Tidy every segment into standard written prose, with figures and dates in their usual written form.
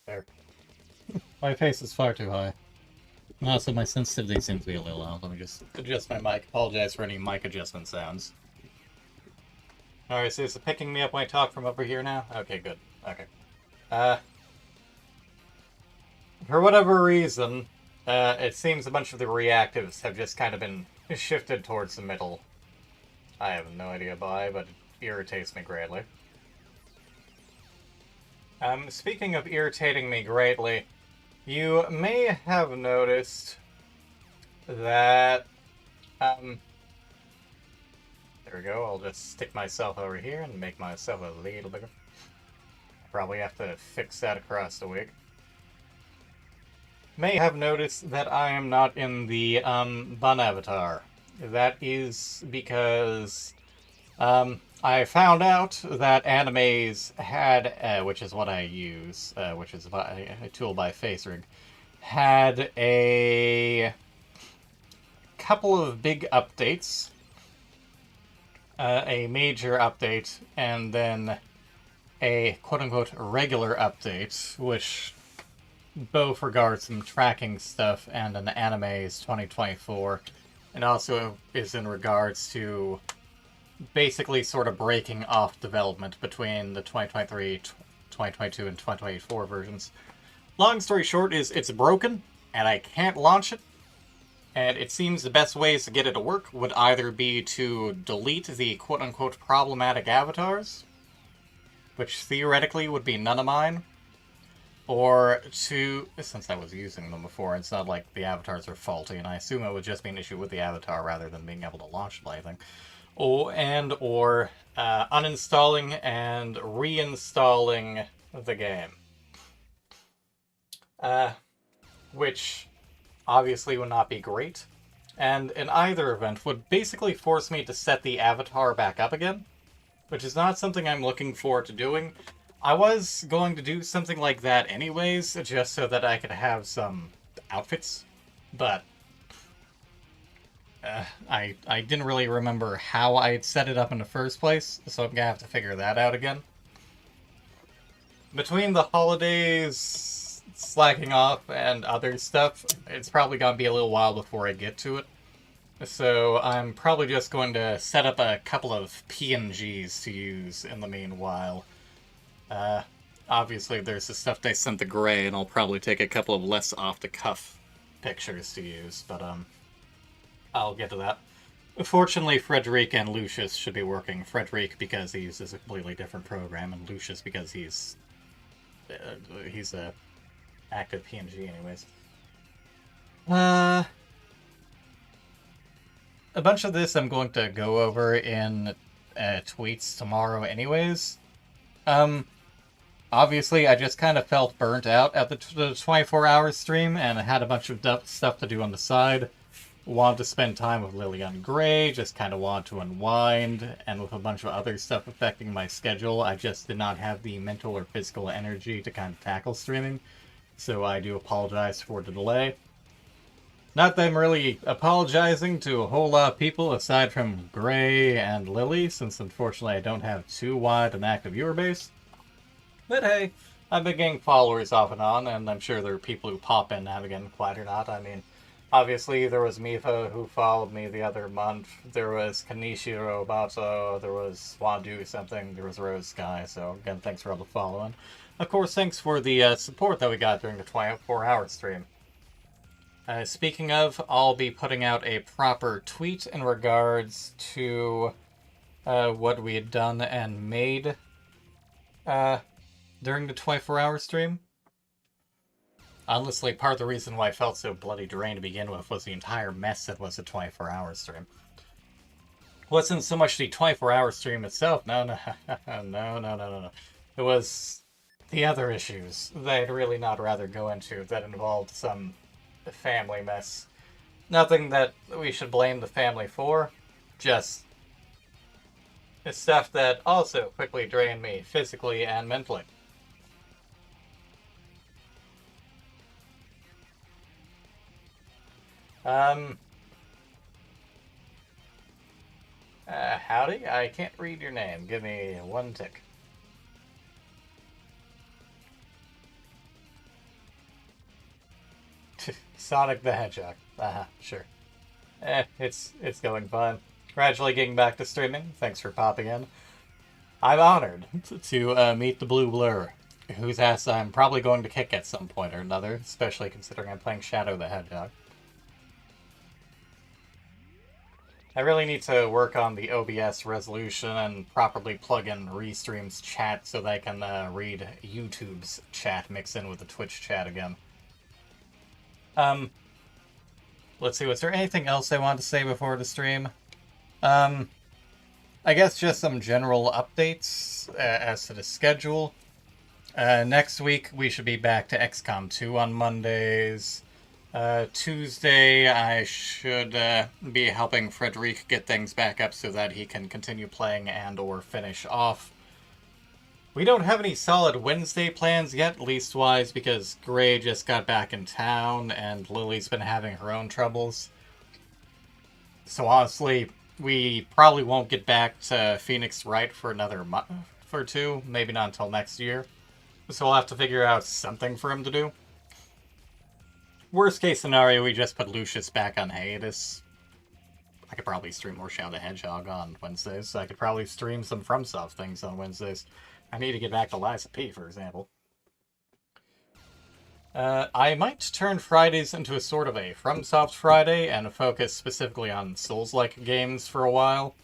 There. My face is far too high. Also, my sensitivity seems to be a little low. Let me just adjust my mic. Apologize for any mic adjustment sounds. Alright, so is it picking me up when I talk from over here now? Okay, good. Okay. For whatever reason, it seems a bunch of the reactives have just kind of been shifted towards the middle. I have no idea why, but it irritates me greatly. Speaking of irritating me greatly, you may have noticed that, there we go, I'll just stick myself over here and make myself a little bigger. Probably have to fix that across the wig. May have noticed that I am not in the, bun avatar. That is because, I found out that animes had, which is what I use, which is a tool by FaceRig, had a couple of big updates, a major update, and then a quote-unquote regular update, which both regards some tracking stuff and an anime's 2024, and also is in regards to basically sort of breaking off development between the 2023, 2022, and 2024 versions. Long story short is it's broken, and I can't launch it, and it seems the best ways to get it to work would either be to delete the quote-unquote problematic avatars, which theoretically would be none of mine, or to, since I was using them before, it's not like the avatars are faulty, and I assume it would just be an issue with the avatar rather than being able to launch it, I think. Or uninstalling and reinstalling the game. Which obviously would not be great. And in either event would basically force me to set the avatar back up again, which is not something I'm looking forward to doing. I was going to do something like that anyways, just so that I could have some outfits, but I didn't really remember how I'd set it up in the first place, so I'm gonna have to figure that out again. Between the holidays, slacking off, and other stuff, it's probably gonna be a little while before I get to it. So I'm probably just going to set up a couple of PNGs to use in the meanwhile. Obviously there's the stuff they sent to Gray, and I'll probably take a couple of less off-the-cuff pictures to use, but I'll get to that. Fortunately, Frederic and Lucius should be working. Frederic because he uses a completely different program, and Lucius because he's a active PNG anyways. A bunch of this I'm going to go over in tweets tomorrow anyways. Obviously, I just kind of felt burnt out at the 24-hour stream, and I had a bunch of stuff to do on the side. Wanted to spend time with Lillian Gray, just kind of wanted to unwind, and with a bunch of other stuff affecting my schedule, I just did not have the mental or physical energy to kind of tackle streaming, so I do apologize for the delay. Not that I'm really apologizing to a whole lot of people aside from Gray and Lily, since unfortunately I don't have too wide an active viewer base. But hey, I've been getting followers off and on, and I'm sure there are people who pop in now and again, quite or not. I mean, obviously there was Mifa who followed me the other month, there was Kanishiro Bato, there was Wandu something, there was Rose Sky, so again, thanks for all the following. Of course, thanks for the support that we got during the 24-hour stream. Speaking of, I'll be putting out a proper tweet in regards to what we had done and made during the 24-hour stream. Honestly, part of the reason why I felt so bloody drained to begin with was the entire mess that was the 24-hour stream. Wasn't so much the 24-hour stream itself, no. It was the other issues that I'd really not rather go into that involved some family mess. Nothing that we should blame the family for, just stuff that also quickly drained me physically and mentally. Howdy? I can't read your name. Give me one tick. Sonic the Hedgehog. Sure. It's going fine. Gradually getting back to streaming. Thanks for popping in. I'm honored to meet the Blue Blur, whose ass I'm probably going to kick at some point or another, especially considering I'm playing Shadow the Hedgehog. I really need to work on the OBS resolution and properly plug in Restream's chat so that I can read YouTube's chat mixed in with the Twitch chat again. Let's see, was there anything else I wanted to say before the stream? I guess just some general updates as to the schedule. Next week, we should be back to XCOM 2 on Mondays. Tuesday, I should be helping Frederic get things back up so that he can continue playing and or finish off. We don't have any solid Wednesday plans yet, leastwise, because Gray just got back in town and Lily's been having her own troubles. So honestly, we probably won't get back to Phoenix Wright for another month or two, maybe not until next year. So we'll have to figure out something for him to do. Worst case scenario, we just put Lucius back on hiatus. I could probably stream more Shadow the Hedgehog on Wednesdays. So I could probably stream some FromSoft things on Wednesdays. I need to get back to Liza P, for example. I might turn Fridays into a sort of a FromSoft Friday and focus specifically on Souls-like games for a while.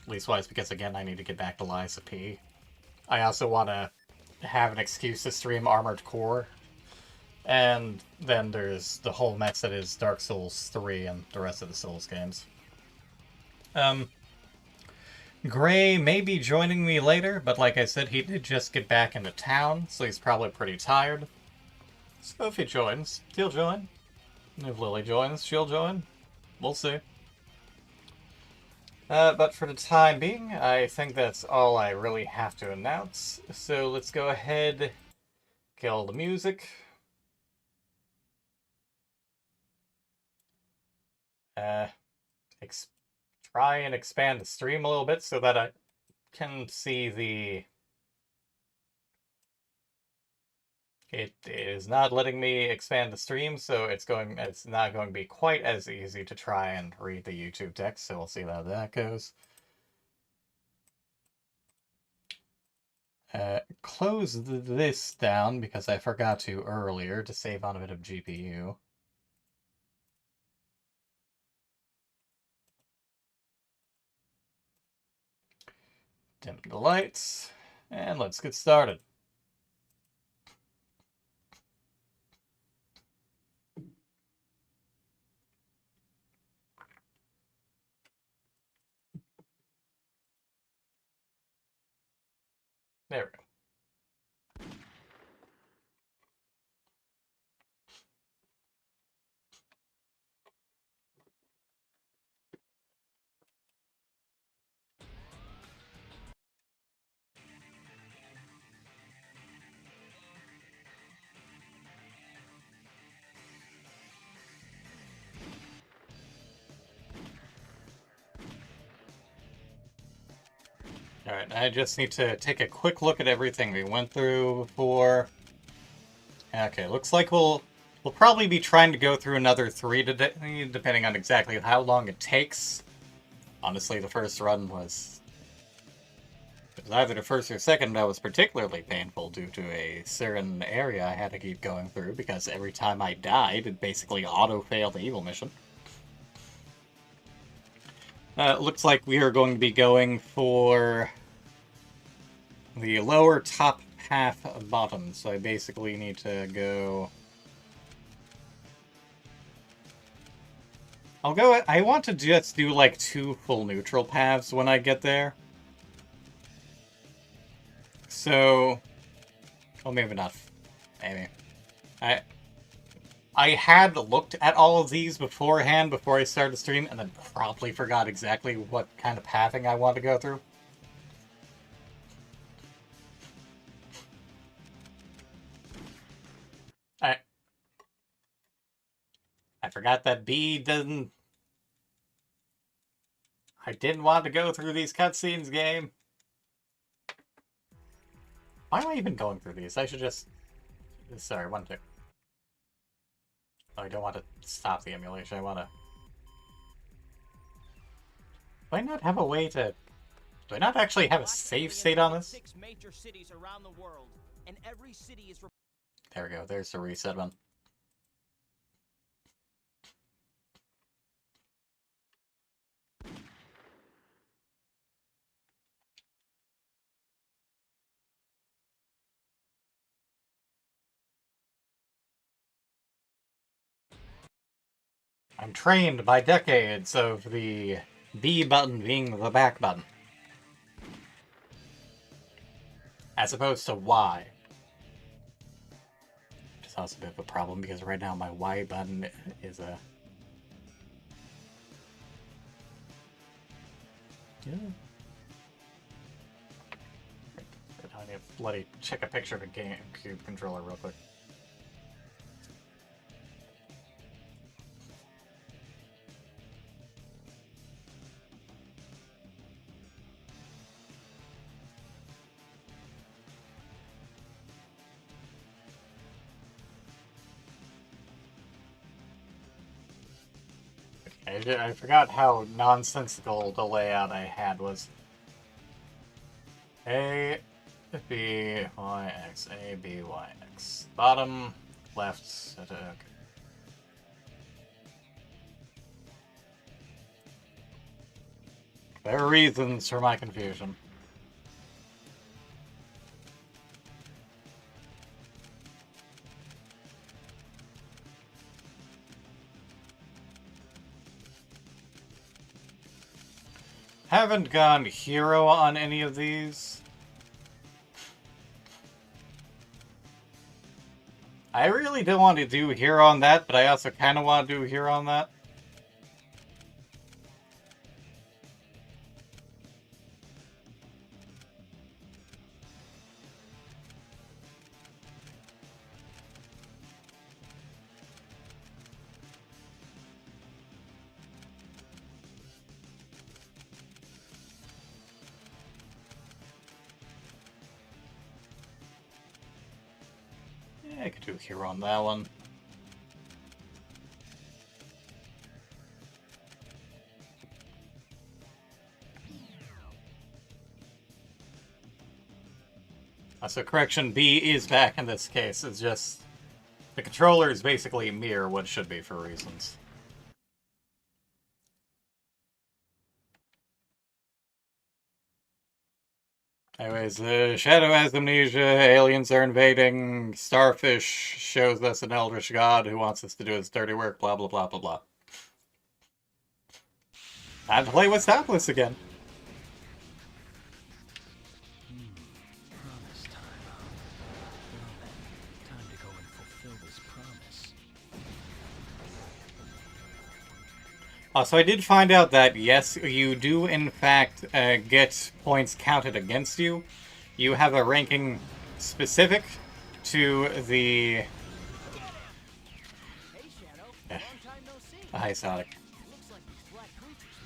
Leastwise, because again, I need to get back to Liza P. I also want to have an excuse to stream Armored Core. And then there's the whole mess that is Dark Souls 3 and the rest of the Souls games. Gray may be joining me later, but like I said, he did just get back into town, so he's probably pretty tired. So if he joins, he'll join. If Lily joins, she'll join. We'll see. But for the time being, I think that's all I really have to announce. So let's go ahead, kill the music. Try and expand the stream a little bit so that I can see the... It is not letting me expand the stream, so it's not going to be quite as easy to try and read the YouTube text, so we'll see how that goes. Close this down because I forgot to earlier to save on a bit of GPU. Dim the lights, and let's get started. There we go. Alright, I just need to take a quick look at everything we went through before. Okay, looks like we'll probably be trying to go through another 3 today, depending on exactly how long it takes. Honestly, the first run was... It was either the first or second that was particularly painful due to a certain area I had to keep going through, because every time I died, it basically auto-failed the evil mission. Looks like we are going to be going for the lower top half of bottom, so I basically need to go... I want to just do like 2 full neutral paths when I get there. So... Well, maybe not. Maybe. I had looked at all of these beforehand before I started the stream, and then promptly forgot exactly what kind of pathing I want to go through. I forgot that B doesn't... I didn't want to go through these cutscenes, game. Why am I even going through these? I should just... Sorry, 1, 2. Oh, I don't want to stop the emulation. I want to... Do I not have a way to... Do I not actually have a save state on this? There we go. There's the reset one. I'm trained by decades of the B button being the back button. As opposed to Y. Which is also a bit of a problem because right now my Y button is a... Yeah. I need to bloody check a picture of a GameCube controller real quick. I forgot how nonsensical the layout I had was. A, B, Y, X, A, B, Y, X. Bottom, left, okay. There are reasons for my confusion. Haven't gone hero on any of these. I really don't want to do hero on that, but I also kind of want to do hero on that. I could do hero on that one. So correction, B is back in this case. It's just the controller is basically mirror what it should be for reasons. Anyways, Shadow has amnesia, aliens are invading, Starfish shows us an eldritch god who wants us to do his dirty work, blah blah blah blah blah. Time to play with Stopless again. Promise time. Well then, time to go and fulfill this promise. So I did find out that, yes, you do in fact get points counted against you. You have a ranking specific to the... Hey, Shadow. Long time no see. Hi, Sonic. Looks like these black creatures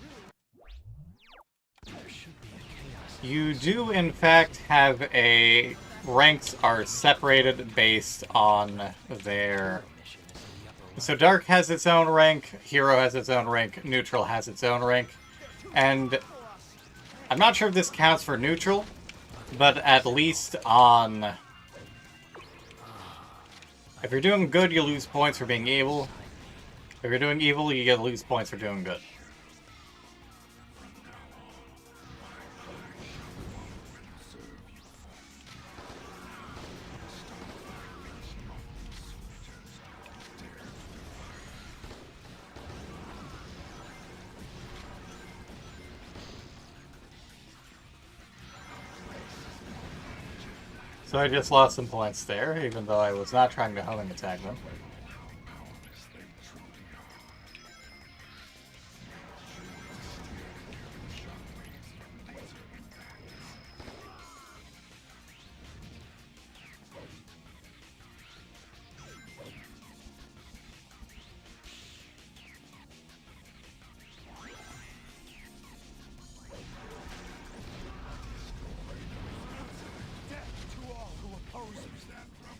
really... There should be a chaos. You do in fact have a... Ranks are separated based on their... So Dark has its own rank, Hero has its own rank, Neutral has its own rank, and I'm not sure if this counts for Neutral, but at least on... If you're doing good, you lose points for being evil. If you're doing evil, you get lose points for doing good. So I just lost some points there, even though I was not trying to homing attack them.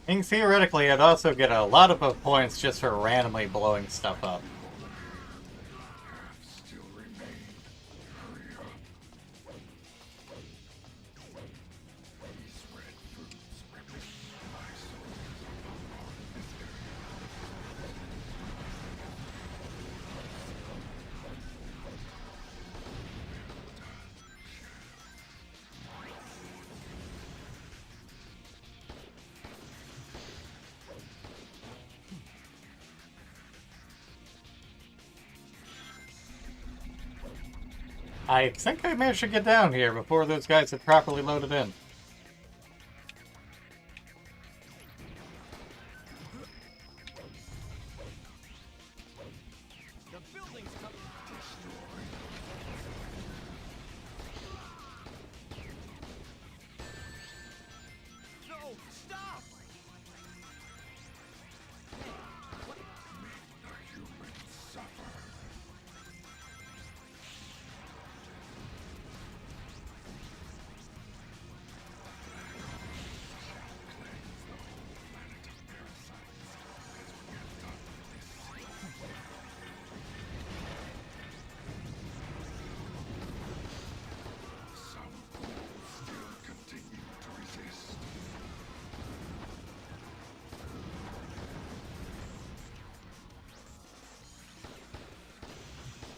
I mean, theoretically, I'd also get a lot of points just for randomly blowing stuff up. I think I managed to get down here before those guys had properly loaded in. The building's coming. No, stop!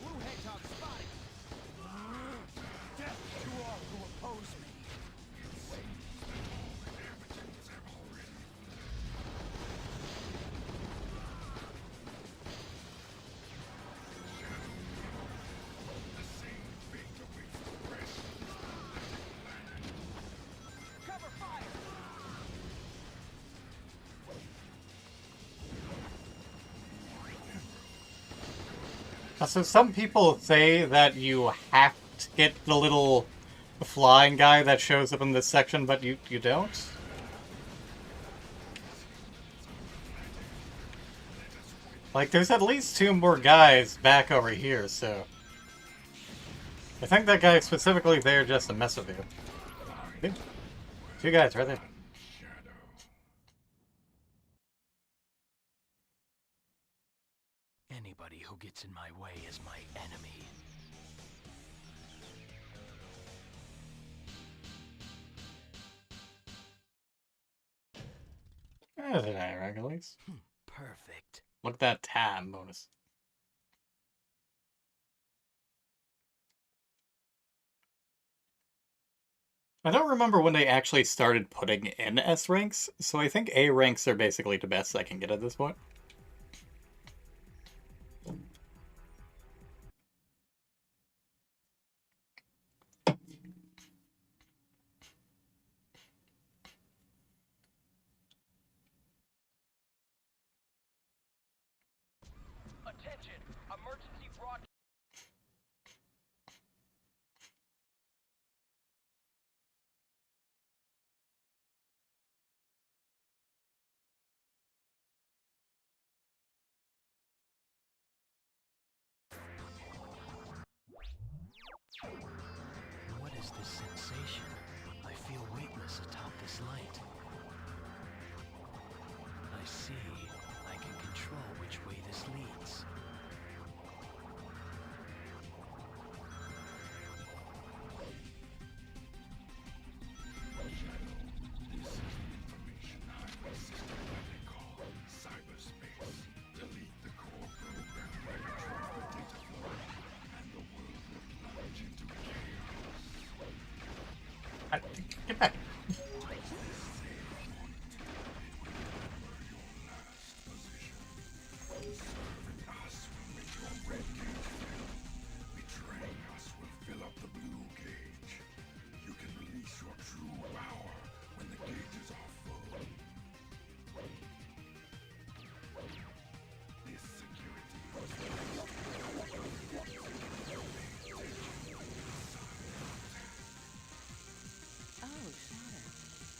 Blue hedgehog spotted. Death to all who oppose me. Cover fire! So some people say that you have to get the little flying guy that shows up in this section, but you don't? Like, there's at least 2 more guys back over here, so... I think that guy is specifically there just to mess with you. Okay. 2 guys right there. Anybody who gets in my way is my enemy. There's an iraq at least. Perfect. Look at that time bonus. I don't remember when they actually started putting in S ranks, so I think A ranks are basically the best I can get at this point. Attention! Emergency broadcast. What is this sensation? I feel weightless atop this light. I see. I can control which way this leads. Get back.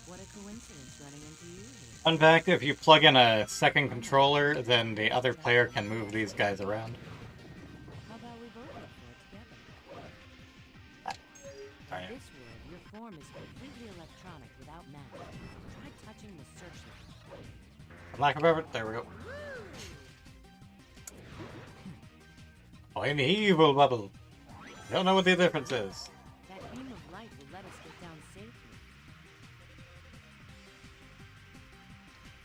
What a coincidence running into you here. Fun fact, if you plug in a second controller, then the other player can move these guys around. How about we both look for it together? Alright. This world, your form is completely electronic without matter. Try touching the searchlight. For lack of effort, there we go. Oh, an evil bubble. Don't know what the difference is. That beam of light will let us get down safely.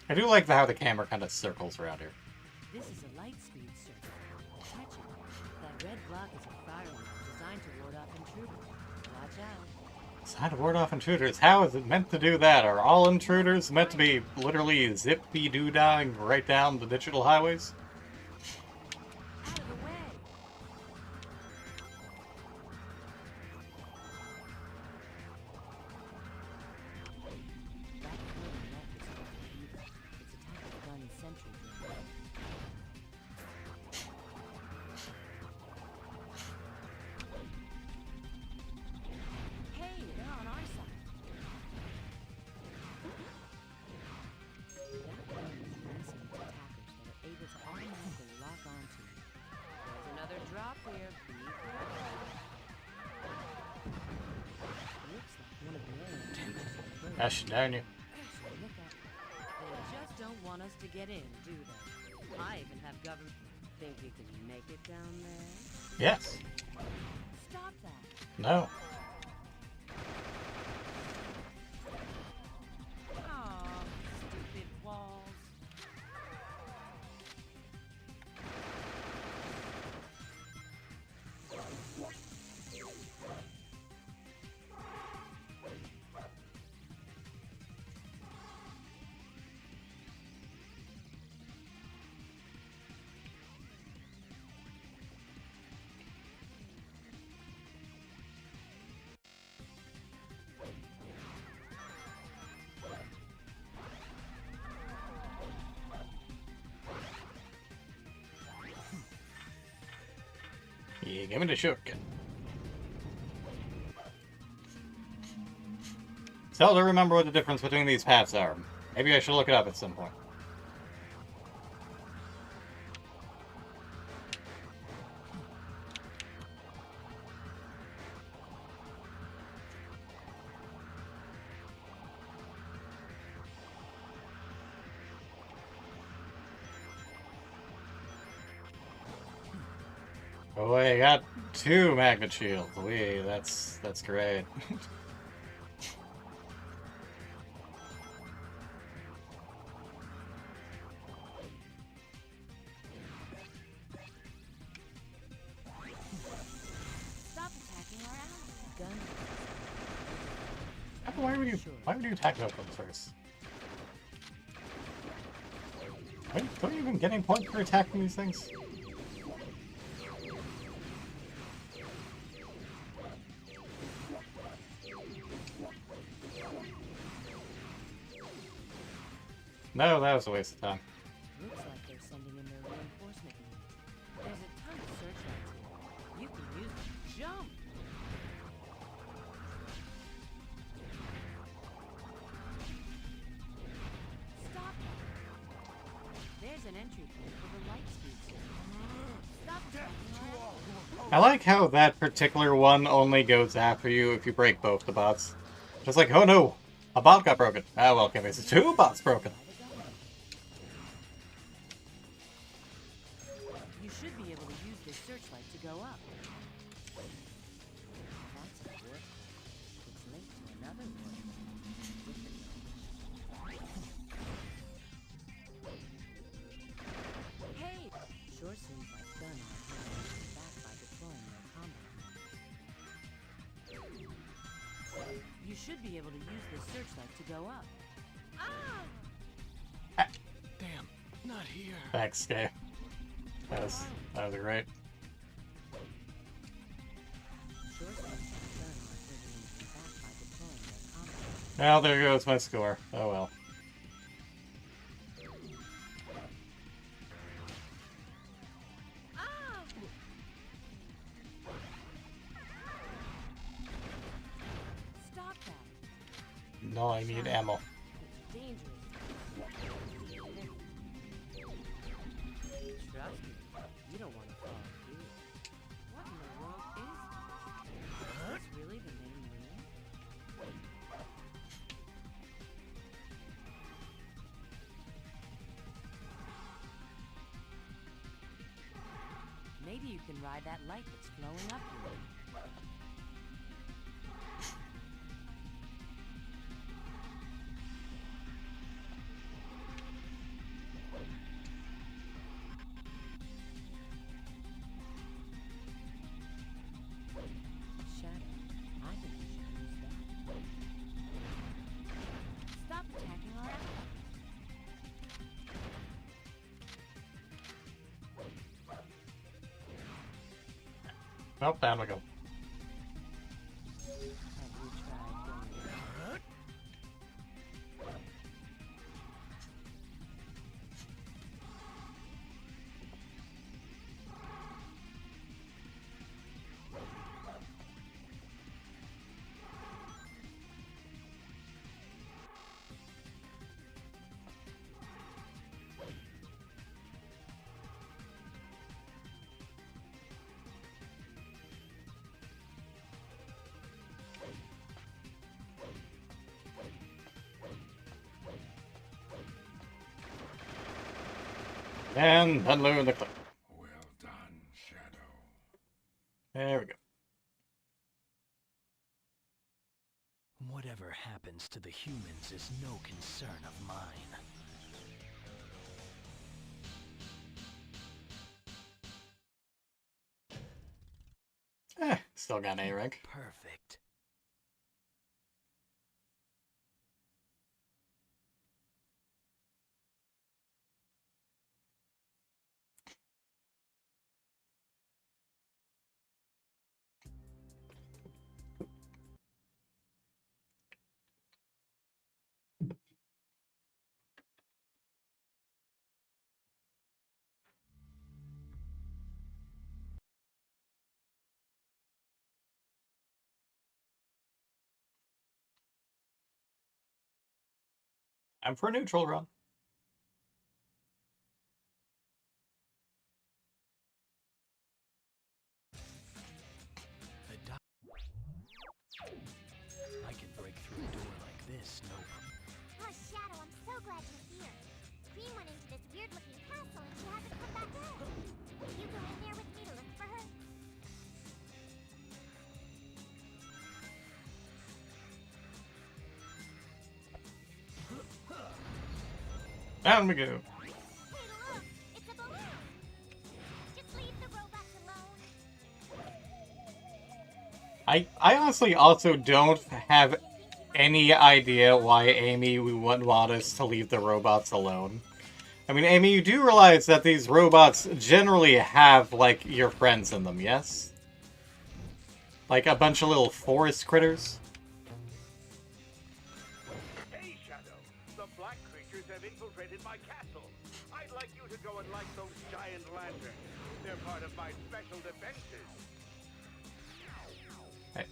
I do like how the camera kind of circles around here. This is a light speed circle. Catch it. That red block is a firewall designed to ward off intruders. Watch out. Designed to ward off intruders. How is it meant to do that? Are all intruders meant to be literally zippy-doo-dying right down the digital highways? Out of the way. That floating left is Commendable. It's a type of gun sentry drone. Hey, they're on our side. That gun is racing into attackers that are able to automatically lock onto you. There's another drop here. Be careful. Looks like one of the areas. Gosh darn you. So look out. They just don't want us to get in, do they? I even have government. Think you can make it down there? Yes. Stop that. No. Aw, stupid walls. Yeah, give me the shotgun. Still don't remember what the difference between these paths are. Maybe I should look it up at some point. Oh, I got 2 magnet shields. Wee, that's great. Stop attacking our allies. Gun. Why would you attack those ones first? Don't you even get any points for attacking these things? No, that was a waste of time. Looks like they're sending in their reinforcement units. There's a ton of searchlights here. You can use them. Jump! Stop that! There's an entry point for the light speed circle. Stop attacking our allies. I like how that particular one only goes after you if you break both the bots. Just like, oh no, a bot got broken. Ah well, okay, there's 2 bots broken. You should be able to use this searchlight to go up. That's a warp core. It's linked to another warp core. Hey! Sure seems like Gun are handling back by deploying their combat modes. You should be able to use this searchlight to go up. Ah! Damn, not here. Thanks, Dave. That was great. Sure seems like Gun are handling back by deploying their combat modes. Well, there goes my score. Oh well. Stop that! No, I need ammo. It's dangerous. Trust me, you don't want to fall, do you? What in the world is this? Is this really the main room? Maybe you can ride that light that's flowing up here. Shadow. I think you should use that. Stop attacking our ally. Oh, down we go. Have you tried going? And unload the clip. Well done, Shadow. There we go. Whatever happens to the humans is no concern of mine. Still got an A rank. Perfect. I'm for a neutral run. I can break through a door like this, no Oh, Shadow, I'm so glad you're here. Queen went into this weird-looking castle and she hasn't come back out. Will you go in there with me to look for her? Down we go. Hey, look! It's a balloon! Just leave the robots alone. I honestly also don't have any idea why Amy wouldn't want us to leave the robots alone. I mean, Amy, you do realize that these robots generally have, like, your friends in them, yes? Like a bunch of little forest critters? Hey, Shadow. The black creatures have infiltrated my castle. I'd like you to go and light those giant lanterns. They're part of my special defenses. Hey.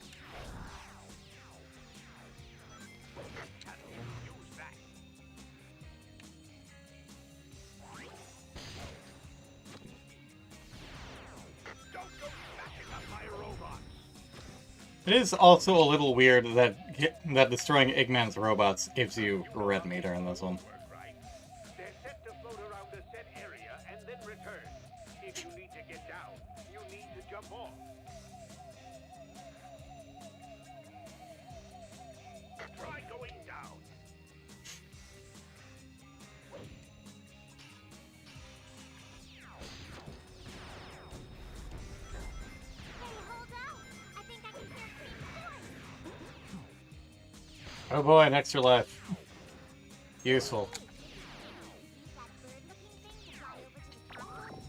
Shadow, use that. Don't go backing up my robots. It is also a little weird that destroying Eggman's robots gives you red meter in this one. Work right. They're set to float around a set area and then return. If you need to get down, you need to jump off. Try going down. Hey, hold out! I think I can hear Queen's voice. Oh boy, an extra life. Useful. Use that bird-looking thing to fly over to the castle.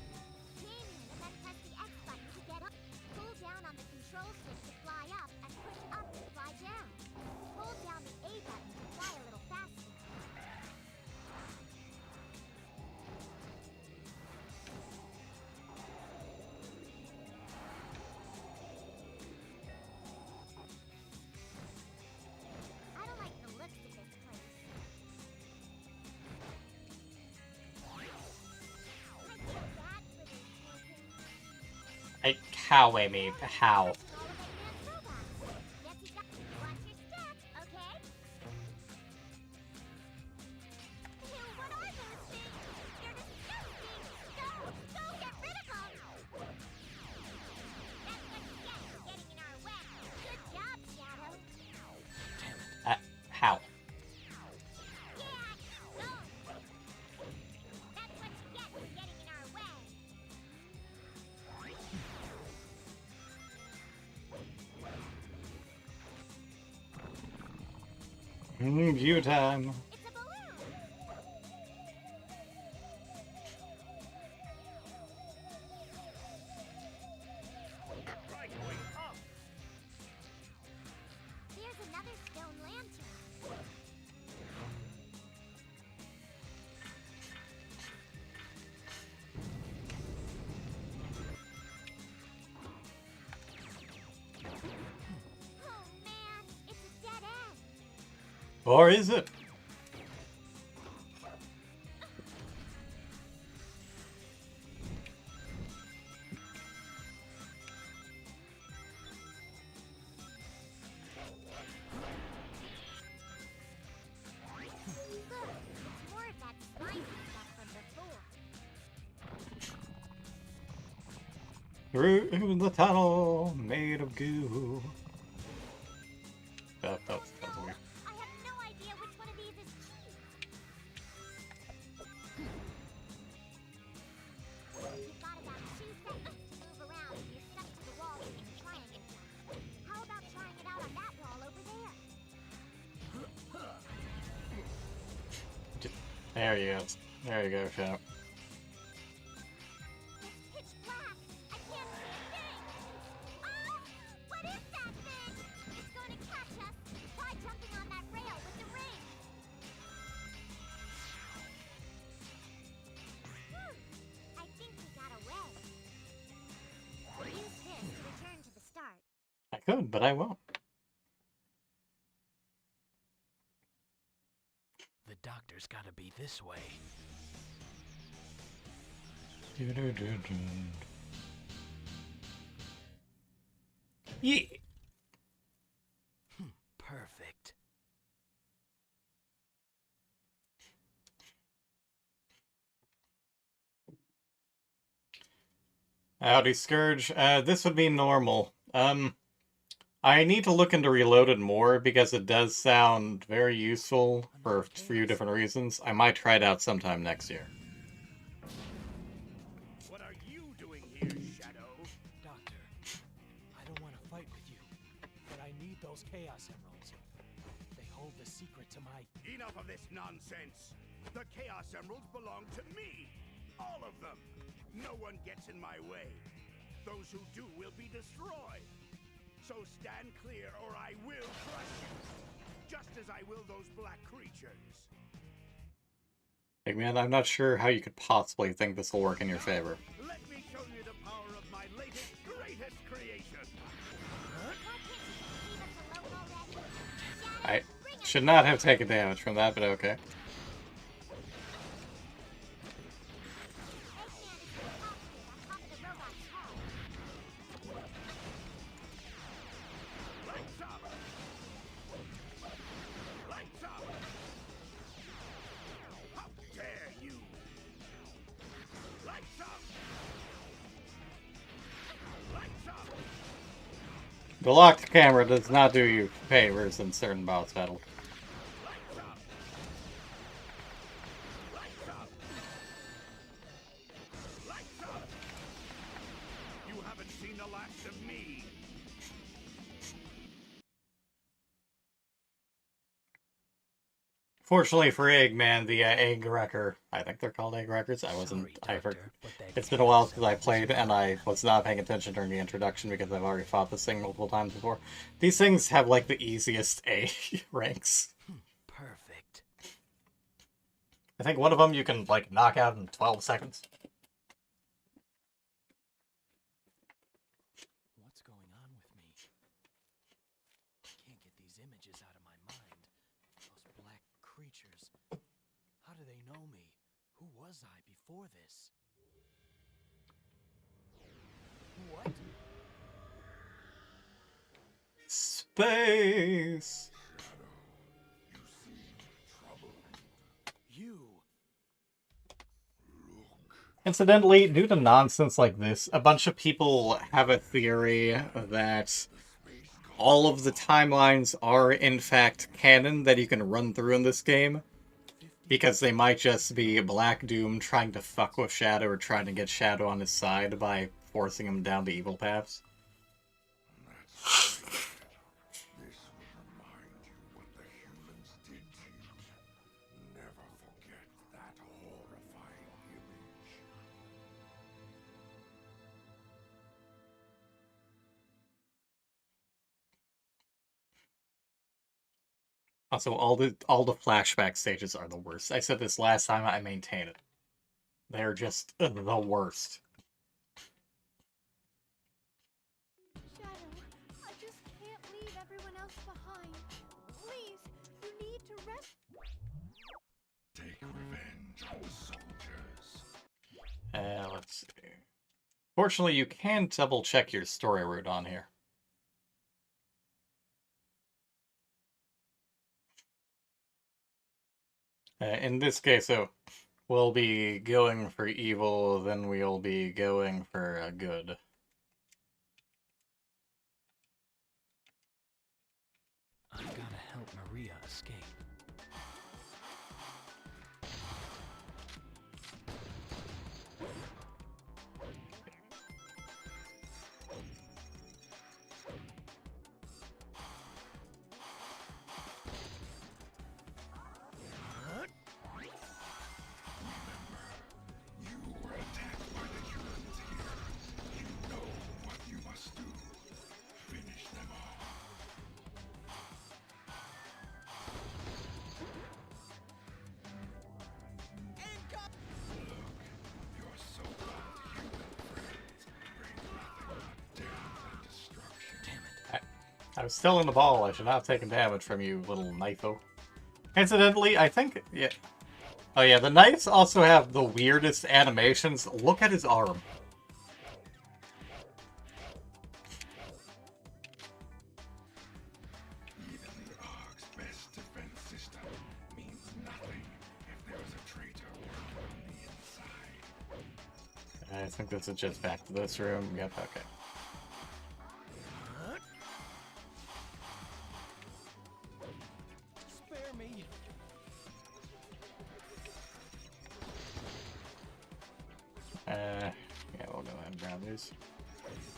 Jamie, and then press the X button to get up. Pull down on the control stick to fly up and push up to fly down. Hold down the A button to fly a little faster. I don't like the looks of this place. I feel bad for this smoking. How, Amy? How? All of Eggman's robots. Guess you got to watch your step, okay? Ew, what are those things? They're disgusting! Go! Go get rid of them! View time. It's a balloon! Try going up. There's another stone lantern. Oh man, it's a dead end. Or is it? Look, it's more of that slimy stuff from before. Through the tunnel made of goo. That was weird. I have no idea which one of these is cheese. You've got about 2 seconds to move around and you're stuck to the wall using triangle jump. How about trying it out on that wall over there? There you go. There you go, Chap. It's pitch black. I can't see a thing. Oh, what is that thing? It's going to catch us. Try jumping on that rail with the ring. I think we got away. Use this to return to the start. I could, but I won't. The doctor's gotta be this way. Yeah. Perfect. Howdy, Scourge. This would be normal. I need to look into Reloaded more because it does sound very useful for a few different reasons. I might try it out sometime next year. What are you doing here, Shadow? Doctor, I don't want to fight with you, but I need those Chaos Emeralds. They hold the secret to my... Enough of this nonsense. The Chaos Emeralds belong to me. All of them. No one gets in my way. Those who do will be destroyed. So stand clear or I will crush you. Just as I will those black creatures. Hey man, I'm not sure how you could possibly think this will work in your favor. Let me show you the power of my latest, greatest creation. Why can't you just leave us alone already? I Shadow, bring us should not have taken damage from that, but okay. Lights up! Lights up! How dare you! Lights up! Lights up! The locked camera does not do you favors in certain boss battles. Lights up! Lights up! Lights up! You haven't seen the last of me! Fortunately for Eggman, the egg wrecker, I think they're called egg wreckers. I wasn't. Sorry, I forgot. Doctor, but that It's been a while Chaos since I Emeralds played, and I was not paying attention during the introduction because I've already fought this thing multiple times before. These things have like the easiest A ranks. Perfect. I think one of them you can like knock out in 12 seconds. What's going on with me? Can't get these images out of my mind. Those black creatures. How do they know me? Who was I before this? What? Space. You. Incidentally, due to nonsense like this, a bunch of people have a theory that all of the timelines are in fact canon that you can run through in this game. Because they might just be Black Doom trying to fuck with Shadow or trying to get Shadow on his side by forcing him down the evil paths. This will remind you what the humans did Also, all the flashback stages are the worst. I said this last time, I maintain it. They're just the worst. Shadow, I just can't leave everyone else behind. Please, you need to rest. Take revenge on the soldiers. Let's see. Fortunately, you can double check your story route on here. In this case, so we'll be going for evil, then we'll be going for good. I gotta help Maria escape. You were attacked by the humans here. You know what you must do. Finish them all. Look, your so-called human friends bring nothing but death and destruction. Damn it. I was still in the ball. I should not have taken damage from you, little knifo. Incidentally, I think... yeah. Oh yeah, the knights also have the weirdest animations. Look at his arm. Even the Ark's best defense system means nothing if there's a traitor working on the inside. I think this is just back to this room. Yep, okay. Spare me. Yeah, we'll go ahead and grab these.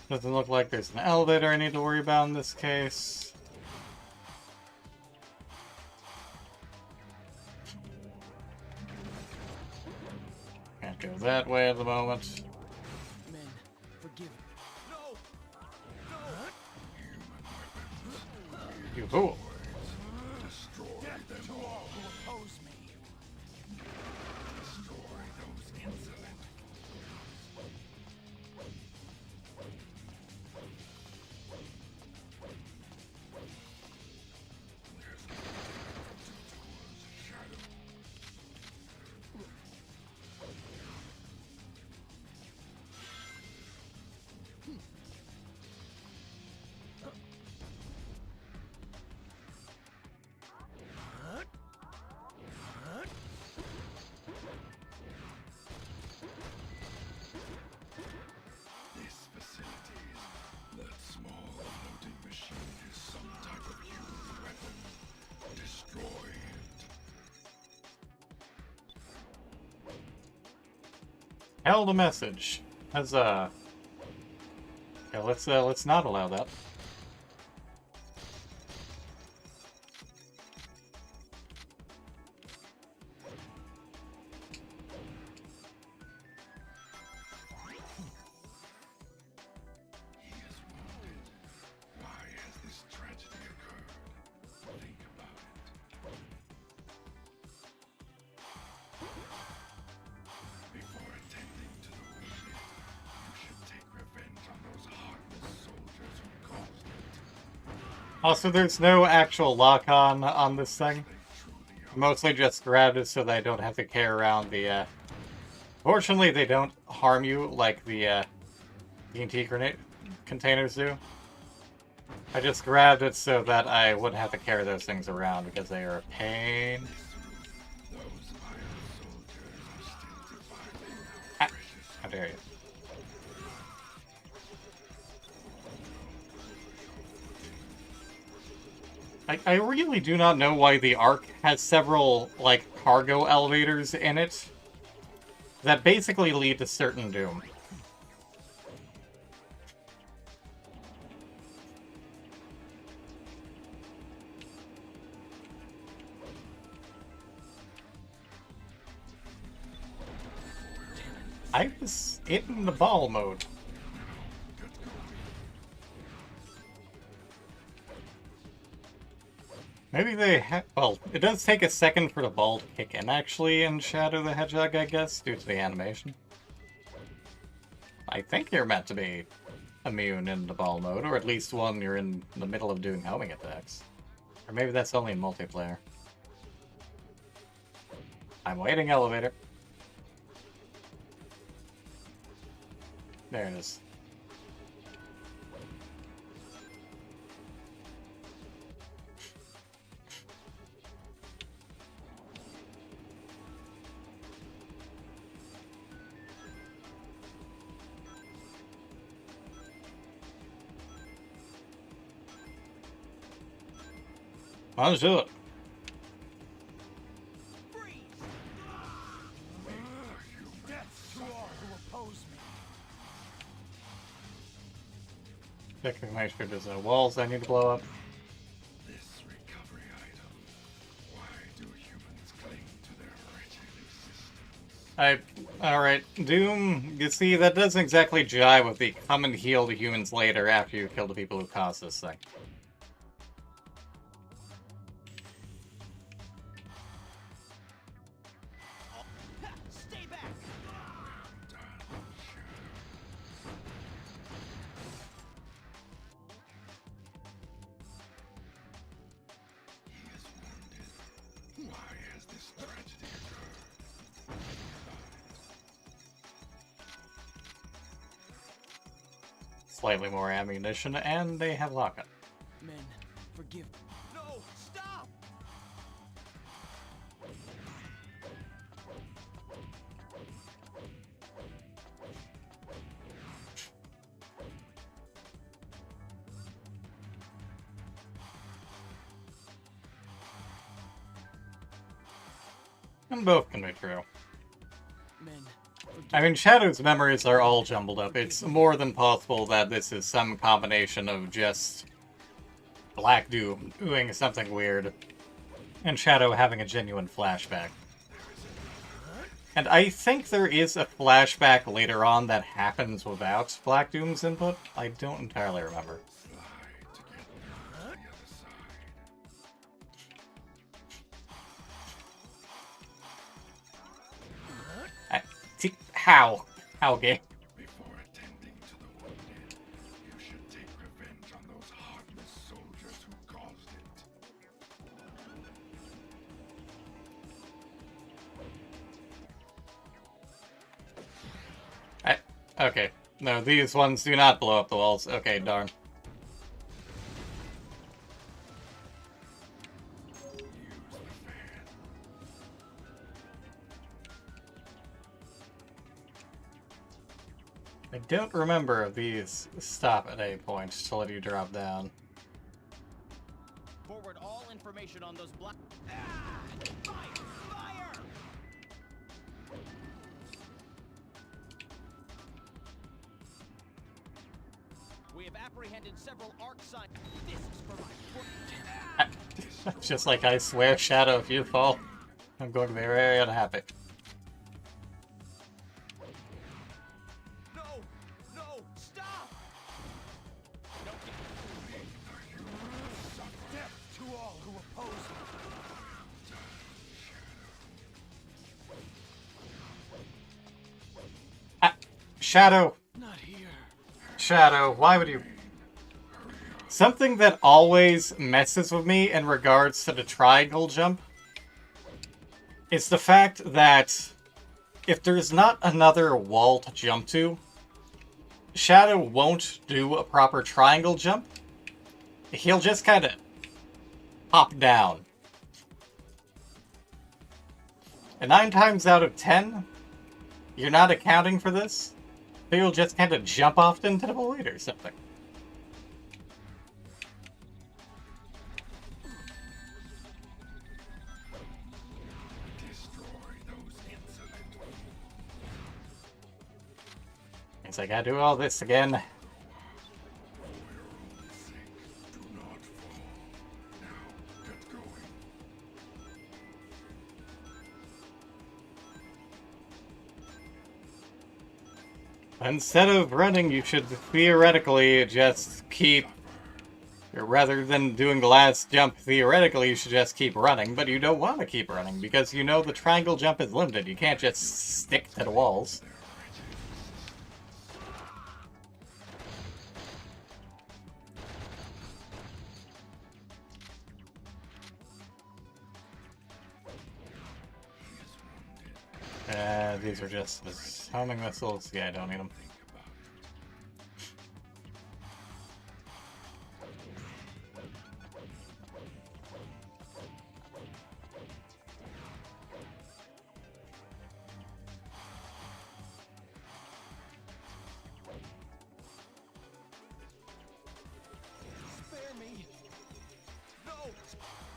Doesn't look like there's an elevator I need to worry about in this case. Can't go that way at the moment. Men, forgive me. No! You fool! Destroy them all. Who oppose me? Destroy those insolent. There's no towards shadow. This facility, that small floating machine is some type of human weapon. Destroy it. Held a message. As yeah, let's not allow that. He is wounded. Why has this tragedy occurred? Think about it. Before attending to the wounded, you should take revenge on those heartless soldiers who caused it. Also, there's no actual lock-on this thing. They truly are. Mostly just grabbed it so that I don't have to carry around the, Fortunately, they don't harm you like the, TNT grenade containers do. I just grabbed it so that I wouldn't have to carry those things around because they are a pain. Those vile soldiers are still defending Ah, our precious. how dare you. I really do not know why the Ark has several, like, cargo elevators in it that basically lead to certain doom. I was in the ball mode. Maybe they well, it does take a second for the ball to kick in, actually, in Shadow the Hedgehog, I guess, due to the animation. I think you're meant to be immune in the ball mode, or at least when you're in the middle of doing homing attacks. Or maybe that's only in multiplayer. I'm waiting, elevator. There it is. Let's do it. Death to all who oppose me. Checking my sure there's no walls I need to blow up. This recovery item. Why do humans cling to their wretched existence? Alright, Doom, you see, that doesn't exactly jive with the come and heal the humans later after you kill the people who caused this thing. Stay back. He is wounded. Why has this tragedy occurred? Slightly more ammunition, and they have lockup. Men, forgive. No, stop. And both can be true. Men, forgive. I mean, Shadow's memories are all jumbled up. It's more than possible that this is some combination of just Black Doom doing something weird, and Shadow having a genuine flashback. And I think there is a flashback later on that happens without Black Doom's input. I don't entirely remember. Slide to get through to the other side. How? How, game? Before attending to the wounded, you should take revenge on those heartless soldiers who caused it. Okay. No, these ones do not blow up the walls. Okay, darn. Use the fan. I don't remember if these stop at any point to let you drop down. Forward all information on those black. Ah! Fire! Fire! We have apprehended several arc signs. This is for my foot. Just like I swear, Shadow, if you fall, I'm going to be very unhappy. No! No! Stop! Don't get death to all who oppose me. Shadow! Not here. Shadow, why would you... Something that always messes with me in regards to the triangle jump is the fact that if there's not another wall to jump to, Shadow won't do a proper triangle jump. He'll just kind of hop down. And 9 times out of 10, you're not accounting for this. So you'll just kind of jump off into the void or something. Destroy those insolent fools. It's like, I do all this again. For your own sake, do not fall. Now, get going. Instead of running, you should theoretically just keep Rather than doing the last jump, theoretically, you should just keep running, but you don't want to keep running, because you know the triangle jump is limited. You can't just stick to the walls. These are just homing missiles. Yeah, I don't need them. Spare me! No!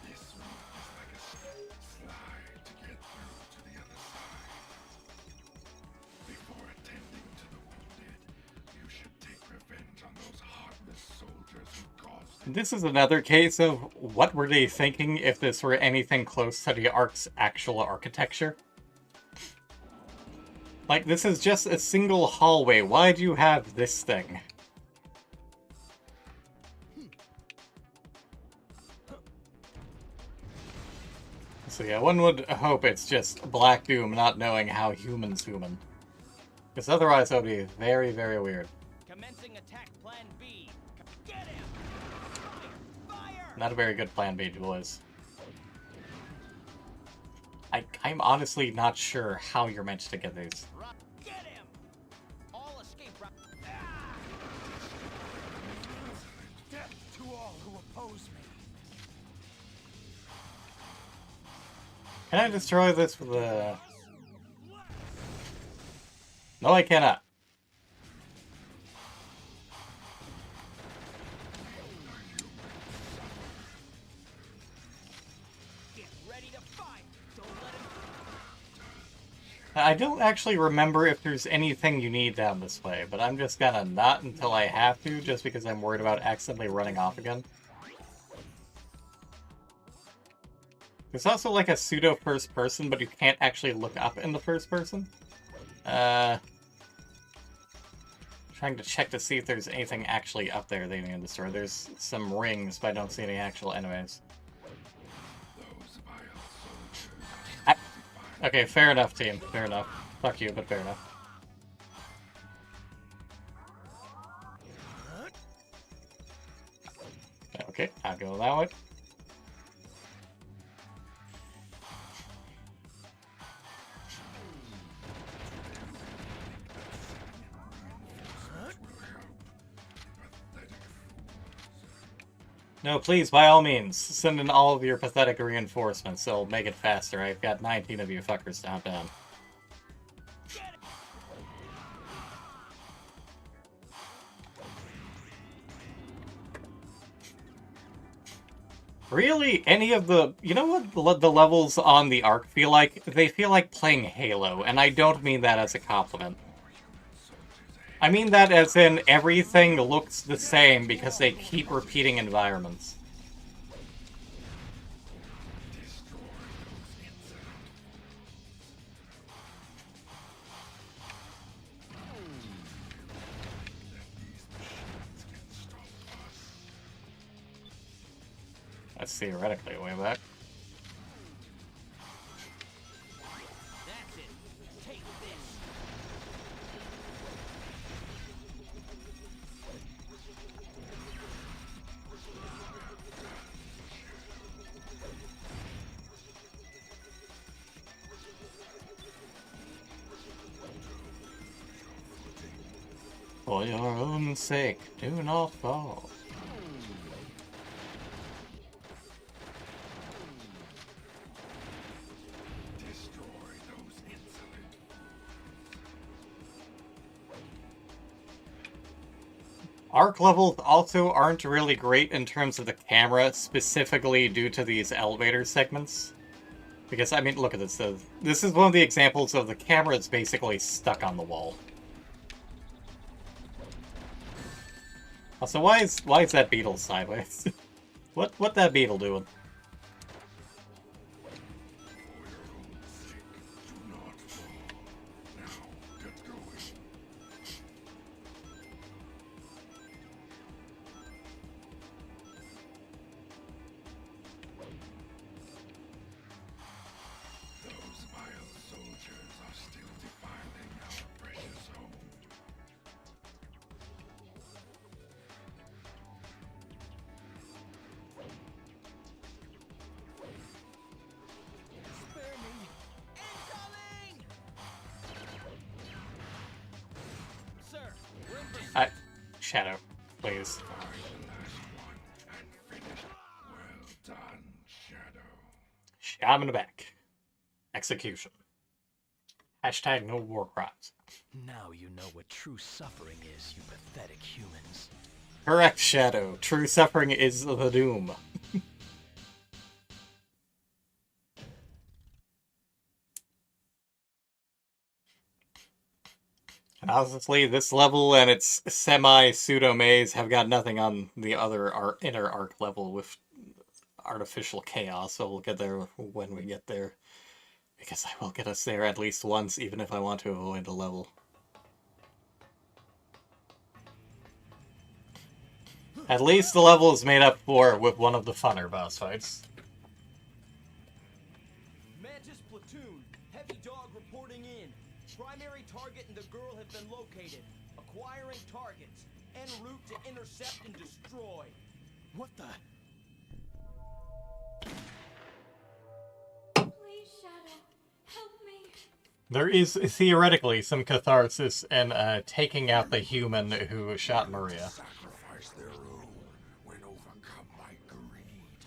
This one is like a slide to get through to the other side. Before attending to the wounded, you should take revenge on those heartless soldiers who caused it. This is another case of what were they thinking if this were anything close to the Ark's actual architecture? Like, this is just a single hallway. Why do you have this thing? So yeah, one would hope it's just Black Doom not knowing how humans human. Because otherwise that would be very, very weird. Commencing attack plan B. Get him! Fire! Fire! Not a very good plan B, boys. I'm honestly not sure how you're meant to get these. Get him! All escape route. Death to all who oppose me. Can I destroy this with a... No, I cannot. Get ready to fight. Don't let him. I don't actually remember if there's anything you need down this way, but I'm just gonna not until I have to, just because I'm worried about accidentally running off again. There's also like a pseudo first person, but you can't actually look up in the first person. Trying to check to see if there's anything actually up there they need to destroy. There's some rings, but I don't see any actual enemies. Those vile soldiers. Okay, fair enough, team. Fair enough. Fuck you, but fair enough. Okay, I'll go that way. No, please, by all means, send in all of your pathetic reinforcements, so it'll make it faster. I've got 19 of you fuckers to hop down. Really? Any of the... You know what the levels on the Ark feel like? They feel like playing Halo, and I don't mean that as a compliment. I mean that as in everything looks the same because they keep repeating environments. That's theoretically way back. That's it. Take this. For your own sake, do not fall. Destroy those insolent. Arc levels also aren't really great in terms of the camera, specifically due to these elevator segments. Because, I mean, look at this. This is one of the examples of the camera is basically stuck on the wall. Also, why is that beetle sideways? what that beetle doing? Do not fall. Now, get going. Shadow, please. Find the last one and finish it. Well done, Shadow. Shot him in the back. Execution. Hashtag no war crimes. Now you know what true suffering is, you pathetic humans. Correct, Shadow. True suffering is the doom. And honestly, this level and its semi-pseudo maze have got nothing on the other inner arc level with artificial chaos, so we'll get there when we get there. Because I will get us there at least once, even if I want to avoid a level. At least the level is made up for with one of the funner boss fights. Mantis platoon, heavy dog reporting in. Primary target and the girl have been located. Acquiring targets. En route to intercept and destroy. What the? Please, Shadow, help me. There is theoretically some catharsis in taking out the human who shot Maria. Sacrifice their own when overcome by greed.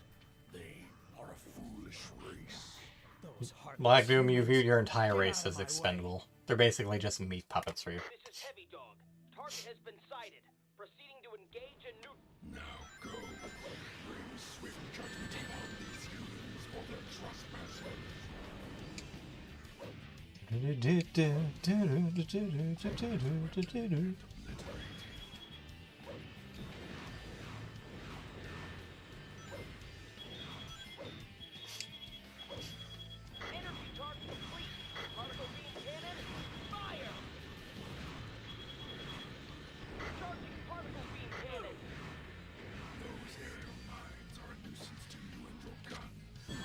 They are a foolish race. Those heartless Black Doom, you humans. view your entire Get race out of as my way. expendable. They're basically just meat puppets for you. This is Heavy Dog. Target has been sighted. Proceeding to engage and Now go. Bring swift judgment upon these humans for their trespassing. energy target complete. Particle beam cannon. Fire! Charging particle beam cannon. Those aerial mines are a nuisance to you and your gun,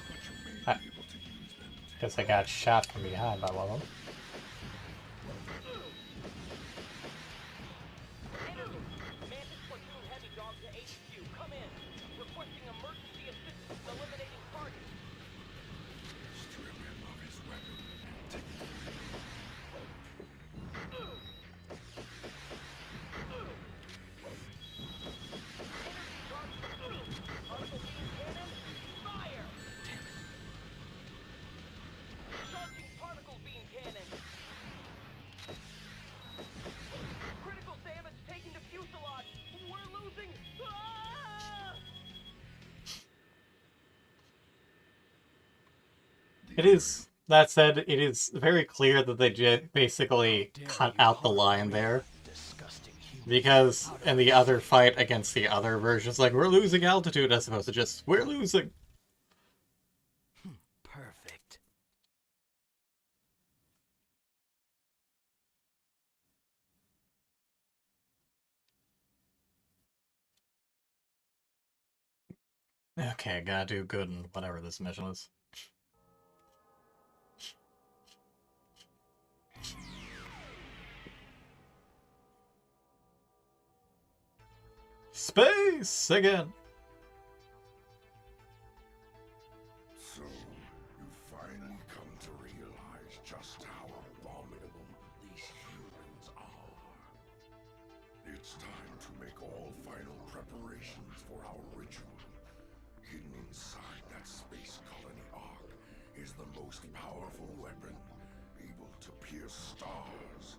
but you may Ah. be able to use them to Guess I got shot from behind by one of them. Enemy. Mantis platoon Heavy Dog to HQ. Come in. Requesting emergency assistance eliminating target. strip him of his weapon and take it. Energy target complete. Particle beam cannon. Fire! Charging particle beam cannon. Critical damage taken to fuselage. We're losing. Ah! It is, that said, it is very clear that they did basically cut out the line there. Disgusting humans. Because in the other fight against the other versions, like, we're losing altitude as opposed to just, we're losing. Perfect. Okay, gotta do good in whatever this mission is. Space again! So, you finally come to realize just how abominable these humans are. It's time to make all final preparations for our ritual. Hidden inside that space colony ark is the most powerful weapon, able to pierce stars.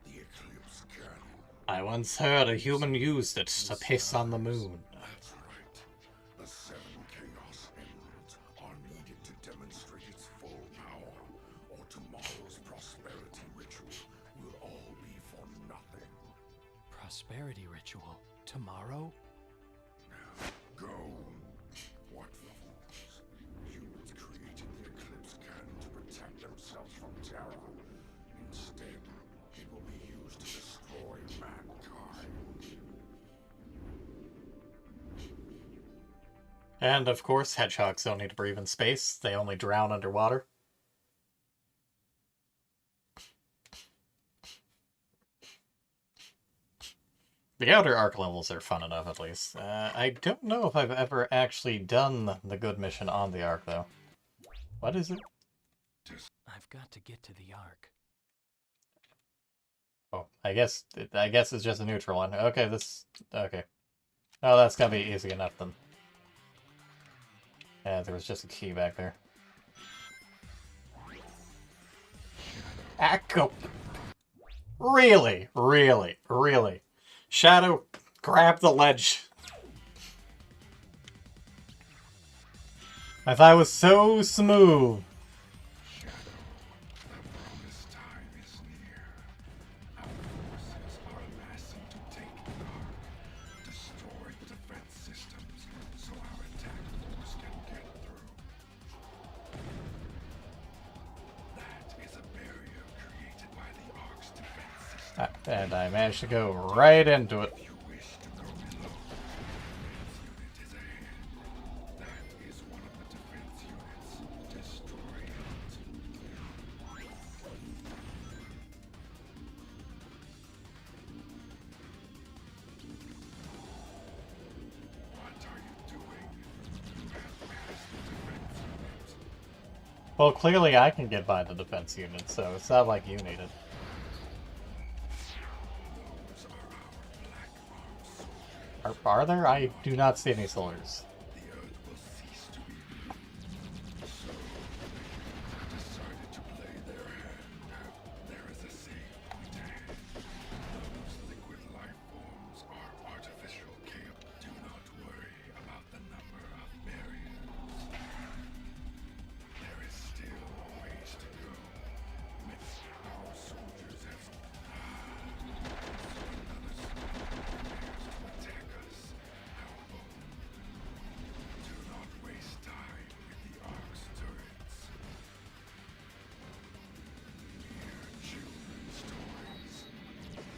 The Eclipse Cannon. I once heard a human used it to piss on the moon. That's right. The 7 Chaos Emeralds are needed to demonstrate its full power, or tomorrow's prosperity ritual will all be for nothing. Prosperity ritual. Tomorrow? Now, go! What fools! Humans created the Eclipse Cannon to protect themselves from terror. Instead, it will be used to destroy mankind. And of course, hedgehogs don't need to breathe in space, they only drown underwater. The outer arc levels are fun enough, at least. I don't know if I've ever actually done the good mission on the arc, though. What is it? I've got to get to the Ark. Oh, I guess it's just a neutral one. Okay, okay. Oh, that's gotta be easy enough then. Yeah, there was just a key back there. Echo. Really, really, really. Shadow, grab the ledge. I thought it was so smooth. This time is near. Our forces are amassing to take the Ark. Destroy the defense systems so our attack force can get through. That is a barrier created by the Ark's defense system. And I managed to go right into it. If you wish to go below, the defense unit is ahead. That is one of the defense units. Destroy it. What are you doing? You have passed the defense unit. Well, clearly I can get by the defense unit, so it's not like you need it. Those are our black armed soldiers. Are there? I do not see any soldiers. The earth will cease to be green. So, they decided to play their hand. There is a save point ahead. Those liquid life forms are artificial chaos. Do not worry about the number of barriers. There is still a ways to go. Our soldiers have attack us. Our own. Do not waste time with the Ark's turrets. Hear children's stories.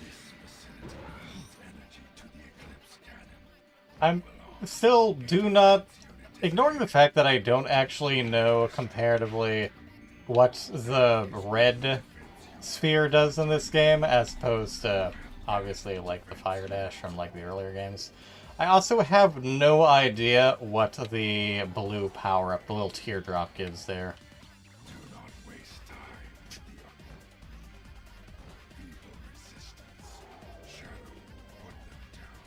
This facility provides energy to the Eclipse cannon. I'm still do not... Ignoring the fact that I don't actually know comparatively what the red sphere does in this game, as opposed to, obviously, like the fire dash from like the earlier games. I also have no idea what the blue power-up, the little teardrop gives there. Do not waste time with the evil resistance. Shadow will put them down.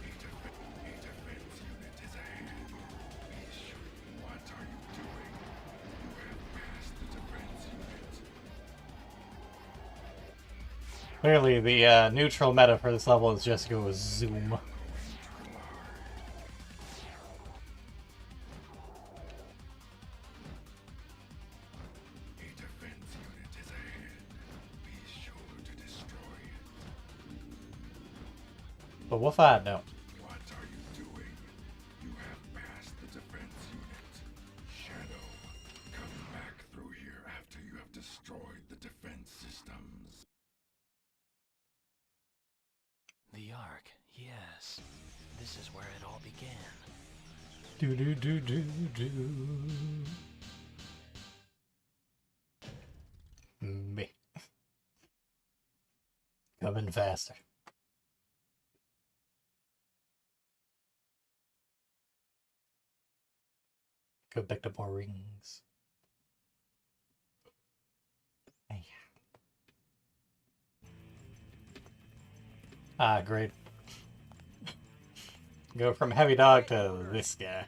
A defense unit is ahead. Ish, what are you doing? You have passed the defense unit. Clearly, the neutral meta for this level is just go zoom. A defense unit is ahead. Be sure to destroy it. But we'll find out. What are you doing? You have passed the defense unit. Shadow, come back through here after you have destroyed the defense systems. The Ark, yes. This is where it all began. Do do do do do. Me. Coming faster. Go back to more rings. Hey. Ah, great. Go from heavy dog to this guy.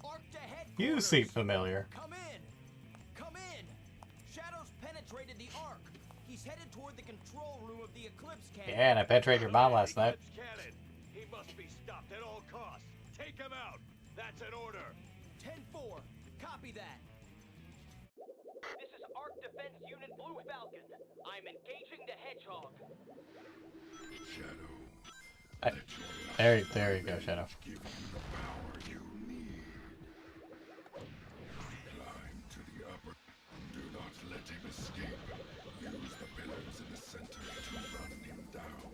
Arc to You headquarters. seem familiar. Come in! Come in! Shadow's penetrated the Ark. He's headed toward the control room of the Eclipse cannon. Yeah, and I penetrated your mom last night. Cannon. He must be stopped at all costs. Take him out. That's an order. 10-4. Copy that. This is Arc Defense Unit Blue Falcon. I'm engaging the Hedgehog. Shadow, There you go, Shadow. give you the power you need. Climb to the upper. Do not let him escape. Use the pillars in the center to run him down.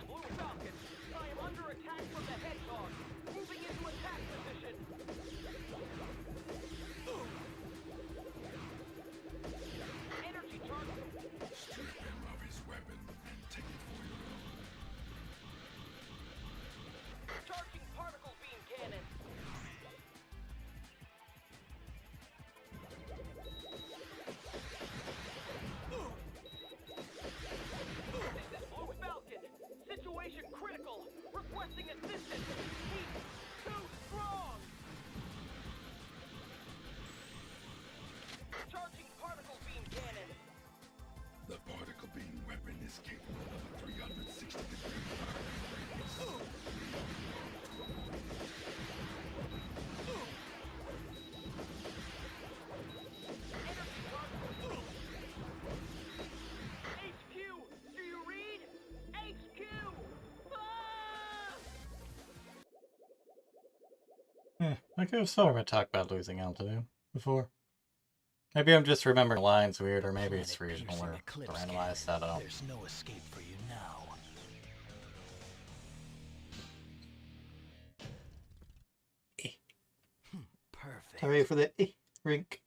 Blue Falcon, I am under attack from the Hedgehog. Moving into attack position. Energy charge. Strip him of his weapon and take it for your own. particle beam weapon is capable of a 360-degree HQ! Do you read? HQ! Ah! I could have sworn we talked about losing altitude before. Maybe I'm just remembering lines weird, or maybe it's Planet regional piercing or eclipse randomized. I cannon. don't know. There's no escape for you now. Perfect. Sorry for the rink.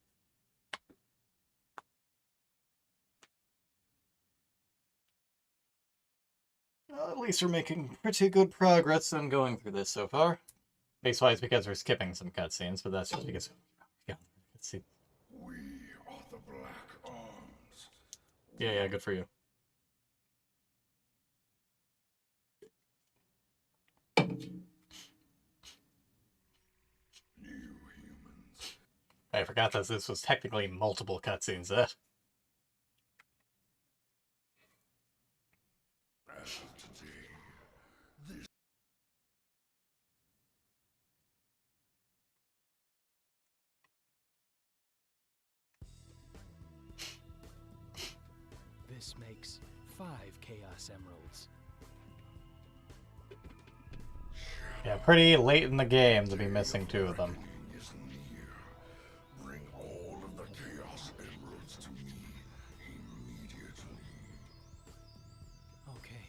Well, at least we're making pretty good progress on going through this so far. Base-wise, because we're skipping some cutscenes, but that's just because cutscenes. We are the Black Arms. Yeah, good for you. New humans. I forgot that this was technically multiple cutscenes. As of today, this This makes 5 Chaos Emeralds. Yeah, pretty late in the game to be missing 2 of them. reckoning is near. Bring all of the Chaos Emeralds to me immediately. Okay,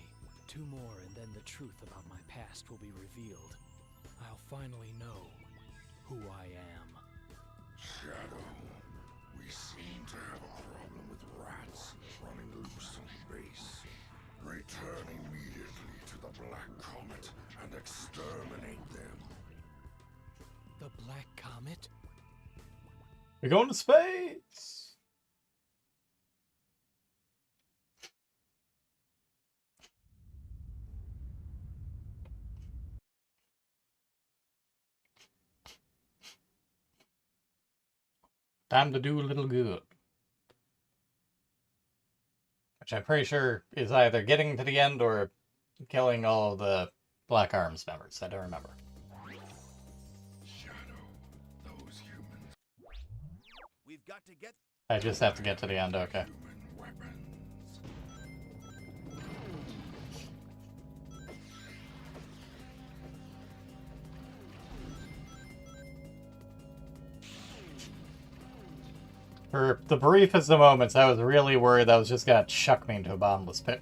2 more and then the truth about my past will be revealed. I'll finally know who I am. Shadow, we seem to have a problem with rats running loose on base. Return immediately to the Black Comet and exterminate them. The Black Comet? We're going to space! Time to do a little good. Which I'm pretty sure is either getting to the end or killing all the Black Arms members. I don't remember. Shadow, those humans. We've got to get I just have to get to the end, okay. Human weapons. For the briefest of moments, I was really worried that was just gonna chuck me into a bottomless pit.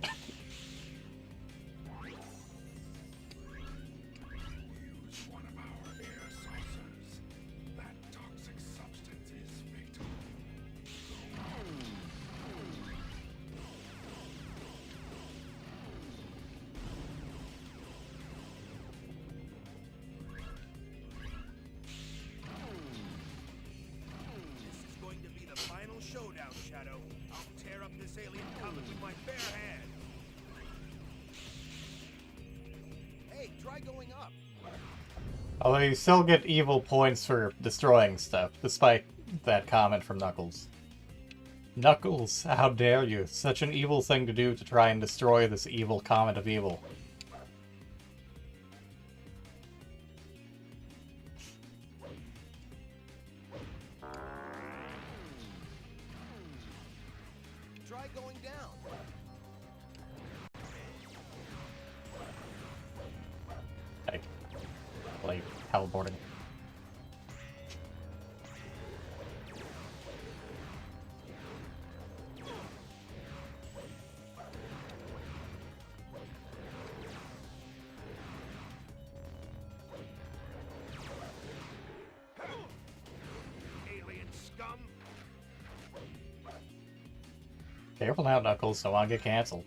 Use one of our air saucers. That toxic substance is fatal. This is going to be the final showdown, Shadow. I'll tear up this alien comet with my bare hand. Hey, try going up. Although you still get evil points for destroying stuff, despite that comment from Knuckles. Knuckles, how dare you? Such an evil thing to do to try and destroy this evil comet of evil. Try going down. Like, teleporting. Alien scum. Careful now, Knuckles, don't want to get canceled.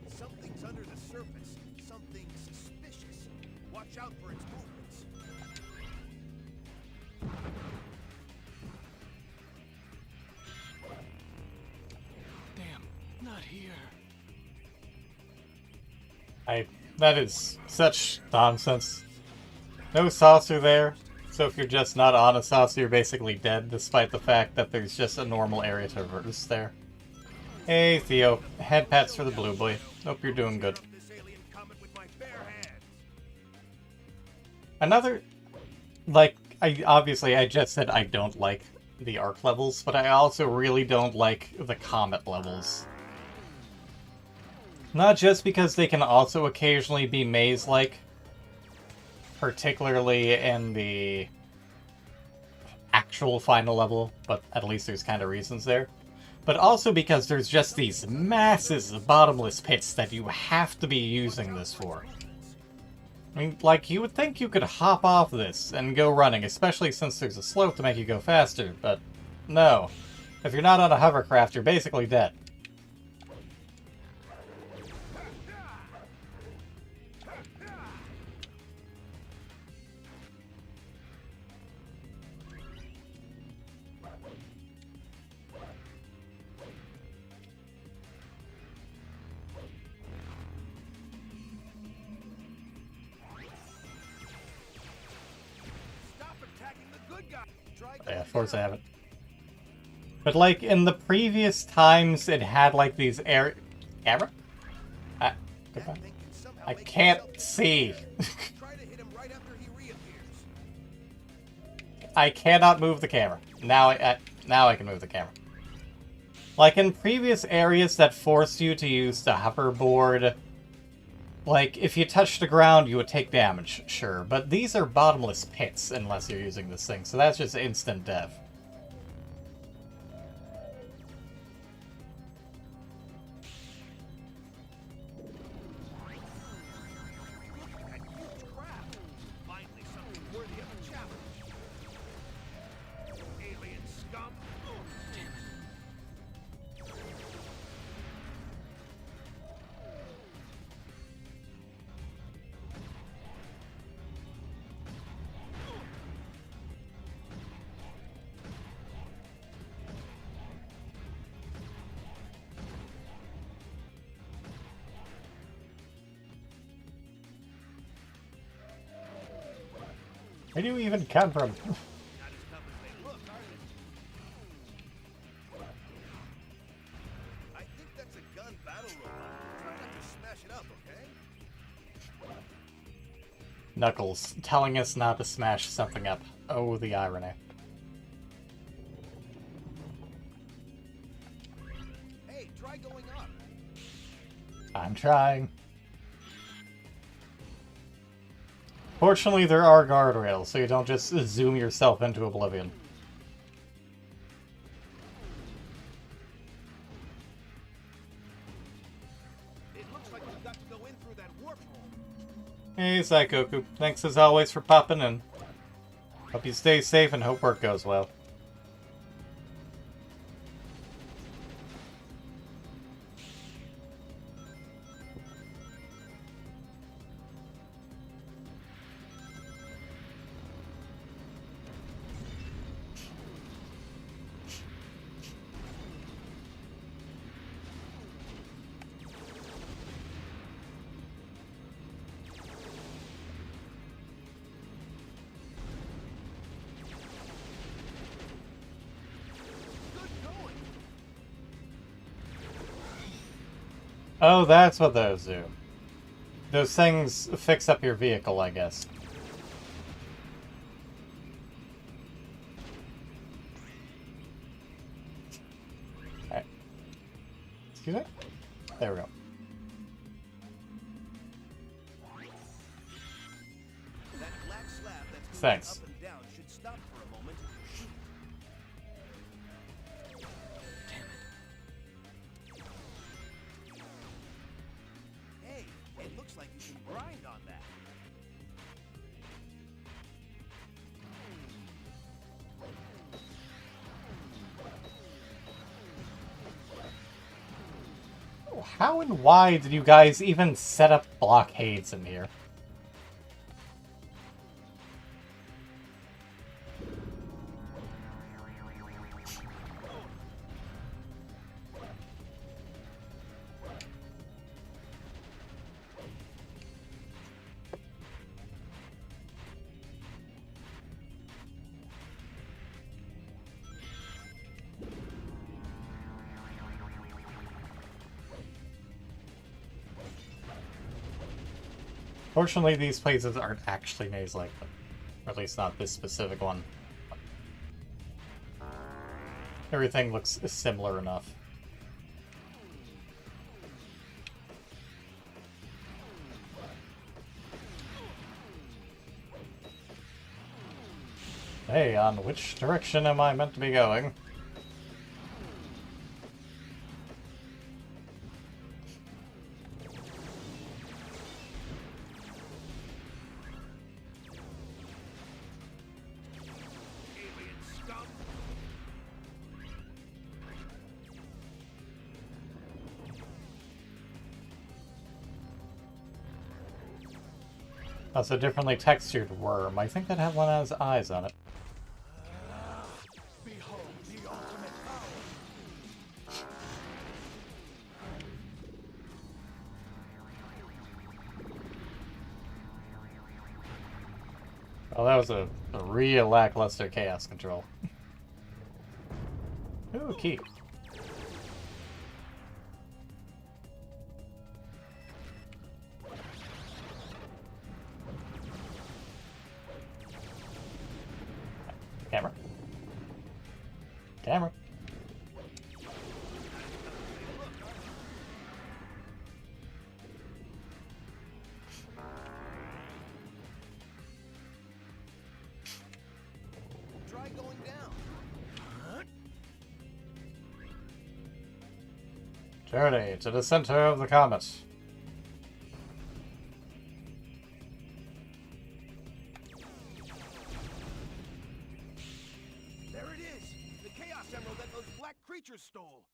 Something's under the surface. Something suspicious. Watch out for its movements. Damn, not here. That is such nonsense. No saucer there, so if you're just not on a saucer, you're basically dead, despite the fact that there's just a normal area to traverse there. Hey, Theo. Head pats for the blue boy. Hope you're doing good. This alien comet with my bare hands. Another... Like, I just said I don't like the arc levels, but I also really don't like the comet levels. Not just because they can also occasionally be maze-like, particularly in the actual final level, but at least there's kind of reasons there. But also because there's just these massive bottomless pits that you have to be using this for. I mean, like, you would think you could hop off this and go running, especially since there's a slope to make you go faster, but no. If you're not on a hovercraft, you're basically dead. Stop attacking the good guy. Try Yeah, of course I haven't. But, like, in the previous times, it had, like, these Camera? Goodbye. I can't see. Try to hit him right after he reappears. I cannot move the camera. Now I can move the camera. Like, in previous areas that forced you to use the hoverboard, like, if you touched the ground, you would take damage, sure. But these are bottomless pits, unless you're using this thing, so that's just instant death. That huge crab. Finally something worthy of a challenge. Alien scum. Where do you even come from? Not as tough as they look, are they? I think that's a gun battle robot. Try not to smash it up, okay? Knuckles, telling us not to smash something up. Oh, the irony. Hey, try going up. I'm trying. Fortunately, there are guardrails, so you don't just zoom yourself into oblivion. It looks like we've got to go in through that warp hole. Hey, Zykoku. Thanks as always for popping in. Hope you stay safe and hope work goes well. Good going. Oh, that's what those do. Those things fix up your vehicle, I guess. Alright. Excuse me? There we go. That black slab that's Thanks. moving up and down should stop for a moment. Hey, it looks like you can grind on that. How and why did you guys even set up blockades in here? Fortunately, these places aren't actually maze-like, or at least not this specific one. Everything looks similar enough. Hey, on which direction am I meant to be going? Alien scum! That's a differently textured worm. I think that had one has eyes on it. Behold the ultimate power! Well, that was a real lackluster chaos control. Ooh, key. Camera. Camera. Try going down. Journey to the center of the comet. There it is! The Chaos Emerald that those black creatures stole!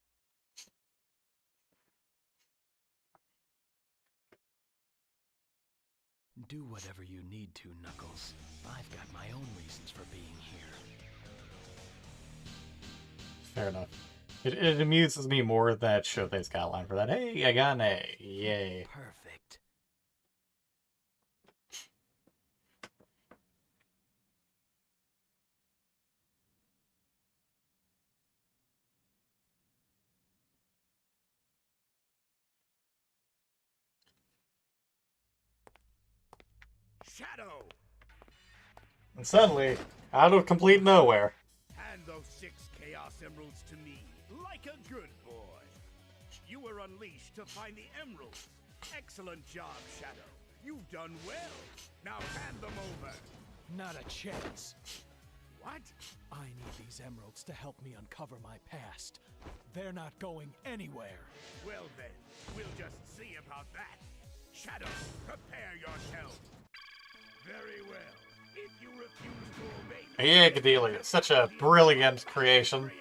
Do whatever you need to, Knuckles. I've got my own reasons for being here. Fair enough. It amuses me more that Showthay's got a line for that. Hey, I got an A. Yay. Perfect. Shadow! And suddenly, out of complete nowhere, Hand those 6 Chaos Emeralds to me, like a good boy. You were unleashed to find the emeralds. Excellent job, Shadow. You've done well. Now hand them over. Not a chance. What? I need these emeralds to help me uncover my past. They're not going anywhere. Well then, we'll just see about that. Shadow, prepare yourself. Very well. If you refuse to obey me, Yagadili, such a brilliant creation. creation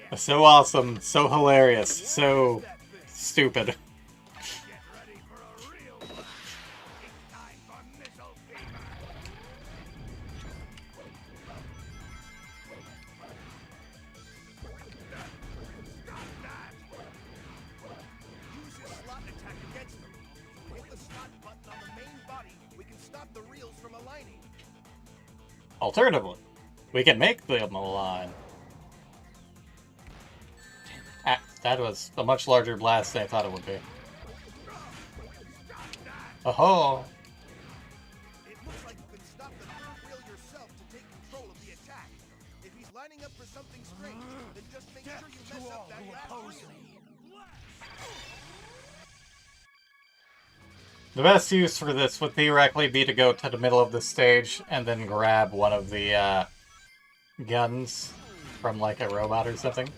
yet. So awesome, so hilarious, so stupid. Get ready for a real one. It's time for missile fever. Stop that! Use your slot attack against them. Hit the slot button on the main body. We can stop the reels from aligning. Alternatively, we can make them align. Ah, that was a much larger blast than I thought it would be. Oh-ho! It looks like you can stop the third reel yourself to take control of the attack. If he's lining up for something strange, then just make sure you mess up that last reel. The best use for this would theoretically be to go to the middle of the stage and then grab one of the guns from like a robot or something. If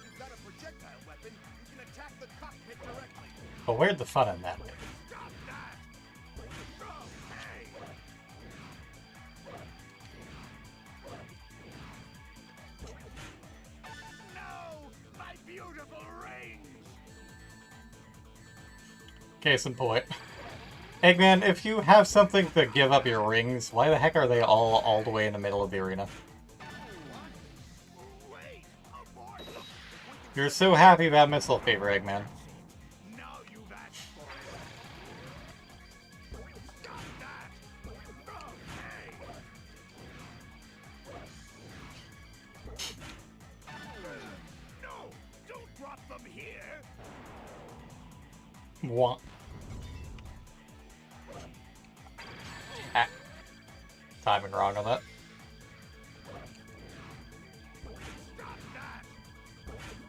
you've got a projectile weapon, you can attack the cockpit directly. But where'd the fun in that be? Stop that! Hey! No! My beautiful rings! Case in point. Eggman, if you have something to give up your rings, why the heck are they all the way in the middle of the arena? Wait! Abort! You're so happy about Missile Fever, Eggman. Now you've asked for it! Stop that! Hey! Mwah. Ah. Timing wrong on that. Stop that!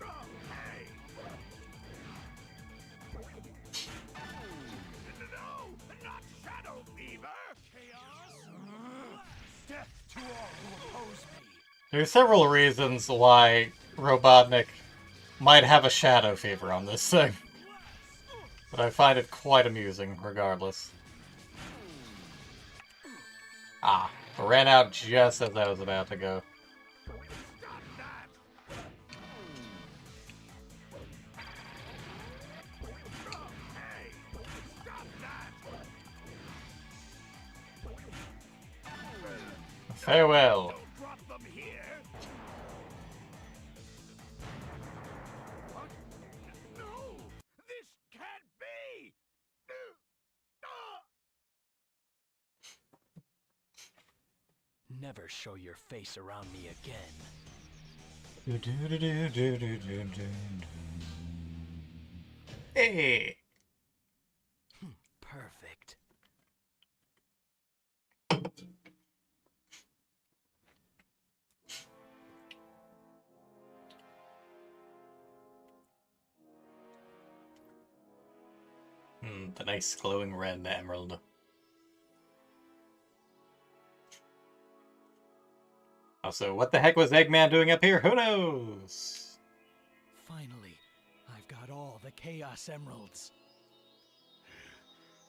Oh, hey! No! Not Shadow Fever! Chaos! Death to all who oppose me! There's several reasons why Robotnik might have a shadow fever on this thing. But I find it quite amusing, regardless. Ah, ran out just as I was about to go. Stop that! Oh, hey! Stop that! Farewell. Don't drop them here! What? No! This can't be! Never show your face around me again. Hey! Perfect. The nice glowing red emerald. Also, what the heck was Eggman doing up here? Who knows? Finally, I've got all the Chaos Emeralds.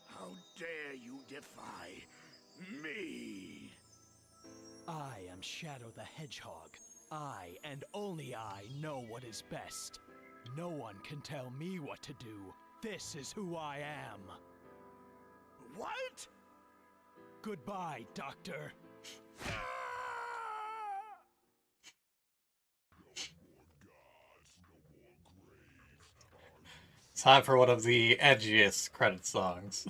How dare you defy me? I am Shadow the Hedgehog. I, and only I, know what is best. No one can tell me what to do. This is who I am. What? Goodbye, Doctor. Time for one of the edgiest credit songs.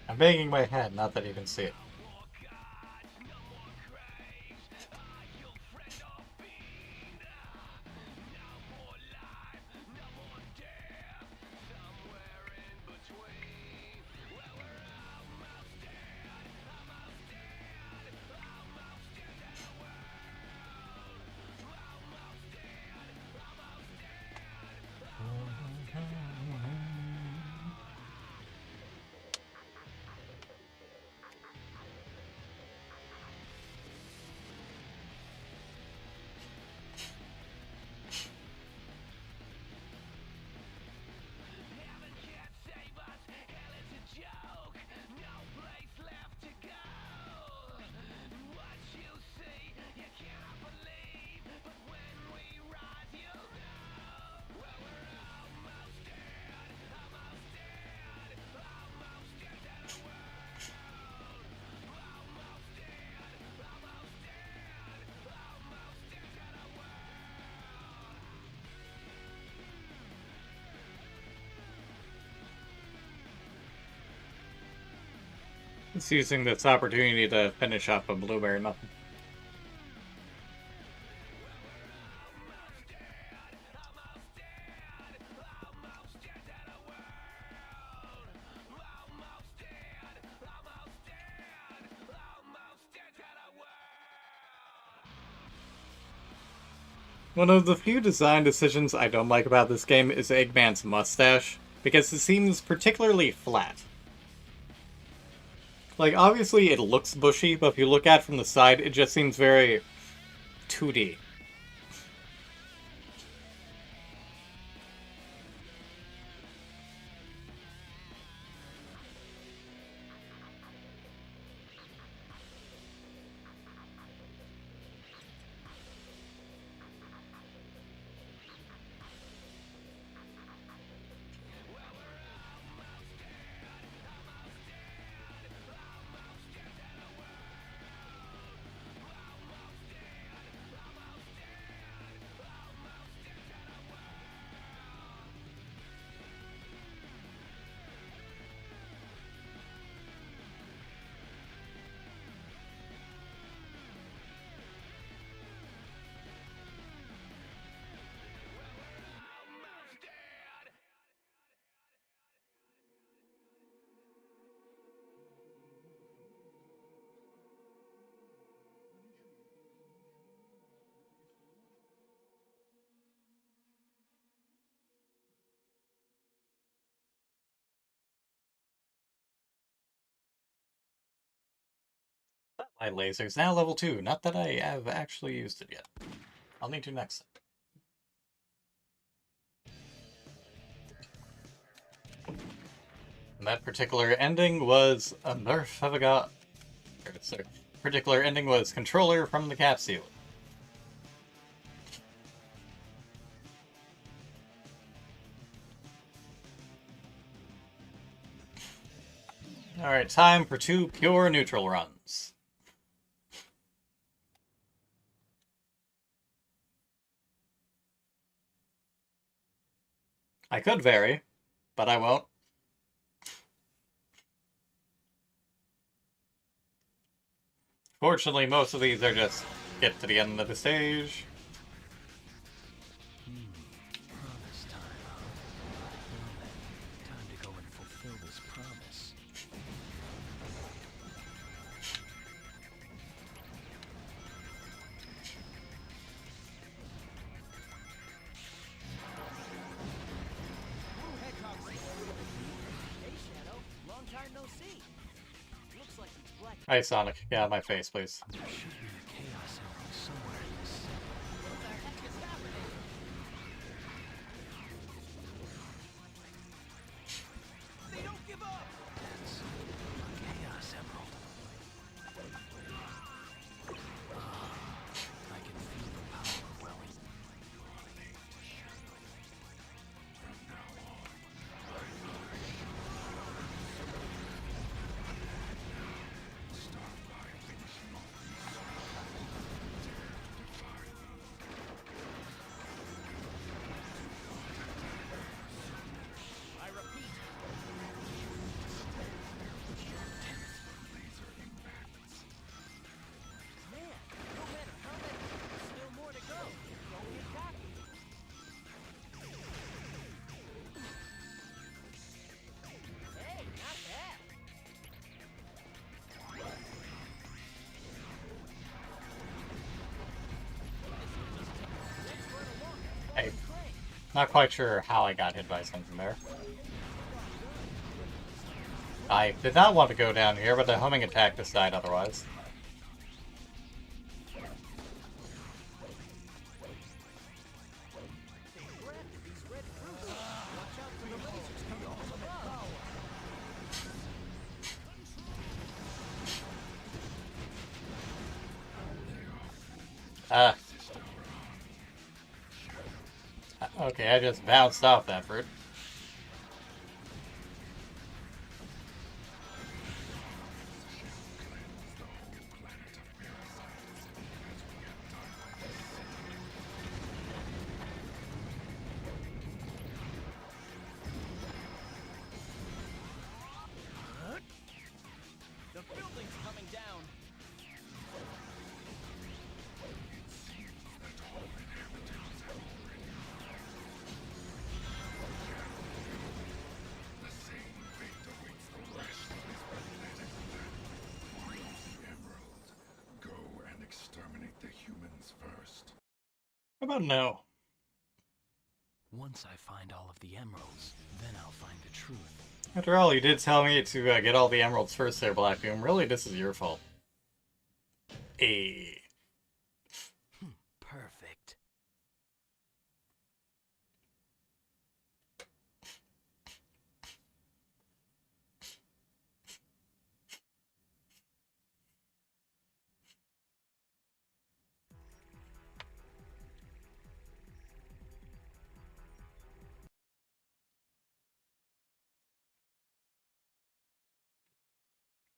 I'm banging my head, not that you can see it. It's using this opportunity to finish up a Blueberry Muffin. One of the few design decisions I don't like about this game is Eggman's mustache, because it seems particularly flat. Like, obviously it looks bushy, but if you look at it from the side, it just seems very 2D. My laser's now level 2. Not that I have actually used it yet. I'll need to next time. That particular ending was a nerf of a god. Sorry. Particular ending was controller from the capsule. Alright, time for 2 pure neutral runs. I could vary, but I won't. Fortunately, most of these are just get to the end of the stage. Promise time, huh? Well then, time to go and fulfill this promise. Blue Hedgehog's Hey, Shadow. Long time no see. Looks like he's black. Hi, Sonic. Yeah, my face, please. There should be a Chaos Emerald somewhere in this city. What the heck is happening? They don't give up! That's a Chaos Emerald. I can feel the power welling. I repeat, man, no matter how many, there's still more to go. Don't get cocky. Hey, not bad. Hey, not quite sure how I got hit by something there. I did not want to go down here, but the homing attack just died otherwise. Okay, I just bounced off that fruit. The building's coming down. Emerald, go and exterminate the humans first. How about no? Once I find all of the emeralds, then I'll find the truth. After all, you did tell me to get all the emeralds first there, Blackdoom. Really, this is your fault. Hey. Perfect.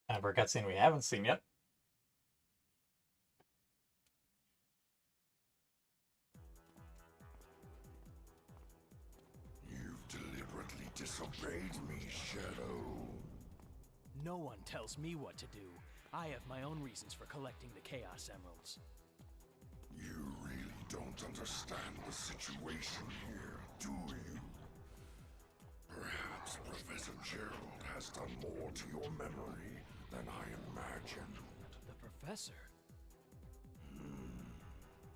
And for a cutscene we haven't seen yet. You've deliberately disobeyed me, Shadow. No one tells me what to do. I have my own reasons for collecting the Chaos Emeralds. You really don't understand the situation here, do you? Perhaps Professor Gerald has done more to your memory than I imagined. The Professor?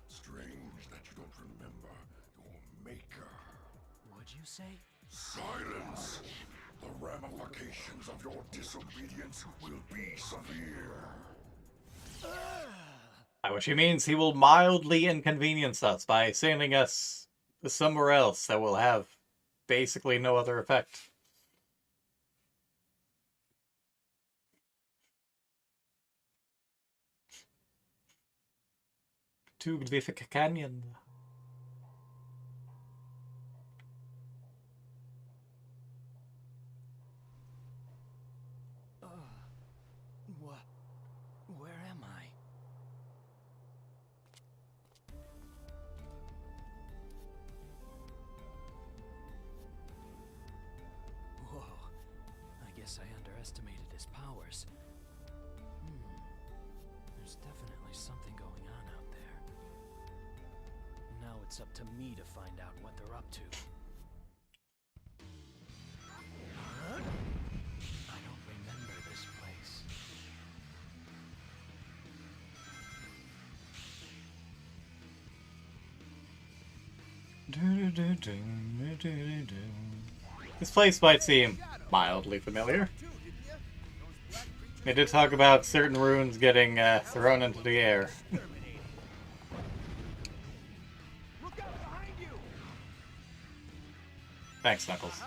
Strange that you don't remember your maker. What'd you say? Silence! The ramifications of your disobedience will be severe. By which he means he will mildly inconvenience us by sending us somewhere else that will have basically no other effect. To the canyon. Where am I? Whoa. I guess I underestimated his powers. There's definitely something going on out there. Now it's up to me to find out what they're up to. I don't remember this place. This place might seem mildly familiar. They did talk about certain runes getting thrown into the air. Look out behind you! Thanks, Knuckles.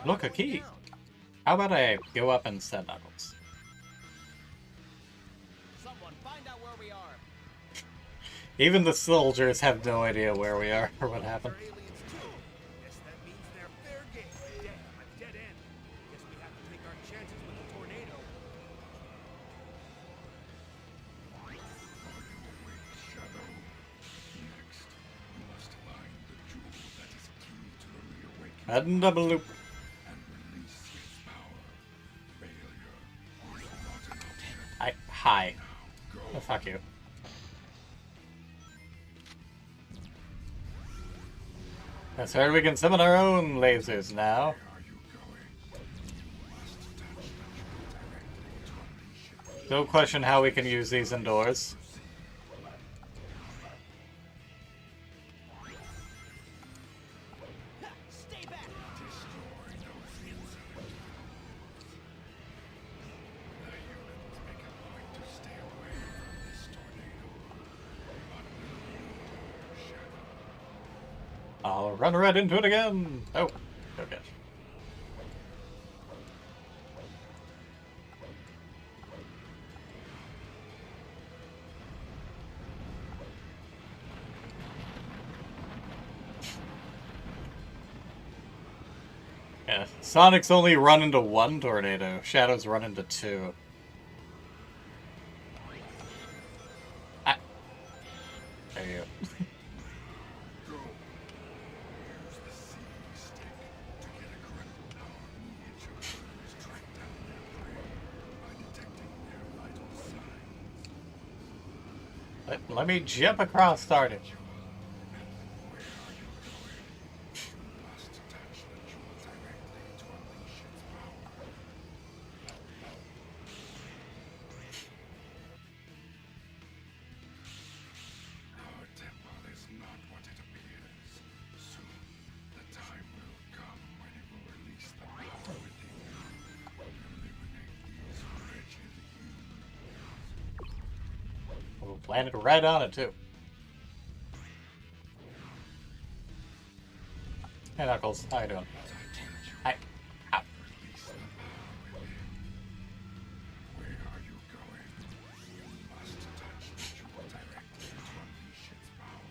Look, a key. How about I go up instead, Knuckles? Someone find out where we are. Even the soldiers have no idea where we are or what happened. Aliens too. Guess that means they're fair game. Damn, a dead end. Guess we have to take our chances with the tornado. Shadow. Next, you must find the jewel that is key to the reawakening Double loop. and release its power. Failure is not an option. Hi. Oh, fuck you. That's heard we can summon our own lasers now. Where are you going? You must touch the jewel directly to unleash it. Don't question how we can use these indoors. Stay back! Destroy those insolent. The humans make a point to stay away from this tornado. Unleash shadow. I'll run right into it again. Oh, okay. Yeah, Sonic's only run into one tornado. Shadow's run into two. Ah. There you go. Go. Use the seeing stick to get a grip on how miniature birds track down their prey by detecting their vital signs. Let me jump across, started. Where are you going? You must touch the jewel directly to unleash its power. Our temple is not what it appears. Soon, the time will come when it will release the power within you. Eliminate these wretched humans. We'll land it right on it, too. Hey, Knuckles. How you doing? Hi. Ow. Release the power within. Where are you going? You must touch the jewel directly to unleash its power.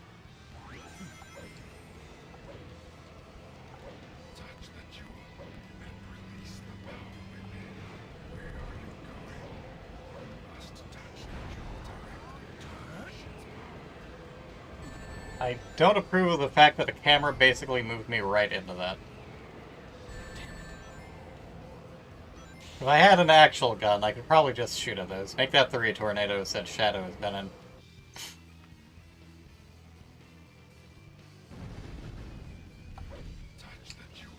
Touch the jewel and release the power within. Where are you going? You must touch the jewel directly to unleash its power. I don't approve of the fact that the camera basically moved me right into that. If I had an actual gun, I could probably just shoot at those. Make that 3 tornadoes that Shadow has been in. Touch the jewel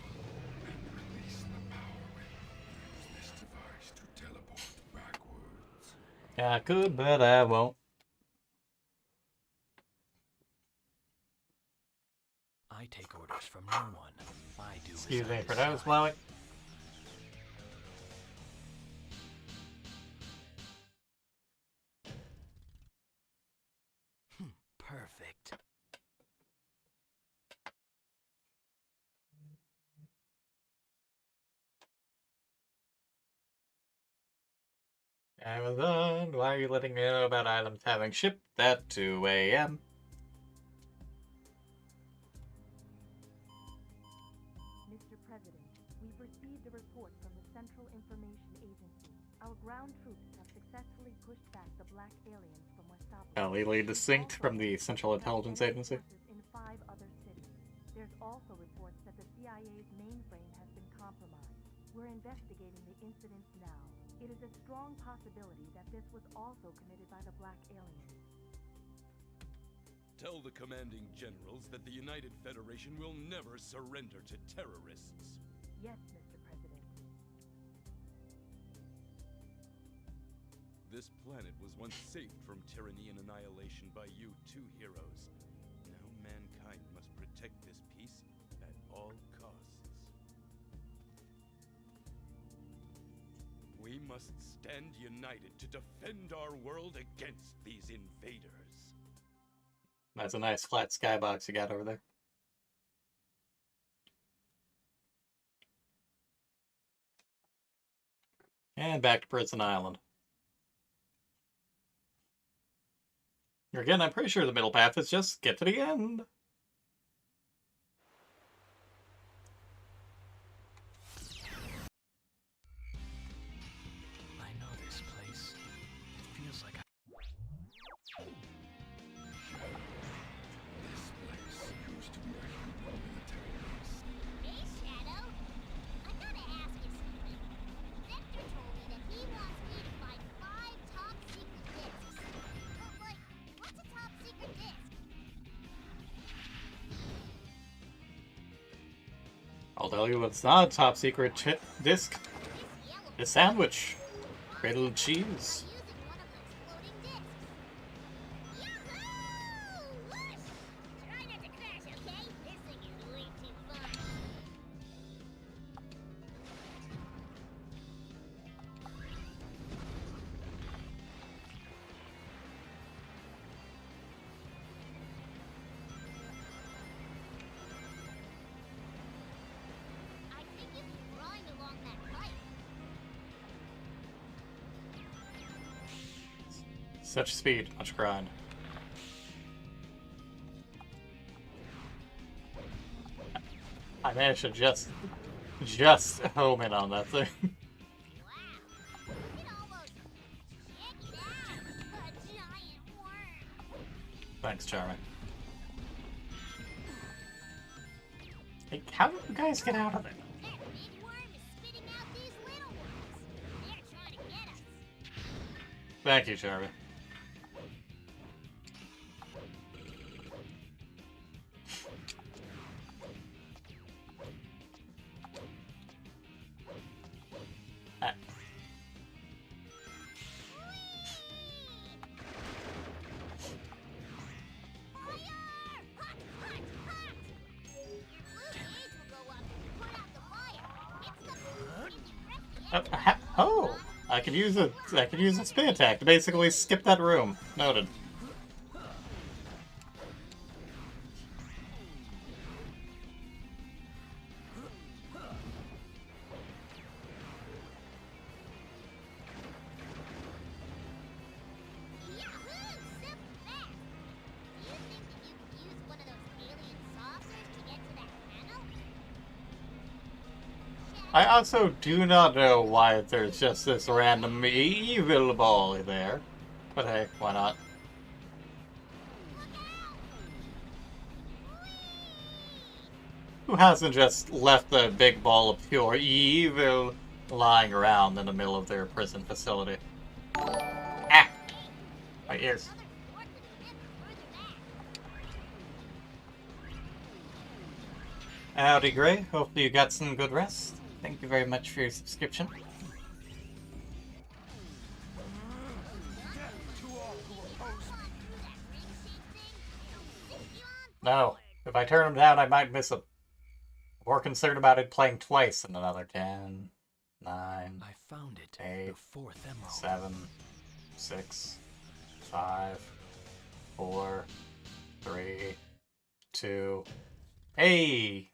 and release the power within. Use this device to teleport backwards. Yeah, I could, but I won't. I take orders from no one. I do as Excuse I me for those, decide. Chloe. Amazon, why are you letting me know about items having shipped at 2 a.m.? Mr. President, we've received a report from the Central Information Agency. Our ground troops have successfully pushed back the black aliens from Westapolis. Legally distinct from the Central Intelligence Agency. In 5 other cities. There's also reports that the CIA's mainframe has been compromised. We're investigating the incidents now. It is a strong possibility that this was also committed by the black aliens. Tell the commanding generals that the United Federation will never surrender to terrorists. Yes, Mr. President. This planet was once saved from tyranny and annihilation by you two heroes. Now mankind must protect this peace at all costs. We must stand united to defend our world against these invaders. That's a nice flat skybox you got over there. And back to Prison Island. Again, I'm pretty sure the middle path is just get to the end. I know this place. It feels like This place used to be a hidden military base. Hey, Shadow. I gotta ask you something. Victor told me that he wants me to find 5 top secret discs. But, what's a top secret disc? I'll tell you what's not a top secret disc. This yellow The sandwich. Grilled cheese. using one of the exploding discs. Yahoo! Whoosh! Try not to crash, okay? This thing is way too fun. I think you can grind along that pipe. Such speed, much grind. I managed to just home in on that thing. Wow. You can almost check it out. A giant worm. Thanks, Charlie. Hey, how did you guys get out of it? That big worm is spitting out these little ones. They're trying to get us. Thank you, Charlie. Ah, Fire! Hot, hot, hot! Your blue gauge will go up if you put out the fire. It's the if you press the X oh, I could use a spin attack to basically skip that room. Noted. Yahoo! Super fast! Do you think that you could use one of those alien saucers to get to that panel? I also do not know why there's just this random evil ball there. But hey, why not? Look out! Who hasn't just left the big ball of pure evil lying around in the middle of their prison facility? Ah! My ears. Another door to the lift further back. Howdy, Gray. Hopefully you got some good rest. Thank you very much for your subscription. No. If I turn them down, I might miss them. More concerned about it playing twice in another 10, 9, I found it. 8, The 4th emerald. 7, 6, 5, 4, 3, 2. Hey!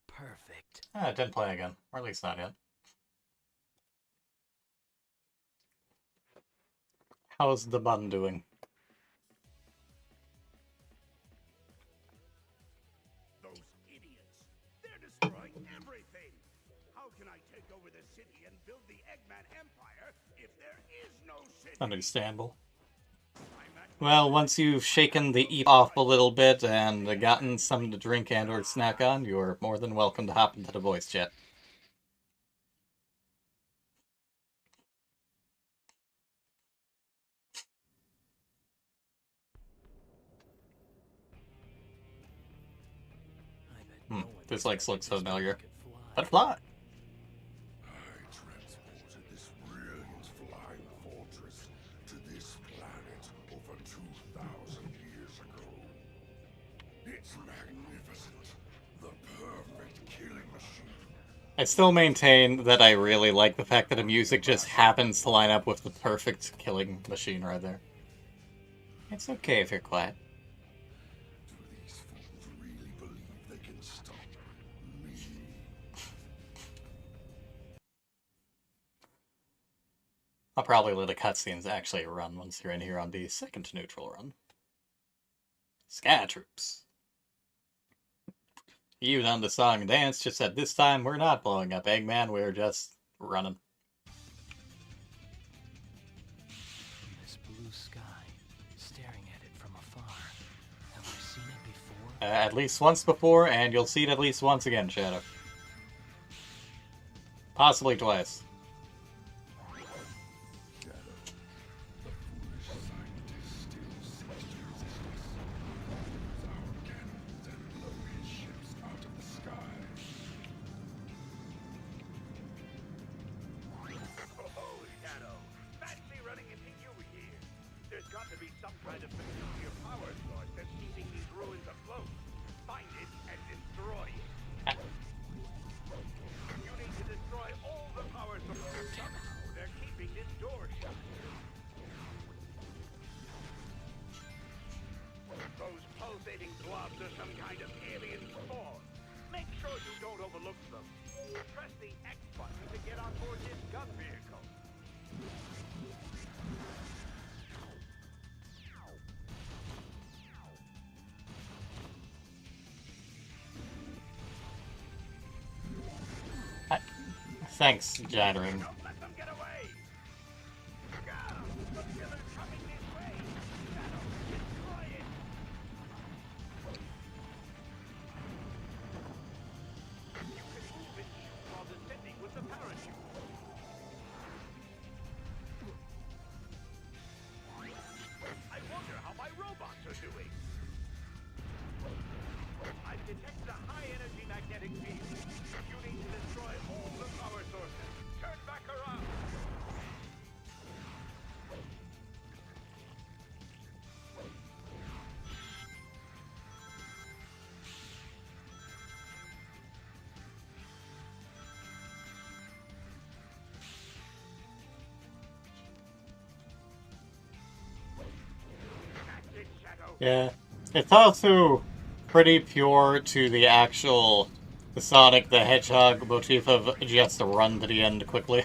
Perfect. Ah, it didn't play again. Or at least not yet. How's the bun doing? Those idiots! They're destroying everything! How can I take over the city and build the Eggman Empire if there is no city? Understandable. I'm at Well, once you've shaken the eat off a little bit and gotten something to drink and or snack on, you're more than welcome to hop into the voice chat. This looks familiar. But fly! I transported this brilliant flying fortress to this planet over 2,000 years ago. It's magnificent. The perfect killing machine. I still maintain that I really like the fact that the music just happens to line up with the perfect killing machine right there. It's okay if you're quiet. Do these fools really believe they can stop me? I'll probably let the cutscenes actually run once you're in here on the second neutral run. Sky Troops. You done the song and dance, just said this time we're not blowing up Eggman, we're just running. This blue sky, staring at it from afar. Have I seen it before? At least once before, and you'll see it at least once again, Shadow. Possibly twice. Thanks, Jattering. Yeah, it's also pretty pure to the actual Sonic the Hedgehog motif of just to run to the end quickly.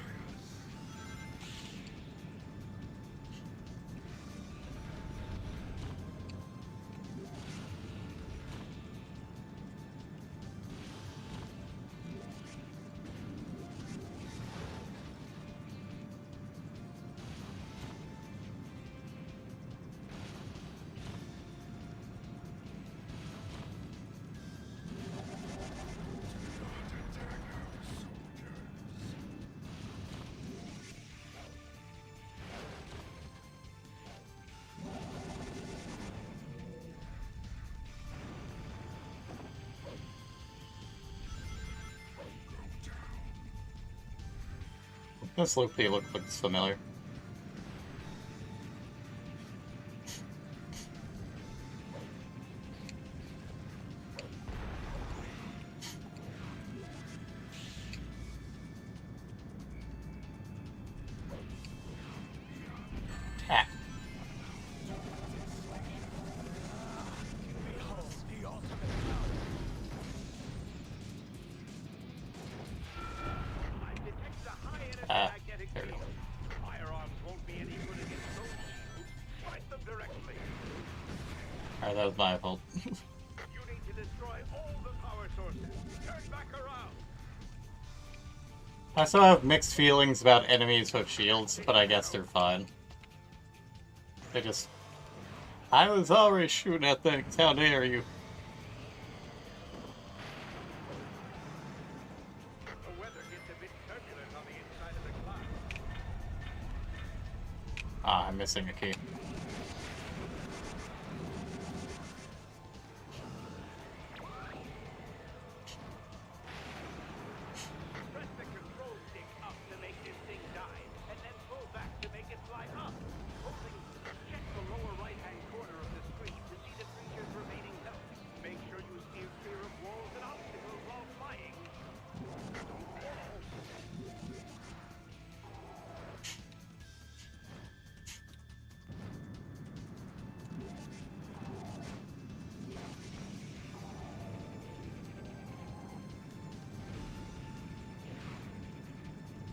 This looks familiar. There we go. that was my fault. You need to destroy all the power sources. Turn back around. I still have mixed feelings about enemies with shields, but I guess they're fine. They just... I was already shooting at things, how dare you? The weather gets a bit turbulent on the inside of the cloud. Ah, I'm missing a key. Press the control stick up to make this thing die, and then pull back to make it fly up. Check the lower right-hand corner of the screen to see the creature's remaining health. Make sure you steer clear of walls and obstacles while flying.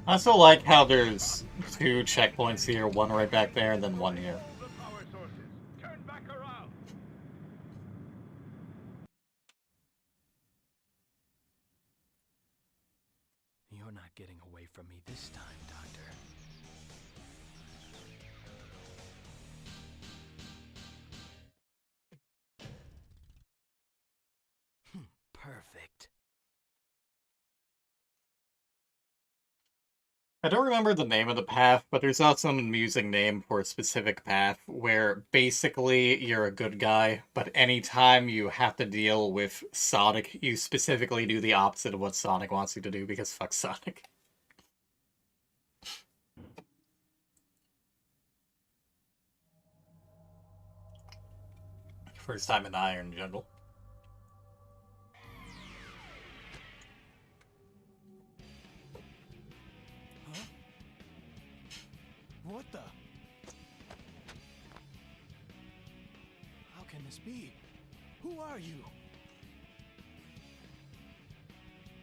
I still like how there's 2 checkpoints here, one right back there, and then one here. All the power sources. Turn back around. You're not getting away from me this time, Doctor. Perfect. I don't remember the name of the path, but there's also an amusing name for a specific path where basically you're a good guy, but anytime you have to deal with Sonic, you specifically do the opposite of what Sonic wants you to do because fuck Sonic. First time in Iron Jungle. What the? How can this be? Who are you?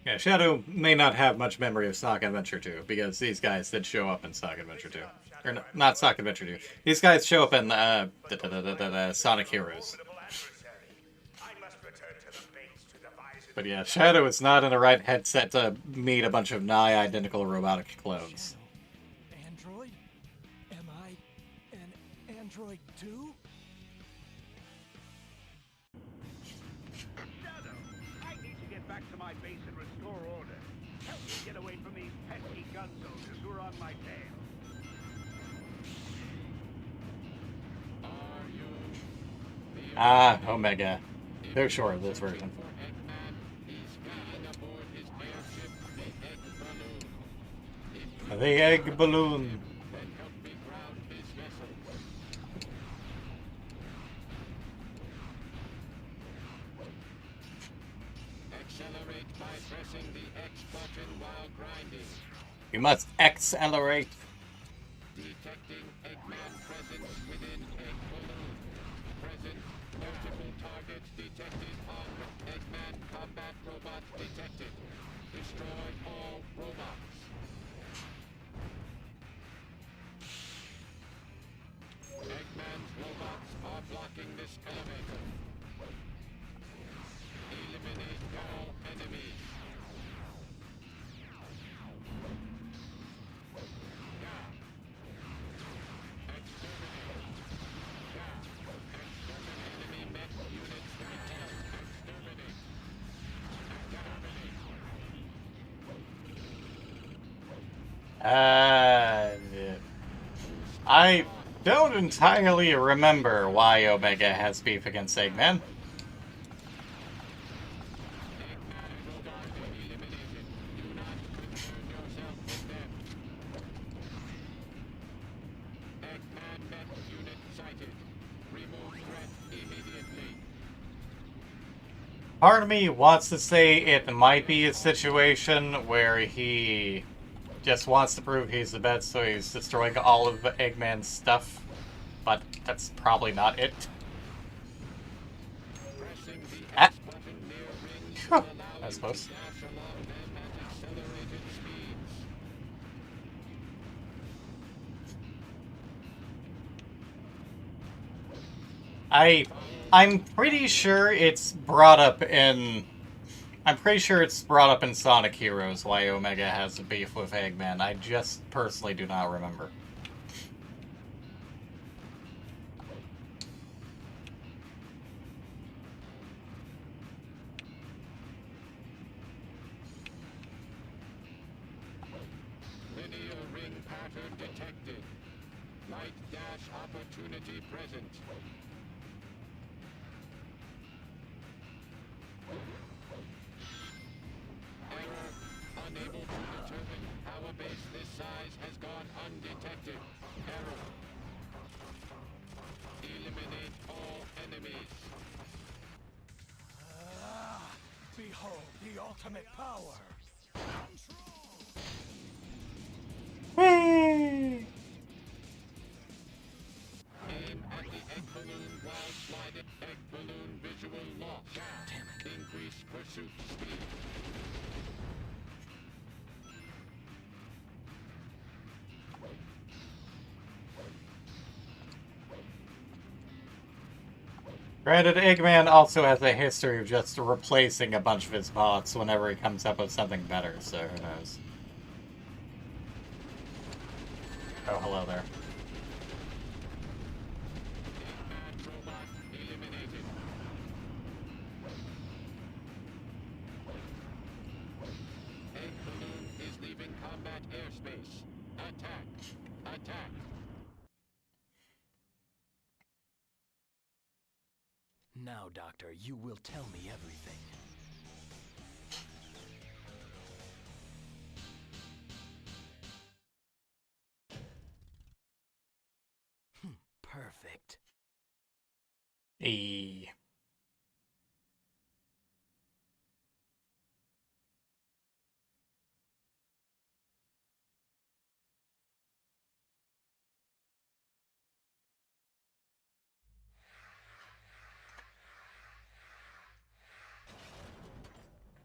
Yeah, Shadow may not have much memory of Sonic Adventure 2, because these guys did show up in Sonic Adventure 2. Or no, not Sonic Adventure 2. These guys show up in Sonic Heroes. But yeah, Shadow is not in the right headset to meet a bunch of nigh identical robotic clones. Android? Am I an android too? Shadow, I need to get back to my base and restore order. Help me get away from these pesky gun soldiers who are on my tail. Ah, Omega. They're short of this version. The egg balloon. Accelerate by pressing the X button while grinding. You must accelerate. Detecting Eggman presence within egg balloon. Present. Multiple targets detected on Eggman combat robot detected. Destroy all robots. Eggman's robots are blocking this elevator. Eliminate all enemies. Enemy mech units detect. Exterminate. I don't entirely remember why Omega has beef against Eggman. Eggman mech unit sighted. Remove threat immediately. Part of me wants to say it might be a situation where he just wants to prove he's the best, so he's destroying all of Eggman's stuff, but that's probably not it. Pressing the Ah. X button near rings will allow I you suppose. to dash along them at accelerated speeds. I I'm pretty sure it's brought up in... I'm pretty sure it's brought up in Sonic Heroes why Omega has a beef with Eggman. I just personally do not remember. Linear ring pattern detected. Light dash opportunity present. Error. Unable to determine how a base this size has gone undetected. Error. Eliminate all enemies. Behold the ultimate power. Whee! Aim at the egg balloon while sliding. Egg balloon visual loss. Damn it. Increase pursuit speed. Granted, Eggman also has a history of just replacing a bunch of his bots whenever he comes up with something better, so who knows. Oh, hello there. Eggman robot eliminated. Egg balloon is leaving combat airspace. Attack. Attack. Now, Doctor, you will tell me everything. Perfect. E.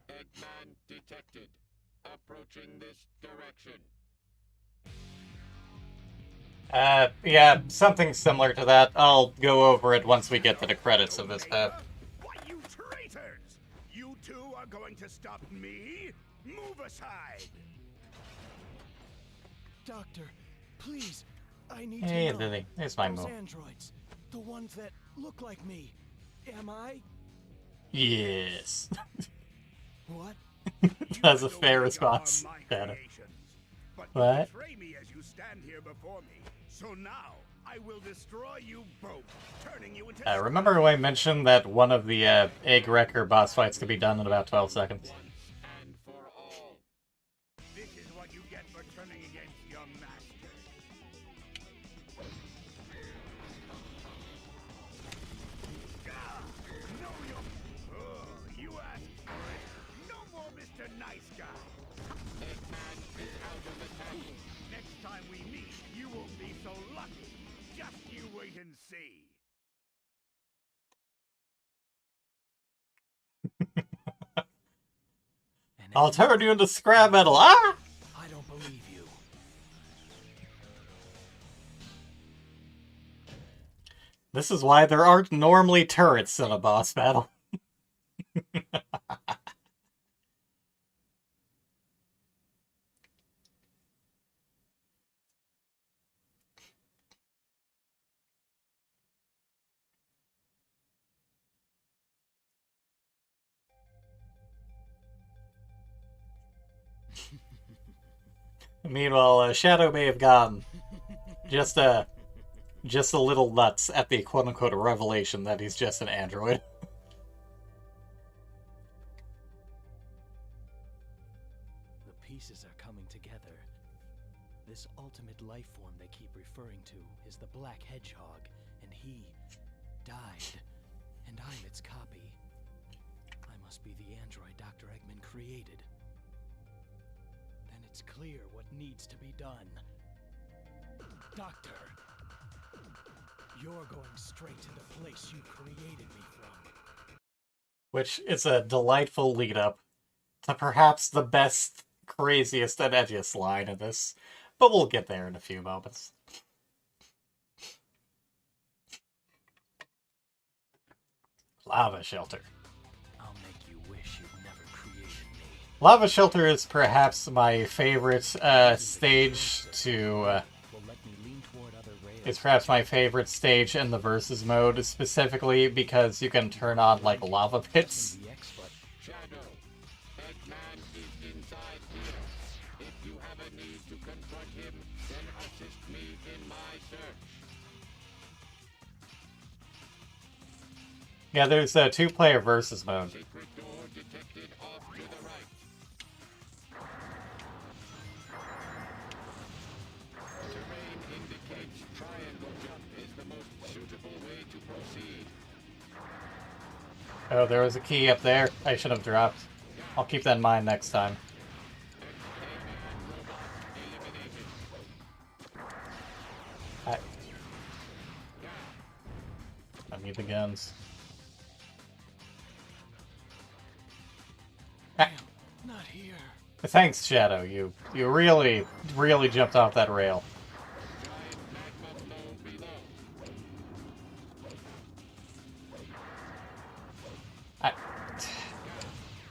Eggman detected. Approaching this direction. Yeah, something similar to that. I'll go over it once we get to the credits of this path. Why, you traitors! You two are going to stop me? Move aside! Doctor, please, I need Hey, to know. Lily, there's my Those move. androids, the ones that look like me. Am I? Yes. What? That's a fair response. Data. But What? you betray me as you stand here before me. So now I will destroy you both, turning you into Remember when I mentioned that one of the Egg Wrecker boss fights could be done in about 12 seconds? And for all. This is what you get for turning against your master. No, you asked for it. No more Mr. Nice Guy. Eggman is out of attack. Next time we meet, you won't be so lucky. Just you wait and see. I'll turn you into scrap metal. Ah! I don't believe you. This is why there aren't normally turrets in a boss battle. Meanwhile, Shadow may have gone just a little nuts at the quote-unquote revelation that he's just an android. The pieces are coming together. This ultimate life form they keep referring to is the Black Hedgehog, and he died, and I'm its copy. I must be the android Dr. Eggman created. Then it's clear what needs to be done. Doctor, you're going straight to the place you created me from. Which is a delightful lead-up to perhaps the best, craziest, and edgiest line of this. But we'll get there in a few moments. Lava Shelter. I'll make you wish you'd never created me. Lava Shelter is perhaps my favorite stage to. Will let me lean toward other rails. It's perhaps my favorite stage in the versus mode, specifically because you can turn on like lava pits. The expert. Shadow, Eggman is inside here. If you have a need to confront him, then assist me in my search. Yeah, there's a 2-player versus mode. Secret door detected off to the right. Terrain indicates triangle jump is the most suitable way to proceed. Oh, there was a key up there. I should have dropped. I'll keep that in mind next time. I need the guns. Damn, not here. Thanks, Shadow. You really jumped off that rail.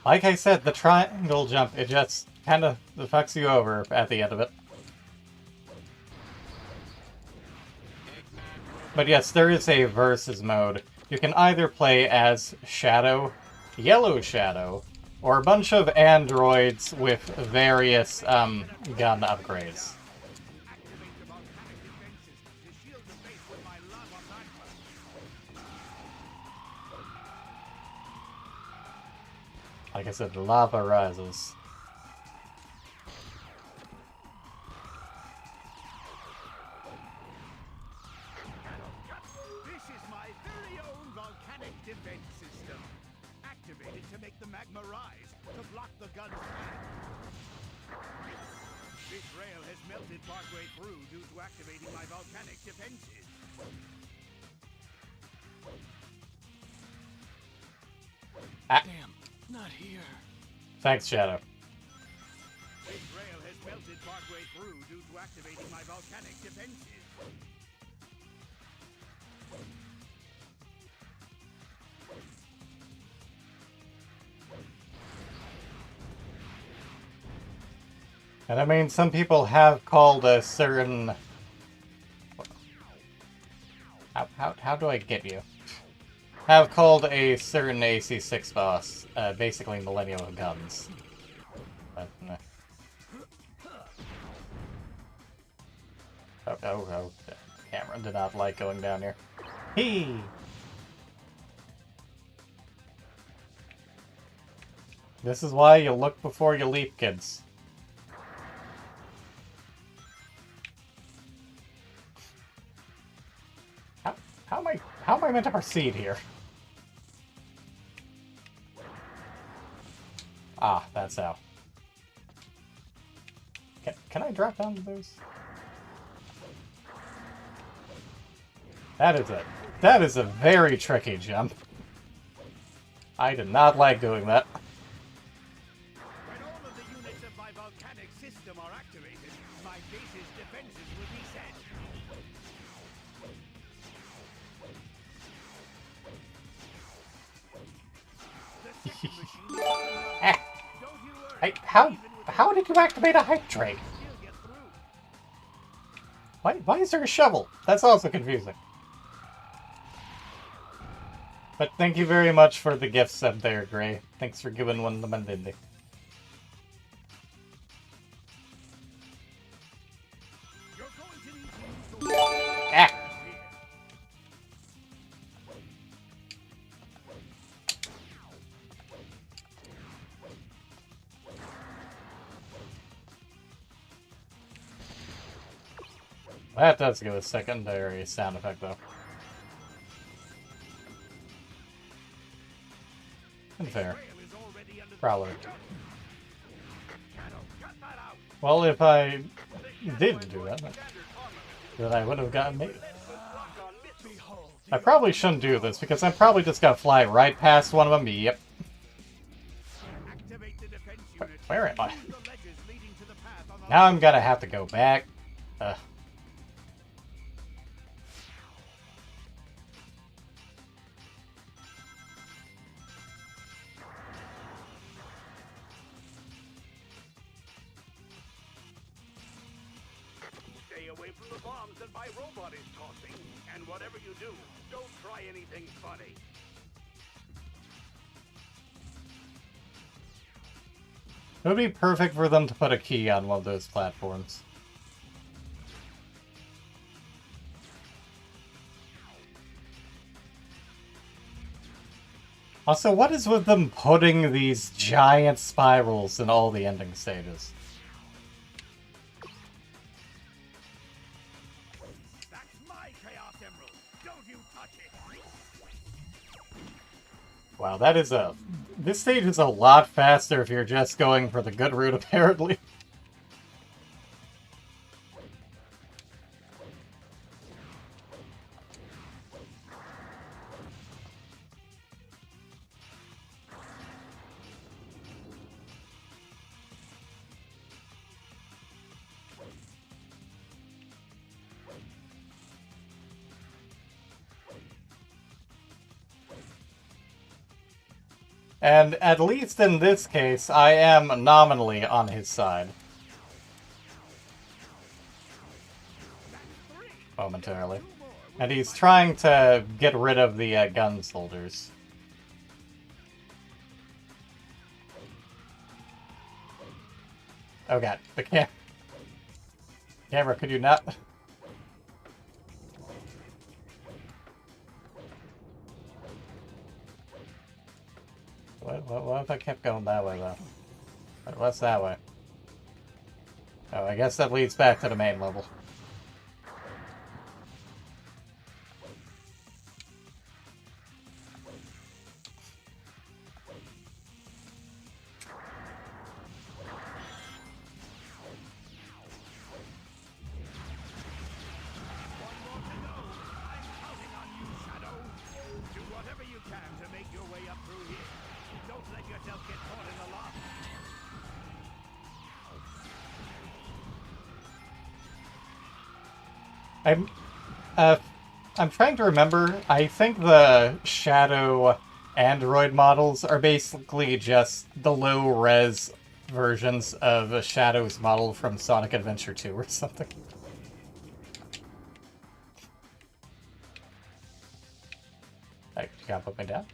Like I said, the triangle jump, it just kind of fucks you over at the end of it. But yes, there is a versus mode. You can either play as Shadow, Yellow Shadow, or a bunch of androids with various gun upgrades. Like I said, the lava rises. This is my very own volcanic defense system. Activated to make the magma rise, to block the gun's path. This rail has melted partway through due to activating my volcanic defenses. Damn, not here. Thanks, Shadow. This rail has melted partway through due to activating my volcanic defenses. And I mean, some people have called a certain... How do I get you? Have called a certain AC6 boss, basically Millennium of Guns. But, oh, the camera did not like going down here. Hee! This is why you look before you leap, kids. How am I meant to proceed here? Ah, that's how. Can I drop down to those? That is a very tricky jump. I did not like doing that. When all of the units of my volcanic system are activated, my base's defenses will be set. The second machine Ah. Don't you worry. Hey, how did you activate a hype train? You'll get through. Why is there a shovel? That's also confusing. But thank you very much for the gifts up there, Gray. Thanks for giving one to Mandindi. You're going to need to use the Ah! That does give a secondary sound effect, though. Unfair. Prowler. Well, if I didn't do that, then I would have gotten me. I probably shouldn't do this, because I'm probably just gonna fly right past one of them. Yep. Where am I? Now I'm gonna have to go back. away from the bombs that my robot is tossing. And whatever you do, don't try anything funny. It would be perfect for them to put a key on one of those platforms. Also, what is with them putting these giant spirals in all the ending stages? That's my Chaos Emerald. Don't you touch it. Wow, that is a... This stage is a lot faster if you're just going for the good route, apparently. And at least in this case, I am nominally on his side. Momentarily. And he's trying to get rid of the gun soldiers. Oh god, the camera, could you not? What if I kept going that way, though? What's that way? Oh, I guess that leads back to the main level. I'm trying to remember. I think the Shadow Android models are basically just the low-res versions of Shadow's model from Sonic Adventure 2 or something. Hey, you can't put me down?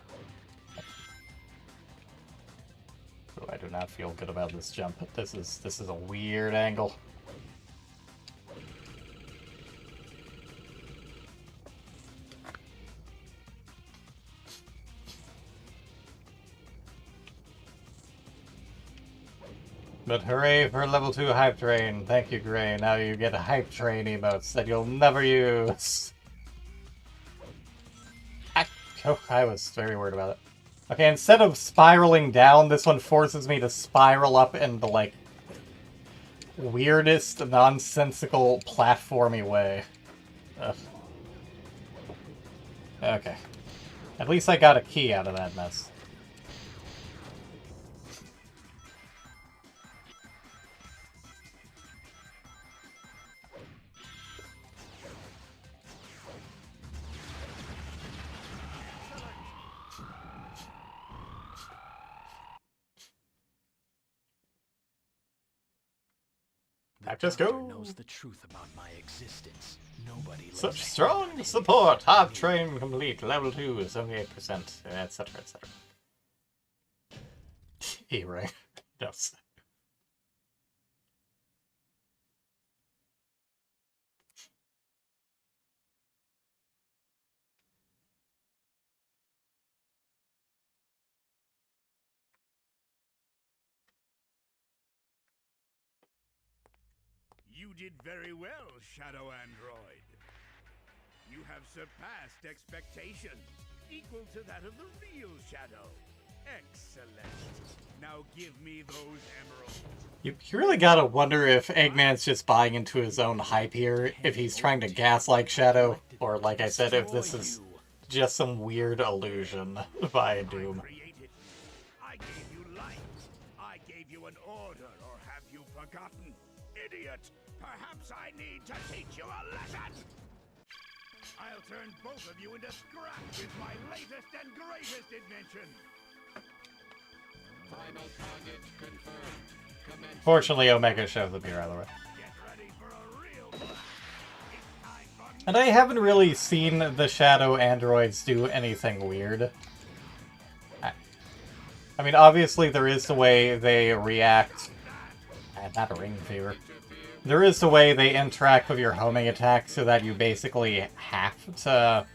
Oh, I do not feel good about this jump. This is a weird angle. But hooray for level 2 hype train. Thank you, Gray. Now you get hype train emotes that you'll never use. I was very worried about it. Okay, instead of spiraling down, this one forces me to spiral up in the, like, weirdest, nonsensical, platformy way. Ugh. Okay. At least I got a key out of that mess. Just go. Knows the truth about my existence. Nobody Such strong support. Hype train complete. Level 2 is 78%, etc., etc. E-ray. Yes. You did very well, Shadow Android. You have surpassed expectations, equal to that of the real Shadow. Excellent. Now give me those emeralds. You really gotta wonder if Eggman's just buying into his own hype here, if he's trying to gaslight Shadow, or like I said, if this is just some weird illusion by Doom. I gave you life. I gave you an order, or have you forgotten? Idiot! Perhaps I need to teach you a lesson! I'll turn both of you into scrap with my latest and greatest invention! Final target confirmed. Commence. Fortunately, Omega shows up here either way. Get ready for a real blast! And I haven't really seen the Shadow androids do anything weird. I mean, obviously there is the way they react... not a ring fever. There is the way they interact with your homing attack so that you basically have to...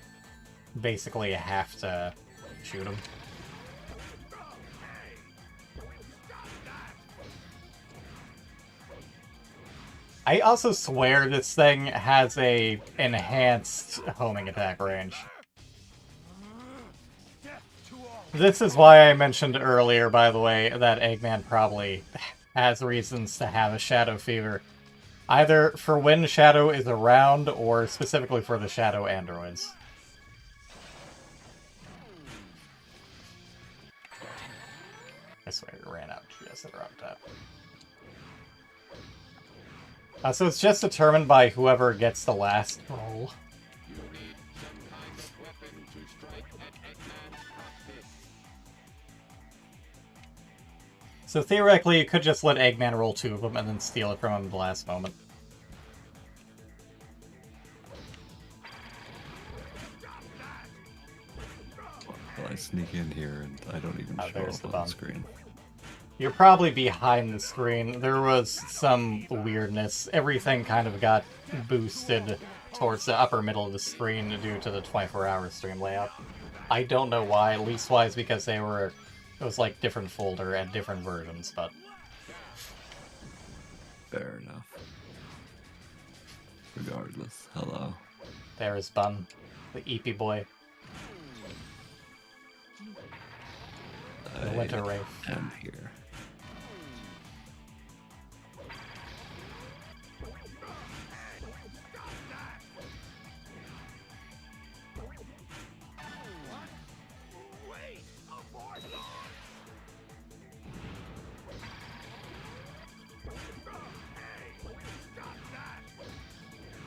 shoot them. I also swear this thing has a enhanced homing attack range. This is why I mentioned earlier, by the way, that Eggman probably has reasons to have a Shadow Fever. Either for when Shadow is around, or specifically for the Shadow androids. I swear it ran out just at the wrong time. So it's just determined by whoever gets the last roll. So theoretically, you could just let Eggman roll 2 of them and then steal it from him at the last moment. Well, I sneak in here and I don't even show up on the screen. You're probably behind the screen. There was some weirdness. Everything kind of got boosted towards the upper middle of the screen due to the 24-hour stream layout. I don't know why, leastwise because it was like different folder and different versions, but... Fair enough. Regardless, hello. There's Bun, the Eepy boy. The Winter Wraith. I'm here.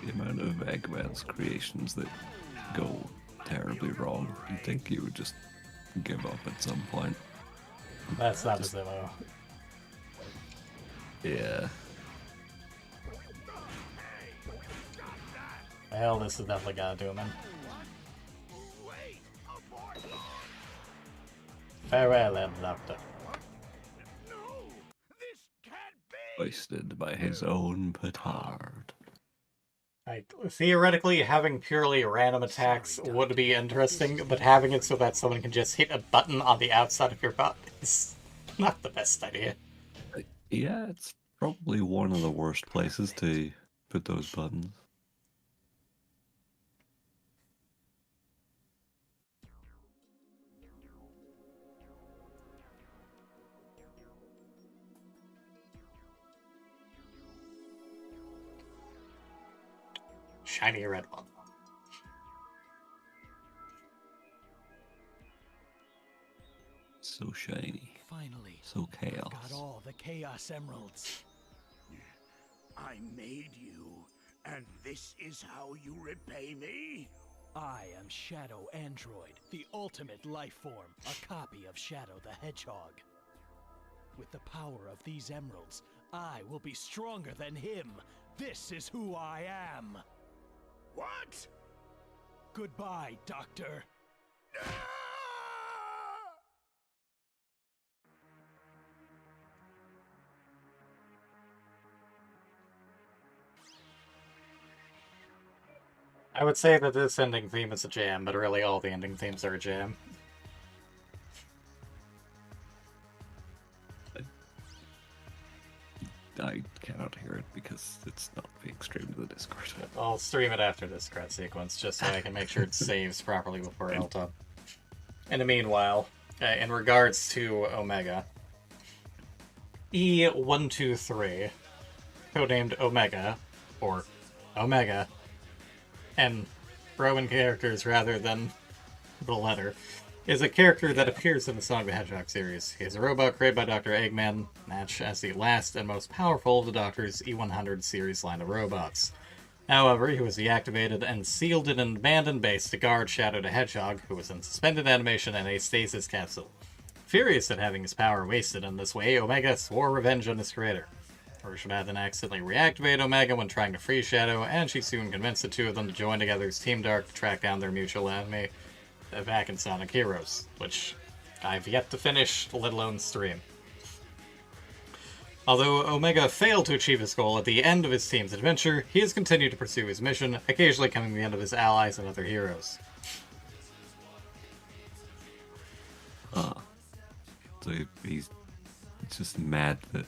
The amount of Eggman's creations that go terribly wrong, you'd think he would just give up at some point. That's not his MO. Yeah. Well, this is definitely gotta do him in. Farewell, then, Doctor. Wasted by his own petard. Theoretically, having purely random attacks would be interesting, but having it so that someone can just hit a button on the outside of your butt is not the best idea. Yeah, it's probably one of the worst places to put those buttons. Shiny red one. So shiny. Finally. So chaos. Got all the Chaos Emeralds. I made you, and this is how you repay me? I am Shadow Android, the ultimate life form, a copy of Shadow the Hedgehog. With the power of these emeralds, I will be stronger than him. This is who I am. What? Goodbye, Doctor. I would say that this ending theme is a jam, but really all the ending themes are a jam. I cannot hear it because it's not being streamed to the Discord. I'll stream it after this credit sequence, just so I can make sure it saves properly before Elta. In the meanwhile, in regards to Omega, E123, codenamed Omega, or Omega, and Roman characters rather than the letter, is a character that appears in the Sonic the Hedgehog series. He is a robot created by Dr. Eggman, matched as the last and most powerful of the Doctor's E100 series line of robots. However, he was deactivated and sealed in an abandoned base to guard Shadow the Hedgehog, who was in suspended animation in a stasis capsule. Furious at having his power wasted in this way, Omega swore revenge on his creator. Ursula then accidentally reactivated Omega when trying to free Shadow, and she soon convinced the two of them to join together as Team Dark to track down their mutual enemy, back in Sonic Heroes, which I've yet to finish, let alone stream. Although Omega failed to achieve his goal at the end of his team's adventure, he has continued to pursue his mission, occasionally coming to the end of his allies and other heroes. So he's just mad that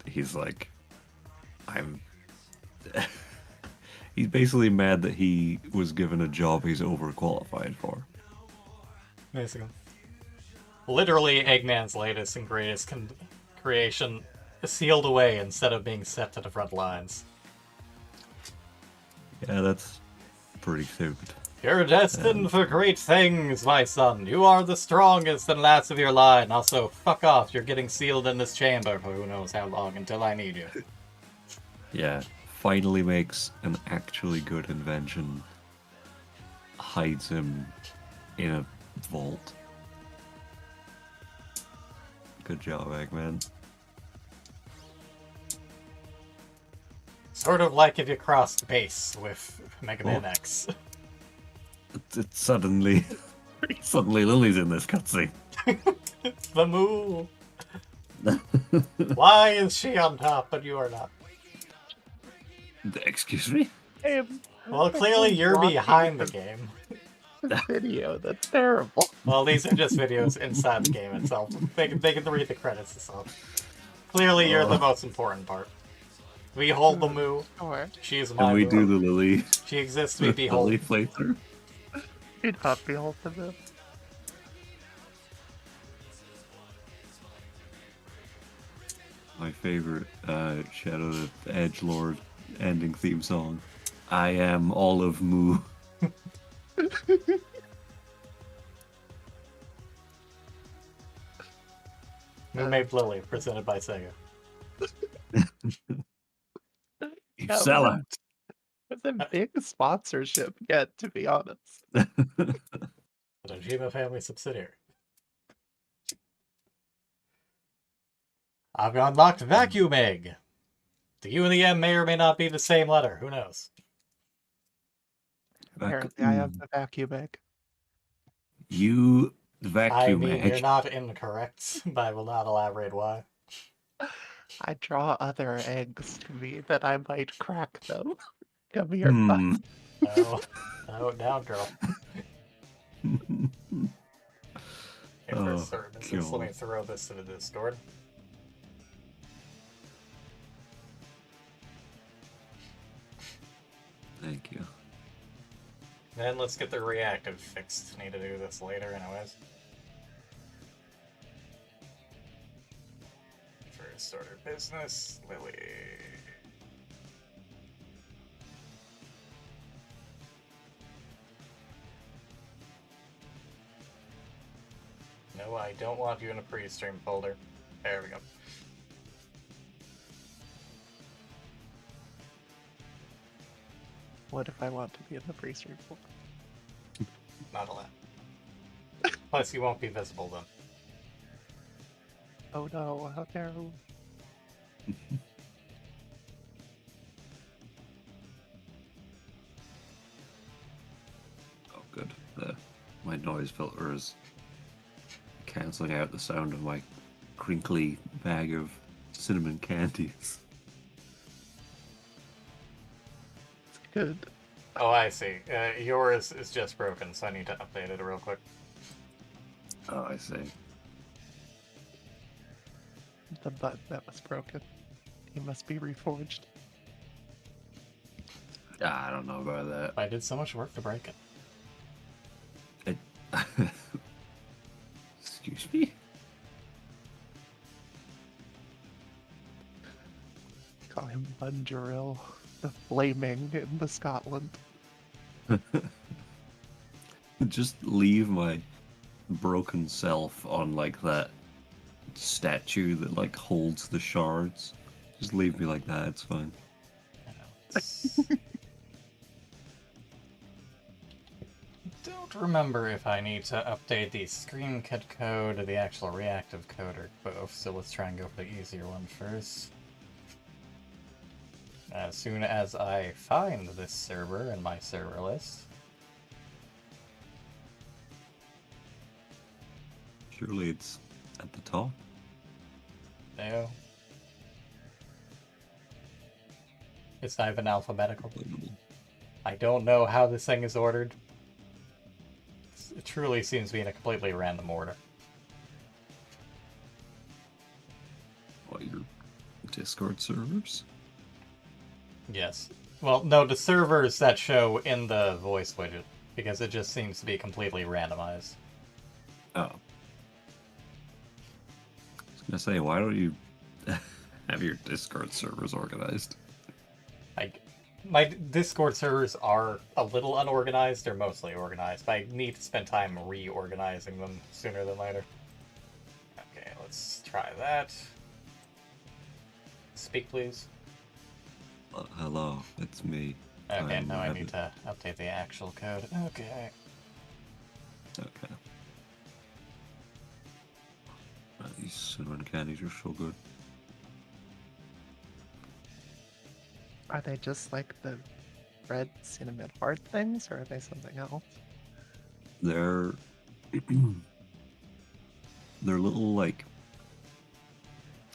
he's like, he's basically mad that he was given a job he's overqualified for. Basically. Literally, Eggman's latest and greatest creation sealed away instead of being set to the front lines. Yeah, that's pretty stupid. You're destined for great things, my son. You are the strongest and last of your line. Also, fuck off. You're getting sealed in this chamber for who knows how long until I need you. Yeah, finally makes an actually good invention. Hides him in a vault. Good job, Eggman. Sort of like if you crossed base with Mega Man X. It's suddenly Lily's in this cutscene. It's the move. Why is she on top, but you are not? Excuse me? Well, clearly you're behind the game. The video, that's terrible. Well, these are just videos inside the game itself. They can read the credits itself. Clearly you're the most important part. We hold the Moo. Sure. She is my And we Moo. do the Lily. She exists to be the beholden. Lily playthrough. You'd not behold to this. My favorite Shadow the Edgelord ending theme song. I am all of Moo. Moo Made Lily, presented by Sega. You That sell was- it. It's a big sponsorship yet, to be honest. The Dojima family subsidiary. I've unlocked Vacuum Egg. The U and the M may or may not be the same letter. Who knows? Apparently, I have the vacuum egg. You I vacuum mean, egg. you're not incorrect, but I will not elaborate why. I draw other eggs to me that I might crack them. Come here, bud. No. No, down, girl. Okay, for services, let me throw this to the Discord. Thank you. Then let's get the reactive fixed. Need to do this later anyways. First order business, Lily. No, I don't want you in a pre-stream folder. There we go. What if I want to be in the pre-stream folder? Not allowed. Plus, you won't be visible then. Oh no, how terrible. Oh, good. My noise filter is cancelling out the sound of my crinkly bag of cinnamon candies. Good. Oh, I see. Yours is just broken, so I need to update it real quick. Oh, I see. The button that was broken. He must be reforged. I don't know about that. I did so much work to break it. Excuse me? Call him Bungeril, the flaming in the Scotland. Just leave my broken self on like that statue that like holds the shards. Just leave me like that, it's fine. Don't remember if I need to update the screencut code or the actual reactive code or both, so let's try and go for the easier one first. As soon as I find this server in my server list. Surely it's at the top. No. It's not even alphabetical. I don't know how this thing is ordered. It truly seems to be in a completely random order. What, your Discord servers? Yes. Well, no, the servers that show in the voice widget, because it just seems to be completely randomized. Oh. I was gonna say, why don't you have your Discord servers organized? My Discord servers are a little unorganized. They're mostly organized, but I need to spend time reorganizing them sooner than later. Okay, let's try that. Speak, please. Hello, it's me. Okay, I'm now I Rabbit. need to update the actual code. Okay. Okay. These cinnamon candies are so good. Are they just like the red cinnamon heart things, or are they something else? They're they're little like,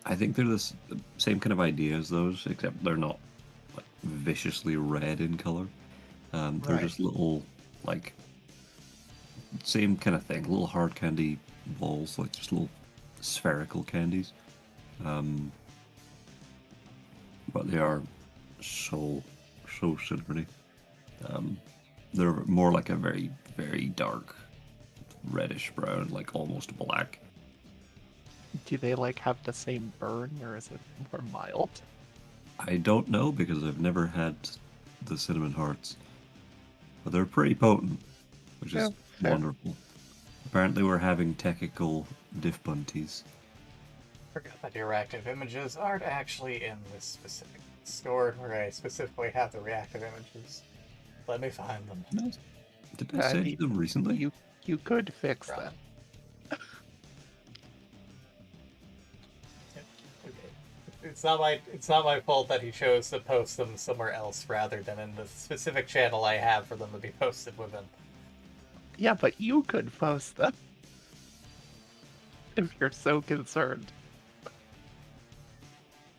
I think they're the same kind of idea as those, except they're not like viciously red in color. They're Right. just little like same kind of thing, little hard candy balls, like just little spherical candies. But they are so cinnamony. They're more like a very, very dark reddish brown, like almost black. Do they like have the same burn, or is it more mild? I don't know because I've never had the cinnamon hearts, but they're pretty potent, which is fair. wonderful. Apparently, we're having technical diff bunties. Forgot that your reactive images aren't actually in this specific store where I specifically have the reactive images. Let me find them. Did I send them recently? You could fix that. It's not my fault that he chose to post them somewhere else rather than in the specific channel I have for them to be posted within. Yeah, but you could post them if you're so concerned.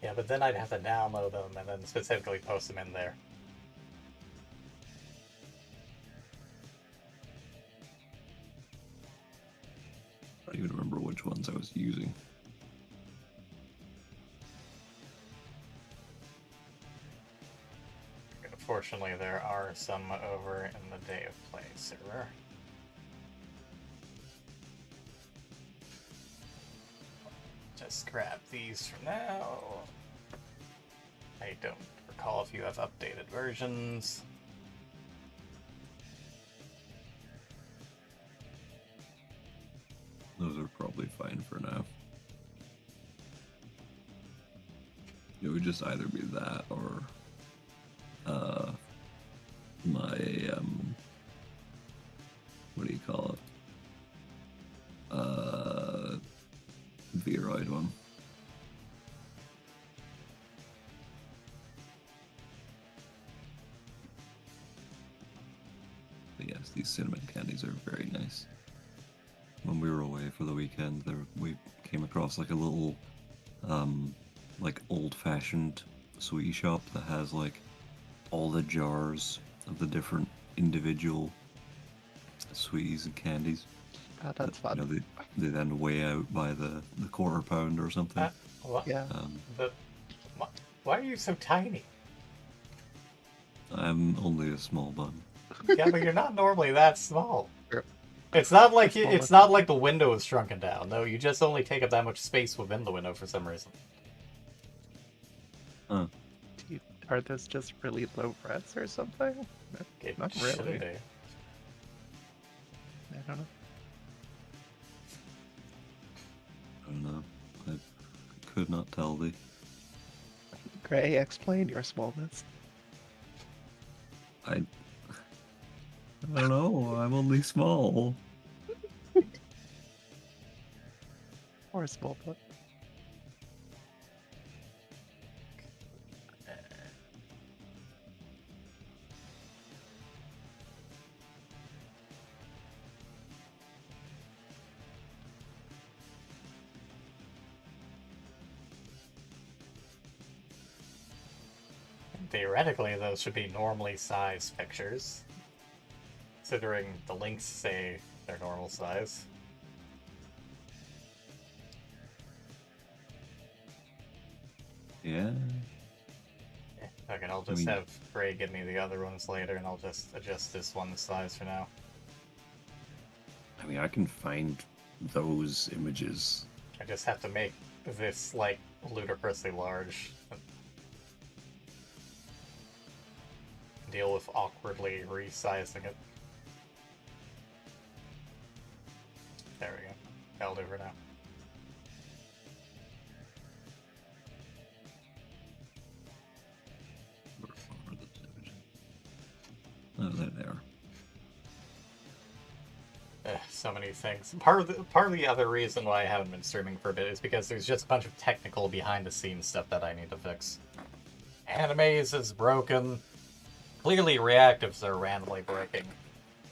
Yeah, but then I'd have to download them and then specifically post them in there. I don't even remember which ones I was using. Unfortunately, there are some over in the Day of Play server. Just grab these for now. I don't recall if you have updated versions. Those are probably fine for now. It would just either be that or my what do you call it? Viroid one. But yes, these cinnamon candies are very nice. When we were away for the weekend, we came across like a little, like old-fashioned sweetie shop that has like all the jars of the different individual sweeties and candies. Oh, that's fun. You know, they then weigh out by the quarter pound or something. What? Yeah. Why are you so tiny? I'm only a small bun. Yeah, but you're not normally that small. It's not like it's not like the window is shrunken down. No, you just only take up that much space within the window for some reason. Huh. Are those just really low res or something? Not Should really. be. I don't know. I don't know. I could not tell thee. Gray, explain your smallness. I don't know. I'm only small. Or a small butt. theoretically, those should be normally sized pictures. Considering the links say they're normal size. Yeah. Okay, I'll just have Gray give me the other ones later, and I'll just adjust this one size for now. I mean, I can find those images. I just have to make this, like, ludicrously large. Deal with awkwardly resizing it. There we go. That'll do for now. Oh, there they are. So many things. Part of the other reason why I haven't been streaming for a bit is because there's just a bunch of technical behind-the-scenes stuff that I need to fix. Animes is broken. Clearly, reactives are randomly breaking.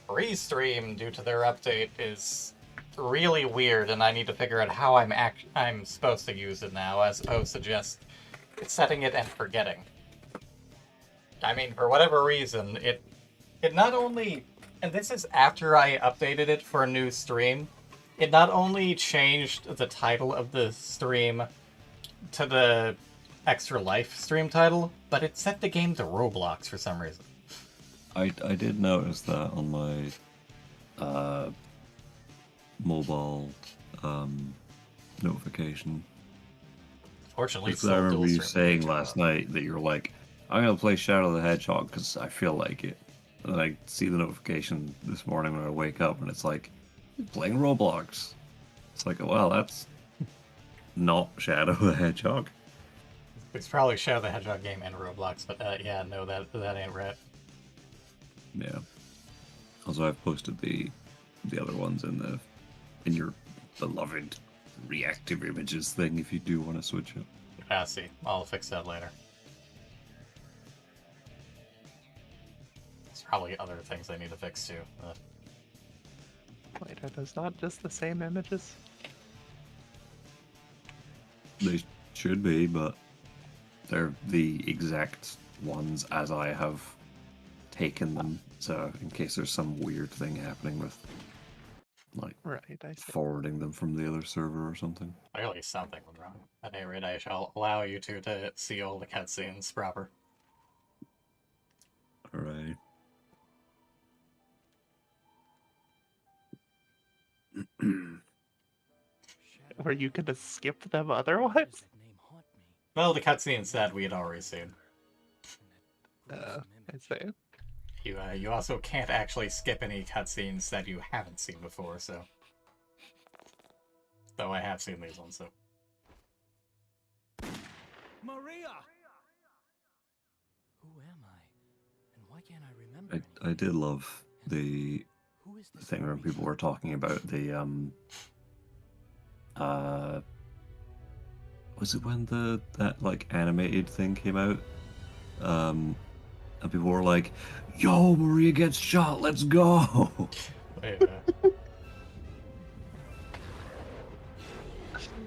Restream, due to their update, is really weird, and I need to figure out how I'm supposed to use it now, as opposed to just setting it and forgetting. I mean, for whatever reason, it not only, and this is after I updated it for a new stream, it not only changed the title of the stream to the Extra Life stream title, but it set the game to Roblox for some reason. I did notice that on my mobile notification. Fortunately, because I remember you saying last night that you're like, I'm gonna play Shadow the Hedgehog because I feel like it. And then I see the notification this morning when I wake up, and it's like, playing Roblox. It's like, well, that's not Shadow the Hedgehog. It's probably Shadow the Hedgehog game and Roblox, but yeah, no, that ain't right. Yeah. Also, I've posted the other ones in your beloved reactive images thing if you do want to switch it. Ah, see, I'll fix that later. There's probably other things I need to fix too. Wait, are those not just the same images? They should be, but they're the exact ones as I have taken them. So in case there's some weird thing happening with, like, right, I see. forwarding them from the other server or something. Clearly something went wrong. At any rate, I shall allow you two to see all the cutscenes proper. Alright. Were you gonna skip them otherwise? Well, the cutscenes that we had already seen. I see. You also can't actually skip any cutscenes that you haven't seen before, so. Though I have seen these ones, so. Maria! Who am I? And why can't I remember? I did love the thing where people were talking about the was it when that like animated thing came out? And people were like, "Yo, Maria gets shot. Let's go!"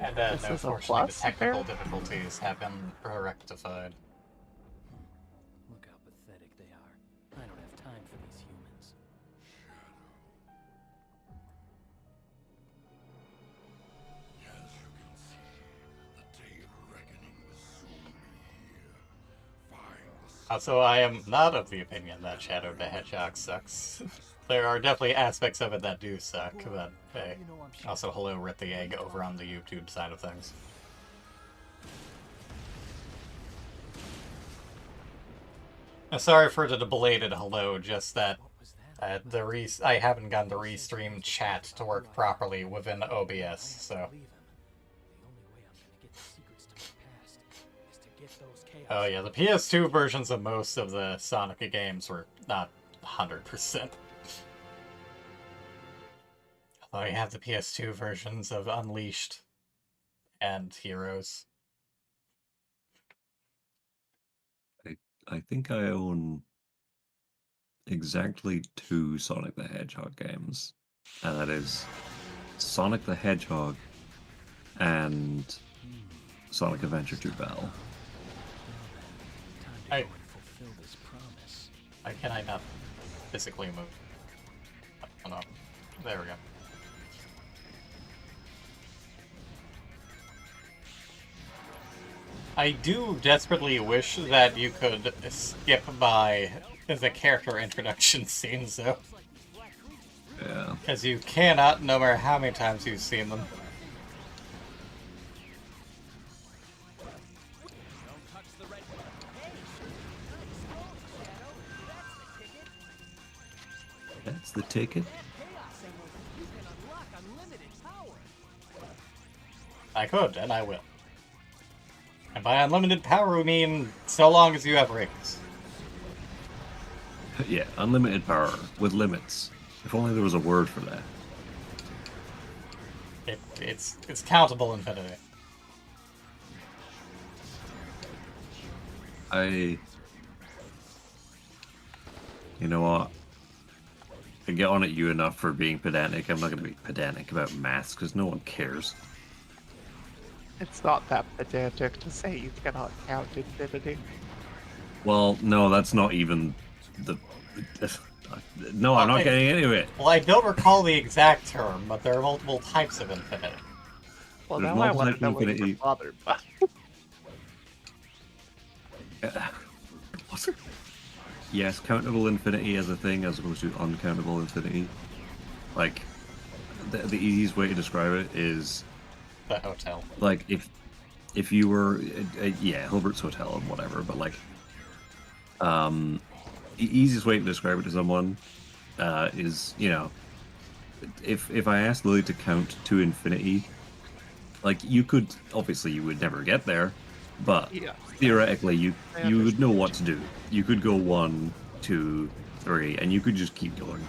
And This no, is a fortunately, plus the technical there? difficulties have been rectified. Look how pathetic they are. I don't have time for these humans. As you can see, the day of reckoning will soon be here. Find the Also, I am not of the opinion that Shadow the Hedgehog sucks. There are definitely aspects of it that do suck, but hey. Also, hello, Rip the Egg over on the YouTube side of things. Sorry for the belated hello, just that I haven't gotten the restream chat to work properly within OBS, so. Oh yeah, the PS2 versions of most of the Sonic games were not 100%. Although I have the PS2 versions of Unleashed and Heroes. I think I own exactly 2 Sonic the Hedgehog games, and that is Sonic the Hedgehog and Sonic Adventure 2 Battle. fulfill this promise. Why can I not physically move? Oh no. There we go. I do desperately wish that you could skip by the character introduction scenes, though. Yeah. Because you cannot, no matter how many times you've seen them. That's the ticket. I could, and I will. And by unlimited power, we mean so long as you have rings. Yeah, unlimited power with limits. If only there was a word for that. It's countable infinity. You know what? I get on at you enough for being pedantic. I'm not going to be pedantic about maths because no one cares. It's not that pedantic to say you cannot count infinity. Well, no, that's not even the... No, I'm not getting into it. Well, I don't recall the exact term, but there are multiple types of infinity. Well, There's now I multiple want to know what infinity. you're bothered by. What's it? Yes, countable infinity as a thing as opposed to uncountable infinity. Like, the easiest way to describe it is... The hotel. Like, if you were... yeah, Hilbert's Hotel and whatever, but like... the easiest way to describe it to someone is, you know... If I asked Lily to count to infinity, like, you could... Obviously, you would never get there, but... Yeah. Theoretically, you would know what to do. You could go 1, 2, 3, and you could just keep going.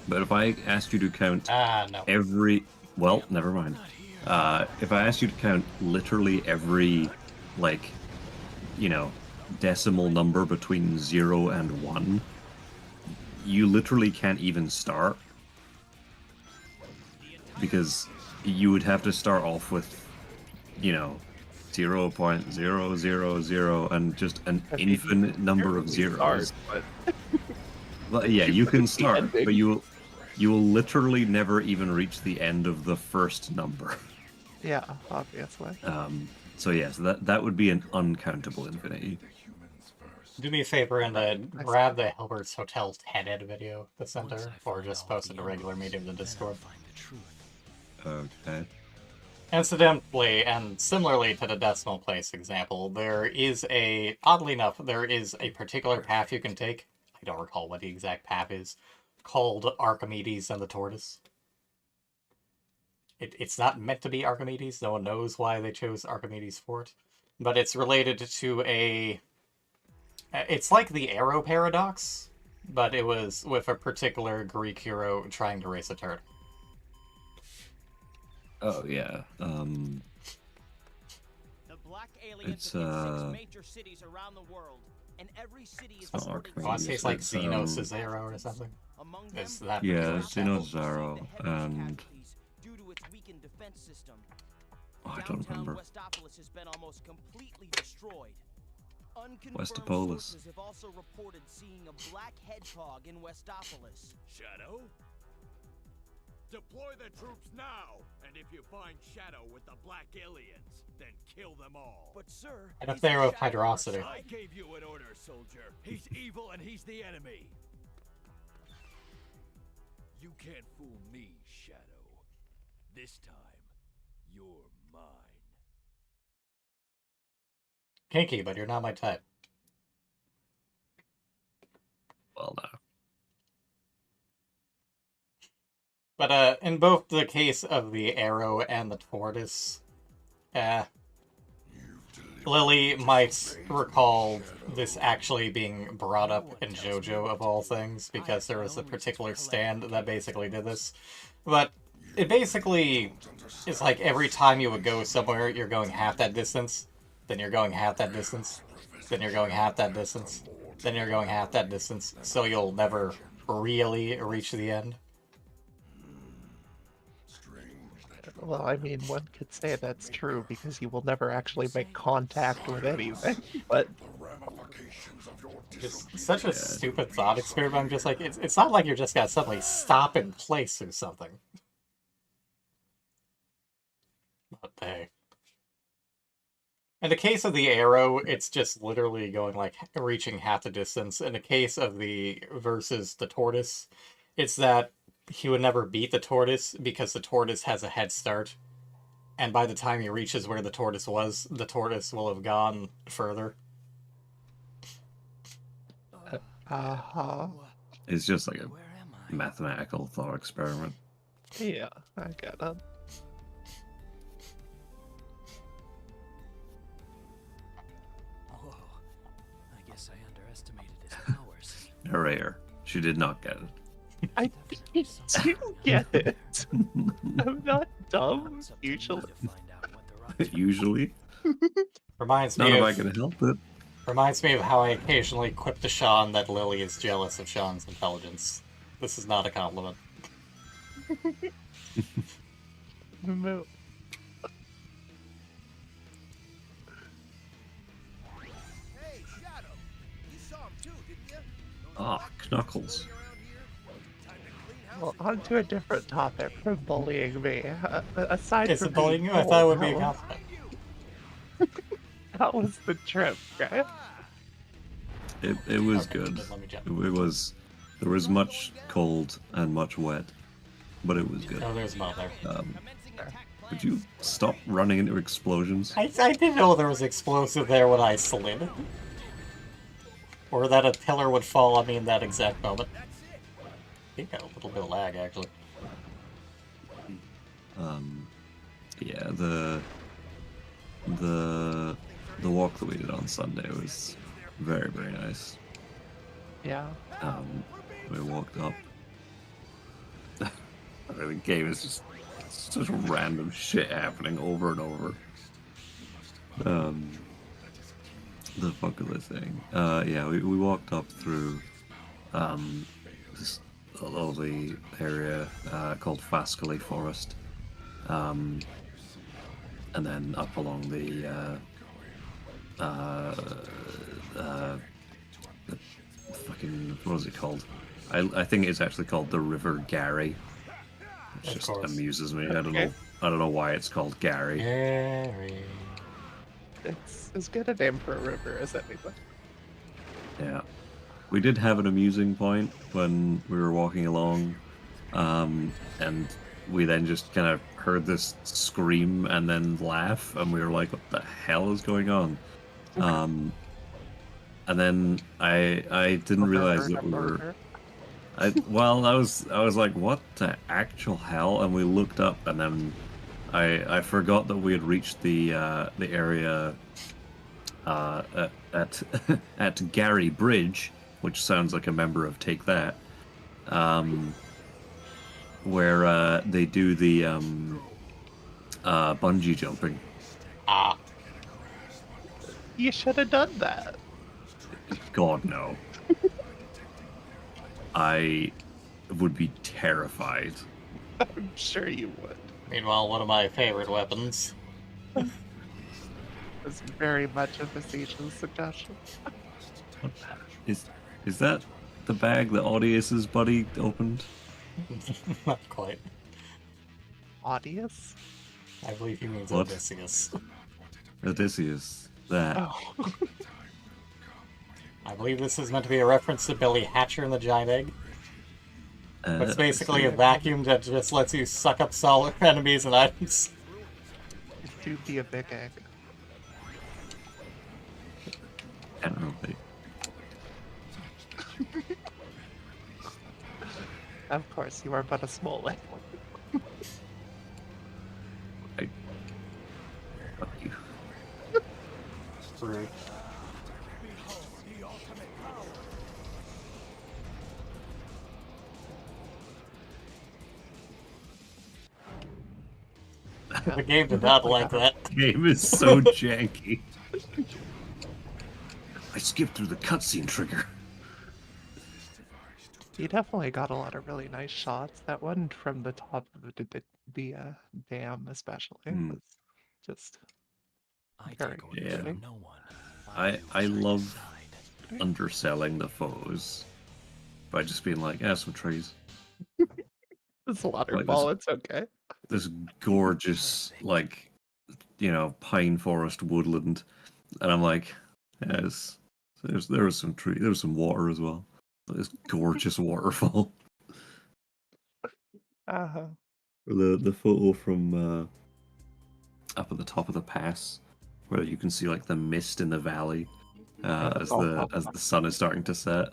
But if I asked you to count no. every... Well, never mind. If I asked you to count literally every, like, you know, decimal number between 0 and 1, you literally can't even start. Because you would have to start off with, you know, 0.000 and just an infinite number of zeros. But yeah, you can start, but you will literally never even reach the end of the first number. Yeah, obviously. So yes, that would be an uncountable infinity. Do me a favor and grab the Hilbert's Hotel 10-ed video that's sent her, or just post it to regular media in the Discord. Okay. Incidentally, and similarly to the decimal place example, oddly enough, there is a particular path you can take. I don't recall what the exact path is, called Archimedes and the Tortoise. It's not meant to be Archimedes. No one knows why they chose Archimedes for it. But it's related to it's like the arrow paradox, but it was with a particular Greek hero trying to race a turtle. Oh yeah. The black aliens It's, have hit 6 major cities around the world, and every city is not reporting I want to say it's like It's, Xenos' arrow or something. Among Is them, that Yeah, particular Xenos Zaro, and... due to its weakened defense system. Oh, I don't Downtown remember. Westopolis has been almost completely destroyed. Unconfirmed Westopolis. sources have also reported seeing a black hedgehog in Westopolis. Shadow? Deploy the troops now! And if you find Shadow with the black aliens, then kill them all. But sir, And if he's they're a of shadow hydrosity. ourselves. I gave you an order, soldier. He's evil and he's the enemy. You can't fool me, Shadow. This time, you're mine. Kinky, but you're not my type. Well, no. But in both the case of the arrow and the tortoise, Lily might recall this actually being brought up in JoJo of all things, because there was a particular stand that basically did this. But it basically is like every time you would go somewhere, you're going half that distance, then you're going half that distance, then you're going half that distance, then you're going half that distance, so you'll never really reach the end. Well, I mean, one could say that's true because you will never actually make contact with anything, but ramifications of your Just such a Yeah. stupid thought experiment. I'm just like, it's not like you're just gonna suddenly stop in place or something. But hey. In the case of the arrow, it's just literally going like reaching half the distance. In the case of the versus the tortoise, it's that he would never beat the tortoise because the tortoise has a head start. And by the time he reaches where the tortoise was, the tortoise will have gone further. Uh-huh. It's just like a Where am I? mathematical thought experiment. Yeah, I get it. Oh, I guess I underestimated his powers. Rare. She did not get it. I didn't get it. I'm not dumb, It's up to usually. me to find out what the rocks Usually. Reminds Not me if of I can help it. Reminds me of how I occasionally quip to Sean that Lily is jealous of Sean's intelligence. This is not a compliment. Moo. Hey, Shadow. You saw him too, didn't you? Ah, Knuckles. Well, on to a different topic from bullying me. Aside Is from it bullying being you? I thought it would cold, be a how compliment. How was the trip, guys? It was Okay, good. then let me jump. It was. There was much cold and much wet, but it was good. Oh, there's Mother. Would you stop running into explosions? I didn't know there was explosive there when I slid. Or that a pillar would fall on me in that exact moment. I think I had a little bit of lag, actually. Yeah, the walk that we did on Sunday was very, very nice. Yeah. We walked up. I mean, the game is just such random shit happening over and over. The fuck was I saying? Yeah, we walked up through this lovely area called Fascally Forest, and then up along the fucking, what is it called? I think it's actually called the River Gary, which Of just course. amuses me. I don't know why it's called Gary. Gary. It's as good a name for a river as anything. Yeah. We did have an amusing point when we were walking along, and we then just kind of heard this scream and then laugh, and we were like, what the hell is going on? And then I didn't realize that we were... I was like, what the actual hell? And we looked up, and then I forgot that we had reached the area at at Gary Bridge, which sounds like a member of Take That, where they do the bungee jumping. Ah. You should have done that. God no. I would be terrified. I'm sure you would. Meanwhile, one of my favorite weapons. It's very much a facetious suggestion. Is that the bag that Audius's buddy opened? Not quite. Audius? I believe he means What? Odysseus. Odysseus. That. Oh. I believe this is meant to be a reference to Billy Hatcher and the Giant Egg. It's basically a so- vacuum that just lets you suck up solid enemies and items. It do be a big egg. I don't know. Of course, you are but a small egg. Fuck you. Rude. The game did not like that. Game is so janky. I skipped through the cutscene trigger. You definitely got a lot of really nice shots. That one from the top of the dam, especially, was just I very take orders Yeah. from no one. I love underselling the photos by just being like, yeah, some trees. It's a waterfall, Like this, it's okay. this gorgeous, like, you know, pine forest woodland, and I'm like, yes, there was some tree, there was some water as well. This gorgeous waterfall. Uh-huh. The photo from up at the top of the pass, where you can see like the mist in the valley as the sun is starting to set.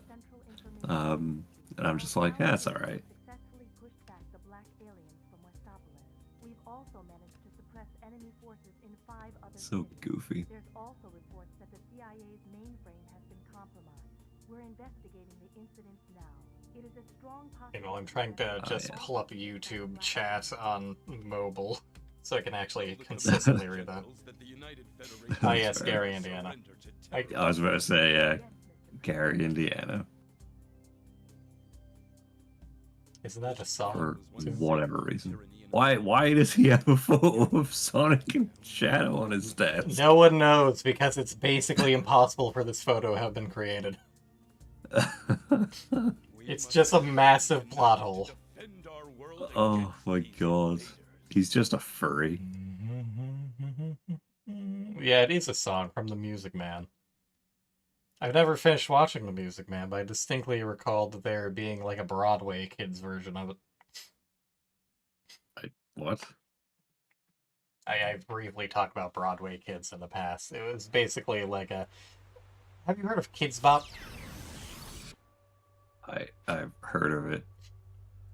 And I'm just like, yeah, it's all right. Successfully pushed back the black aliens from Westopolis. We've also managed to suppress enemy forces in 5 other So cities. goofy. There's also reports that the CIA's mainframe has been compromised. We're investigating the incidents now. It is a strong possibility. You know, I'm trying to just pull up YouTube chat on mobile so I can actually consistently read that. Oh yes, Fair. Gary, Indiana. I was about to say, Gary, Indiana, Isn't that a song? for whatever reason. Why does he have a photo of Sonic and Shadow on his desk? No one knows, because it's basically impossible for this photo to have been created. It's just a massive plot hole. Oh my god. He's just a furry. Yeah, it is a song from The Music Man. I've never finished watching The Music Man, but I distinctly recalled there being like a Broadway kids version of it. What? I briefly talked about Broadway kids in the past. It was basically like a... Have you heard of Kids Bop? I've heard of it.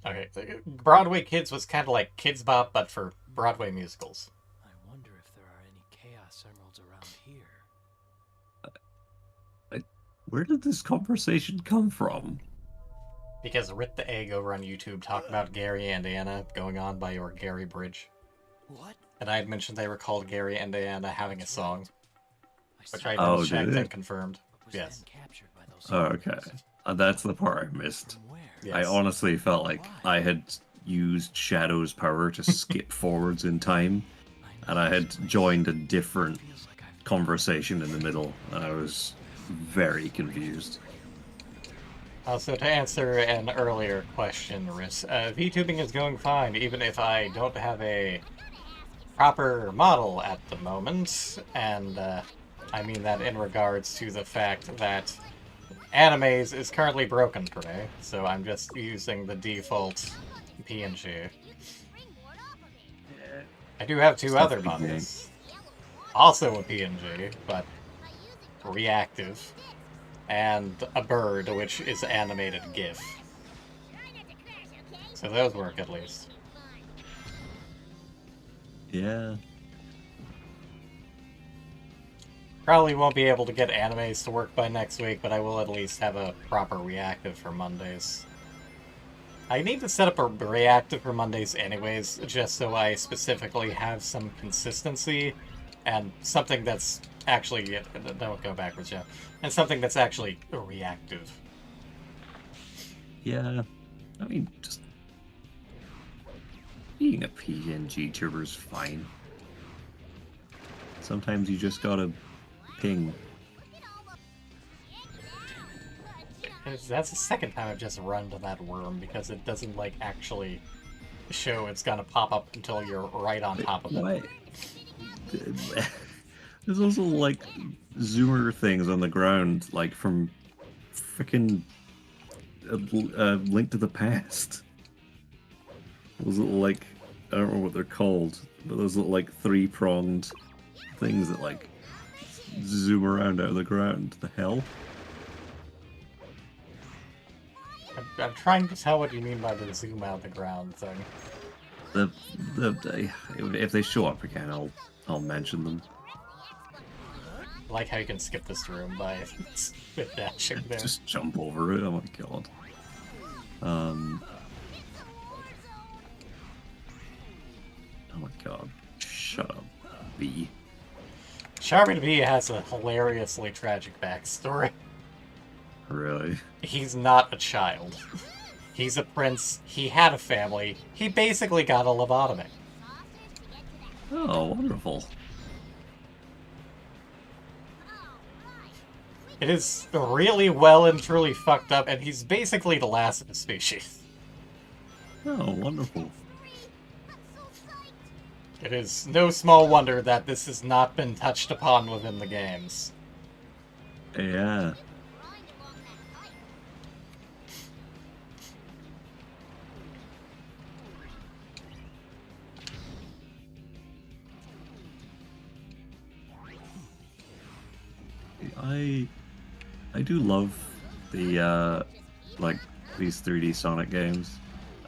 Okay, Broadway Kids was kind of like Kids Bop, but for Broadway musicals. I wonder if there are any Chaos Emeralds around here. Where did this conversation come from? Because Rit the Egg over on YouTube talked about Gary and Anna going on by your Gary Bridge. What? And I had mentioned they were called Gary and Anna having a song. Which I Oh, then checked did and it? confirmed. Yes. Oh, okay. That's the part I missed. I Yes. honestly felt like I had used Shadow's power to skip forwards in time, and I had joined a different conversation in the middle, and I was very confused. Also, to answer an earlier question, Riss, VTubing is going fine, even if I don't have a proper model at the moment, and I mean that in regards to the fact that Animes is currently broken for me, so I'm just using the default PNG. I do have 2 other models, also a PNG, but reactive, and a bird, which is animated GIF. So those work at least. Yeah. Probably won't be able to get animes to work by next week, but I will at least have a proper reactive for Mondays. I need to set up a reactive for Mondays anyways, just so I specifically have some consistency, and something that's actually... Don't go backwards yet. And something that's actually reactive. Yeah. I mean, just... being a PNG tuber's fine. Sometimes you just gotta ping. That's the second time I've just run to that worm, because it doesn't, like, actually show it's gonna pop up until you're right on top of it. What? There's also, like, zoomer things on the ground, like, from frickin' Link to the Past. Those little, like, I don't know what they're called, but those little, like, 3-pronged things that, like, zoom around out of the ground. The hell? I'm trying to tell what you mean by the zoom out the ground thing. If they show up again, I'll mention them. I like how you can skip this room by spit dashing there. Just jump over it. Oh my god. Oh my god. Shut up, B. Charming Bee has a hilariously tragic backstory. Really? He's not a child. He's a prince. He had a family. He basically got a lobotomy. Oh, wonderful. It is really well and truly fucked up, and he's basically the last of his species. Oh, wonderful. It is no small wonder that this has not been touched upon within the games. Yeah. I do love the like these 3D Sonic games,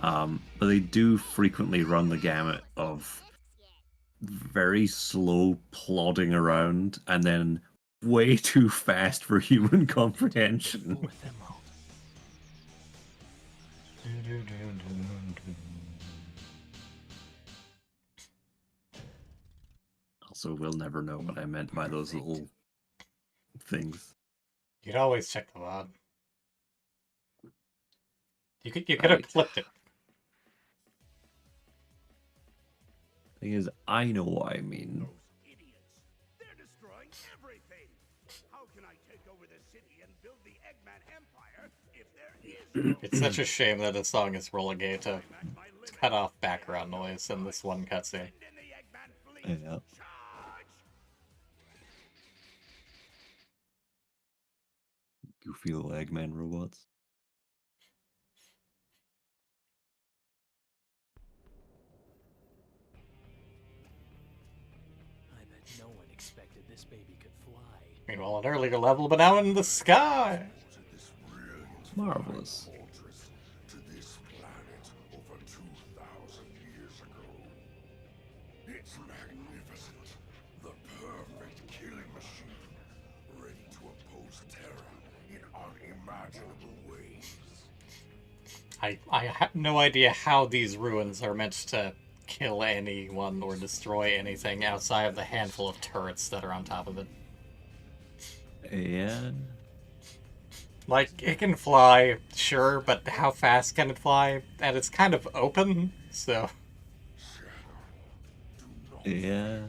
but they do frequently run the gamut of very slow plodding around and then way too fast for human comprehension. Also, we'll never know what I meant by those little things. You'd always check the VOD. You could have clipped it. Thing is, I know what I mean. They're destroying everything. How can I take over the city and build the Eggman Empire if there is It's such a shame that a song is relegated to cut off background noise in this one cutscene. Yeah. Goofy little Eggman robots. I bet no one expected this baby could fly. Meanwhile, an earlier level, but now in the sky! Marvelous. To this planet over 2,000 years ago. It's magnificent. The perfect killing machine. Ready to oppose terror in unimaginable ways. I have no idea how these ruins are meant to kill anyone or destroy anything outside of the handful of turrets that are on top of it. Yeah. Like, it can fly, sure, but how fast can it fly? And it's kind of open, so... Yeah.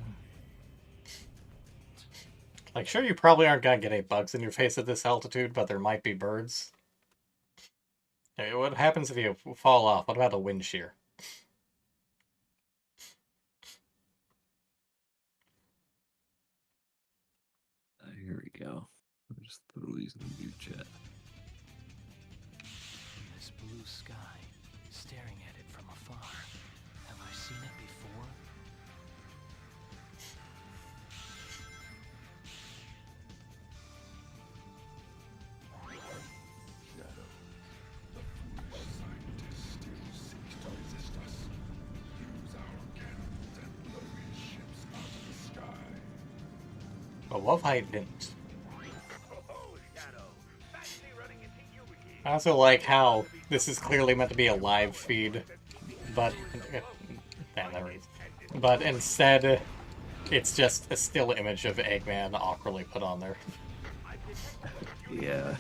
Like, sure, you probably aren't gonna get any bugs in your face at this altitude, but there might be birds. Hey, what happens if you fall off? What about a wind shear? Here we go. Let me just throw these in the new chat. This blue sky, staring at it from afar. Have I seen it before? Shadow, the foolish scientist still seeks to resist us. Use our cannons and blow his ships out of the sky. But what if I didn't? I also like how this is clearly meant to be a live feed, but... Damn, there it is. But instead, it's just a still image of Eggman awkwardly put on there. Yeah.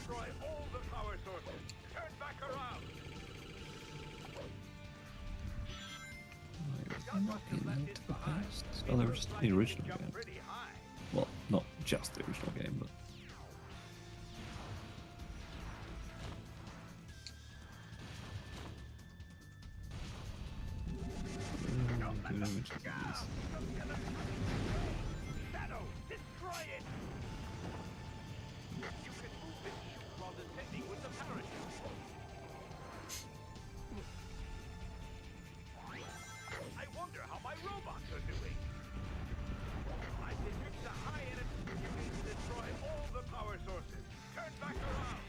Oh, there was the original game. Well, not just the original game, but... Shadow, destroy it! You can move this chute while descending with the parachute. I wonder how my robots are doing. I detect a high energy. You need to destroy all the power sources. Turn back around.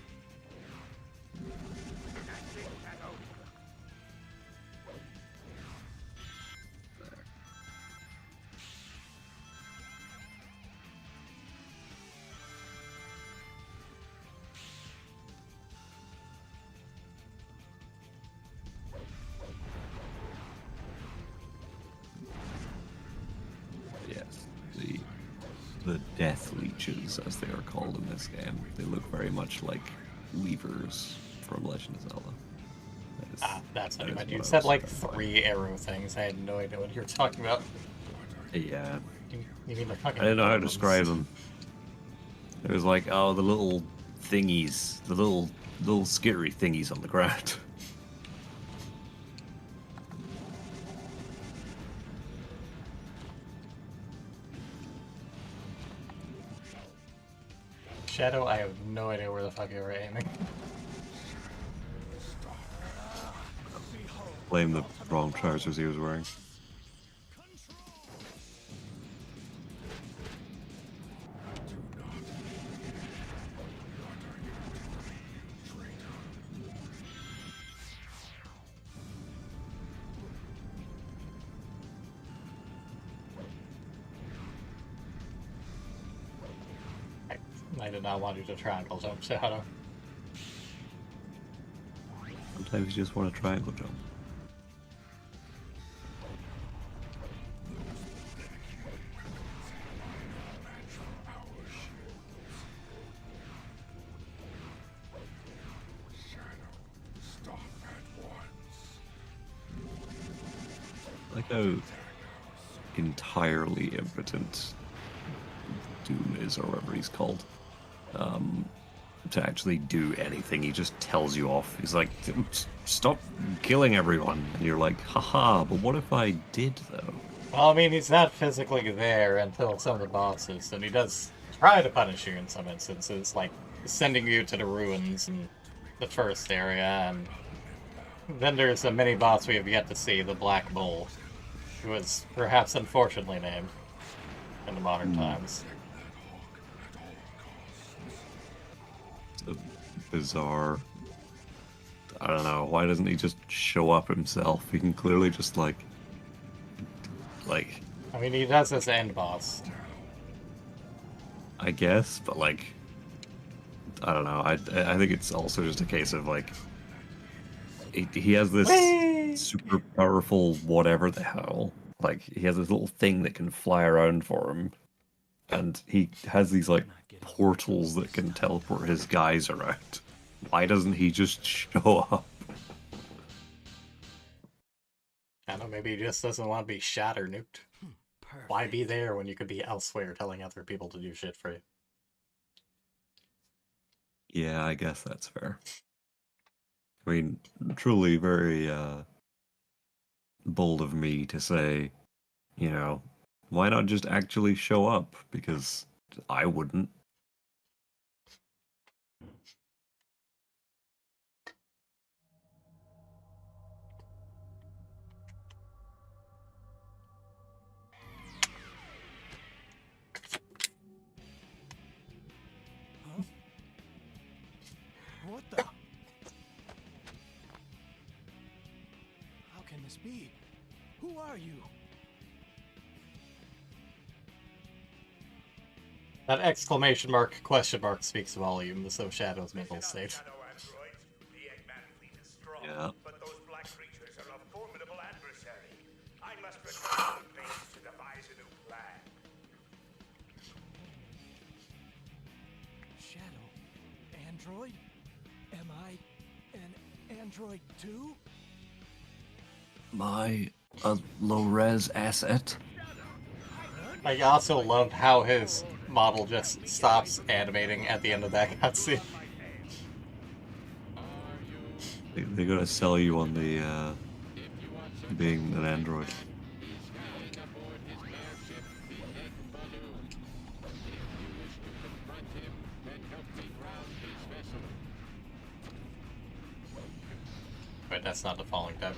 That's it, Shadow. Yes, the death leeches, as they are called in this game. They look very much like weavers from Legend of Zelda. That's what I meant. what You I said was like trying to 3 arrow things. I had no idea what you were talking about. Yeah. You mean the fucking... I didn't know how to describe them. It was like, oh, the little thingies, the little scary thingies on the ground. Shadow, I have no idea where the fuck you were aiming. Blame the wrong trousers he was wearing. I did not want you to triangle jump, Shadow. Sometimes you just want a triangle jump. Like how entirely impotent Doom is, or whatever he's called, to actually do anything. He just tells you off. He's like, stop killing everyone. And you're like, haha, but what if I did, though? Well, I mean, he's not physically there until some of the bosses, and he does try to punish you in some instances, like sending you to the ruins in the first area, and then there's a mini-boss we have yet to see, the Black Bull, who is perhaps unfortunately named in the modern times. Bizarre. I don't know. Why doesn't he just show up himself? He can clearly just like. I mean, he does this end boss. I guess, but like, I don't know. I think it's also just a case of like, he has this super powerful whatever the hell. Like, he has this little thing that can fly around for him, and he has these like portals that can teleport his guys around. Why doesn't he just show up? I don't know, maybe he just doesn't want to be shot or nuked. Why be there when you could be elsewhere telling other people to do shit for you? Yeah, I guess that's fair. I mean, truly very bold of me to say, you know, why not just actually show up? Because I wouldn't. What the? How can this be? Who are you? That exclamation mark, question mark speaks volumes of Shadow's mental state. Yeah. But those black creatures are a formidable adversary. I must return to the base to devise a new plan. Shadow? Android? Am I an android too? My low-res asset? I also loved how his model just stops animating at the end of that cutscene. They're gonna sell you on the being an android. Wait, that's not the falling type.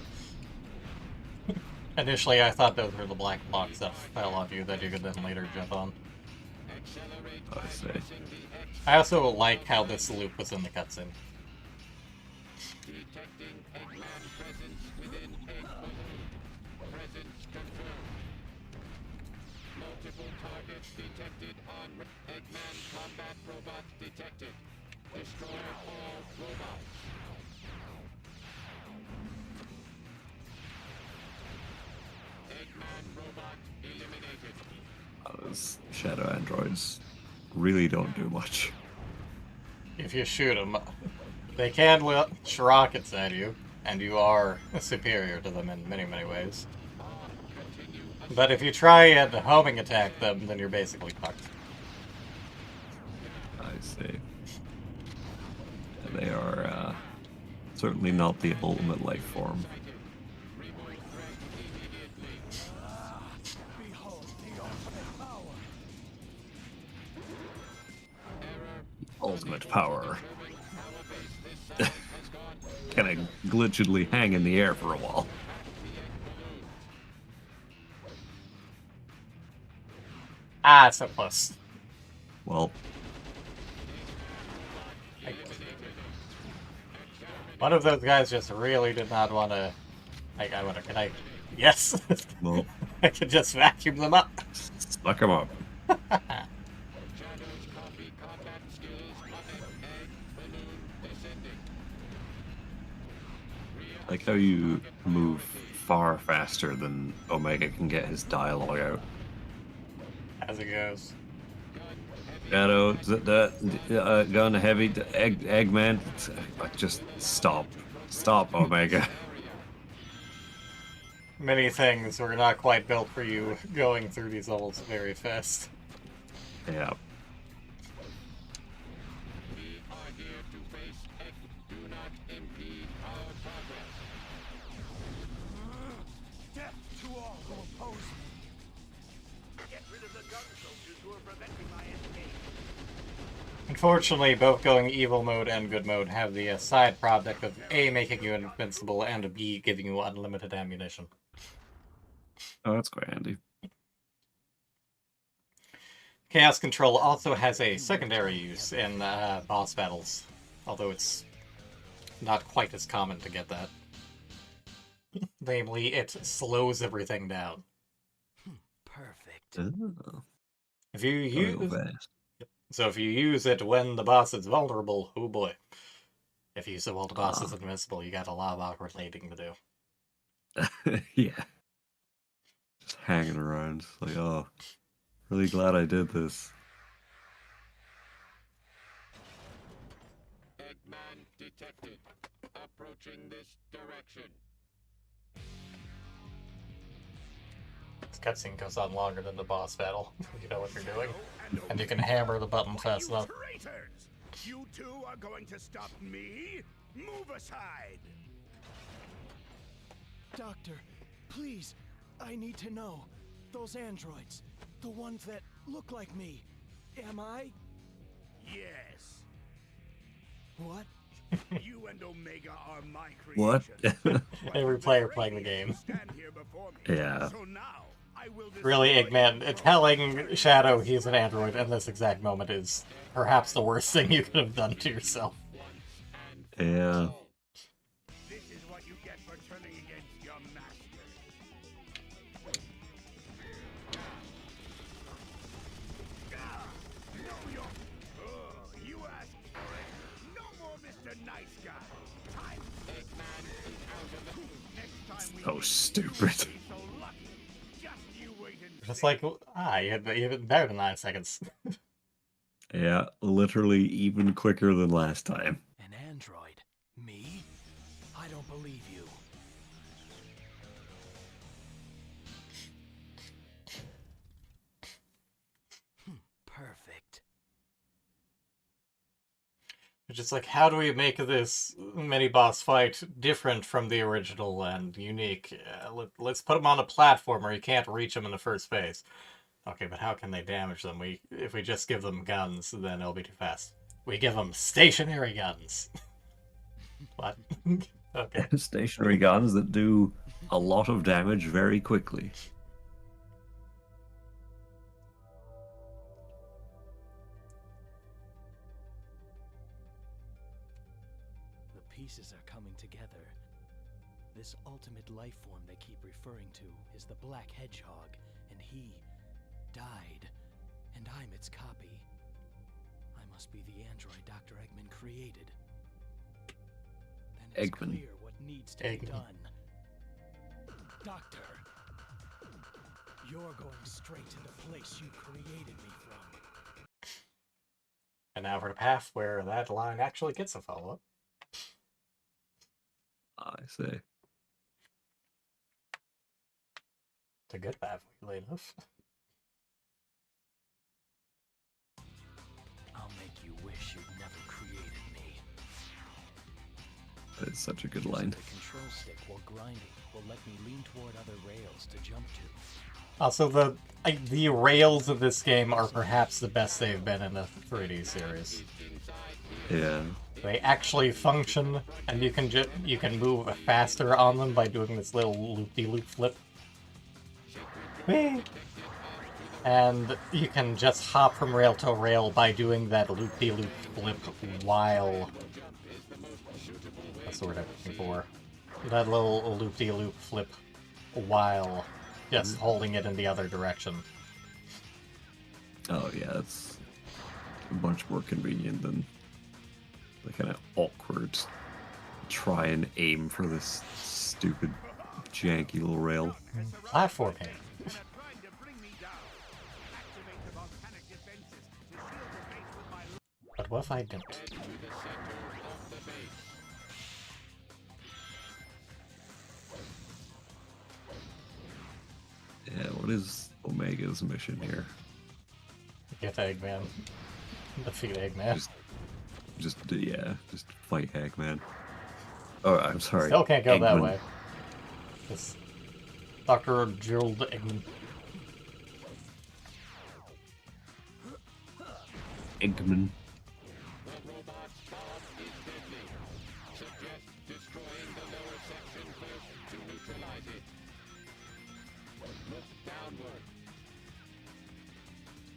Initially, I thought those were the black blocks that fell off you that you could then later jump on. I see. I also like how this loop was in the cutscene. Detecting Eggman presence within Egg Balloon. Presence confirmed. Multiple targets detected on Eggman combat robot detected. Destroy all robots. Eggman robot eliminated. Those shadow androids really don't do much. If you shoot them, they can launch rockets at you, and you are superior to them in many, many ways. But if you try and homing attack them, then you're basically fucked. I see. They are certainly not the ultimate life form. Ultimate power. Kind of glitchedly hang in the air for a while. Ah, so close. Well, one of those guys just really did not want to. Like, I wonder, can I? Yes. well, I can just vacuum them up. suck them up. Like how you move far faster than Omega can get his dialogue out. As it goes. Shadow, gun heavy, Eggman. Just stop. Stop, Omega. Many things were not quite built for you going through these levels very fast. Yeah. Death to all who oppose me. Get rid of the gun soldiers who are preventing my escape. Unfortunately, both going evil mode and good mode have the side product of A, making you invincible, and B, giving you unlimited ammunition. Oh, that's quite handy. Chaos Control also has a secondary use in boss battles, although it's not quite as common to get that. Namely, it slows everything down. Perfect. Oh. If you Go use fast. So if you use it when the boss is vulnerable, oh boy. If you use it while the boss is invincible, you got a lot of awkward lating to do. Yeah. Just hanging around. Like, oh, really glad I did this. Eggman detected. Approaching this direction. This cutscene goes on longer than the boss battle. You know what you're doing. And you can hammer the button fast enough. Traitors! You two are going to stop me? Move aside! Doctor, please, I need to know. Those androids, the ones that look like me, am I? Yes. What? You and Omega are my What? creation. Every player playing the game. Stand here before me. Yeah. So now I will Really, destroy Eggman, you telling Shadow he's an android in this exact moment is perhaps the worst thing you could have done to yourself. Yeah. This is what you get for turning against your master. No, you asked for it. No more Mr. Nice Guy. Time. Next time we So stupid. so lucky. Just you wait and Just like, you had even better than 9 seconds. Yeah, literally even quicker than last time. An android? Me? I don't believe you. Perfect. It's just like, how do we make this mini-boss fight different from the original and unique? Let's put them on a platform where you can't reach them in the first phase. Okay, but how can they damage them? If we just give them guns, then it'll be too fast. We give them stationary guns. What? Okay. Stationary guns that do a lot of damage very quickly. The pieces are coming together. This ultimate life form they keep referring to is the Black Hedgehog, and he died, and I'm its copy. I must be the android Dr. Eggman created. Then it's Eggman. clear what needs to be done. Doctor, you're going straight to the place you created me from. And now for the path where that line actually gets a follow-up. I see. It's a good path, weirdly enough. I'll make you That's such a good line. The control stick while grinding will let me lean toward other rails to jump to. Also, the rails of this game are perhaps the best they've been in a 3D series. Yeah. They actually function, and you can move faster on them by doing this little loop-de-loop flip. Whee! And you can just hop from rail to rail by doing that loop-de-loop flip while... That's the word I'm looking for. That little loop-de-loop flip while just holding it in the other direction. Oh yeah, it's much more convenient than the kind of awkward try and aim for this stupid janky little rail. Platforming. But what if I don't? Yeah, what is Omega's mission here? Get Eggman. Defeat Eggman. Just fight Eggman. Oh, I'm sorry. Still can't go that Eggman. way. It's Dr. Gerald Eggman. Eggman.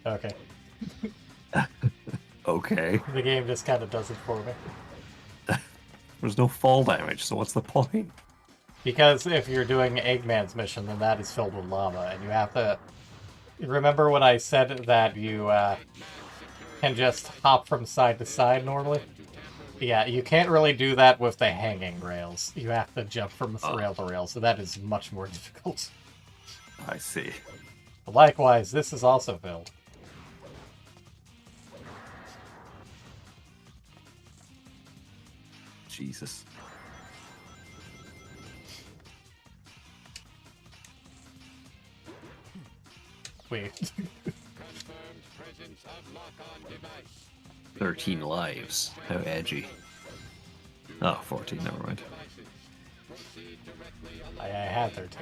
Okay. Okay. The game just kind of does it for me. There's no fall damage, so what's the point? Because if you're doing Eggman's mission, then that is filled with lava, and you have to... Remember when I said that you can just hop from side to side normally? Yeah, you can't really do that with the hanging rails. You have to jump from rail to rail, so that is much more difficult. I see. Likewise, this is also filled. Jesus. Wait. 13 lives. How edgy. Oh, 14, never mind. I had 13.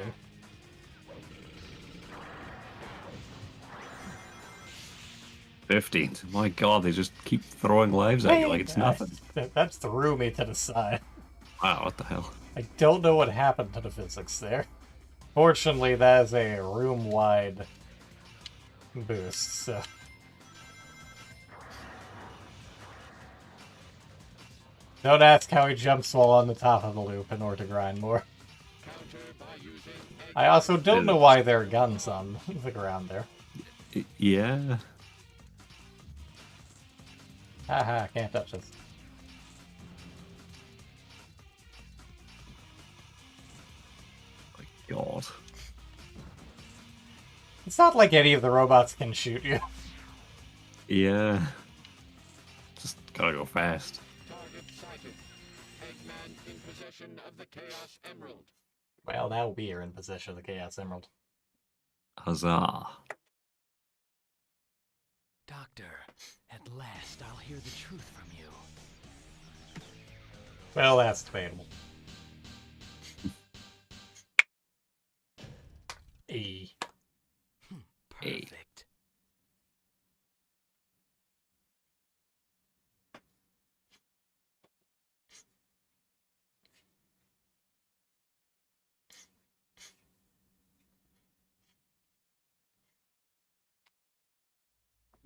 My god, they just keep throwing lives at you like it's nothing. That threw me to the side. Wow, what the hell? I don't know what happened to the physics there. Fortunately, that is a room-wide boost, so... Don't ask how he jumps while on the top of the loop in order to grind more. I also don't know why there are guns on the ground there. Yeah. Haha, can't touch this. My god. It's not like any of the robots can shoot you. Yeah. Just gotta go fast. Target sighted. Eggman in possession of the Chaos Emerald. Well, now we are in possession of the Chaos Emerald. Huzzah. Doctor, at last I'll hear the truth from you. Well, that's debatable. E. Perfect.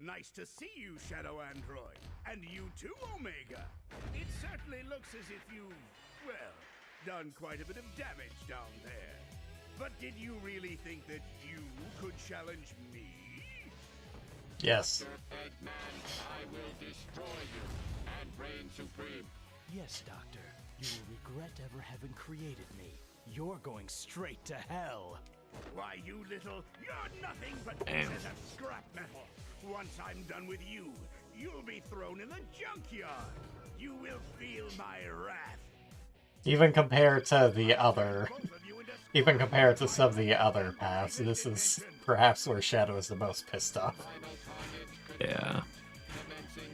Nice to see you, Shadow Android. And you too, Omega. It certainly looks as if you've, well, done quite a bit of damage down there. But did you really think that you could challenge me? Yes. Eggman, I will destroy you and reign supreme. Yes, Doctor. You will regret ever having created me. You're going straight to hell. Why, you little... You're nothing but pieces of scrap metal. Once I'm done with you, you'll be thrown in the junkyard. You will feel my wrath. Even compared to the other... Even compared to some of the other paths, this is perhaps where Shadow is the most pissed off. Yeah.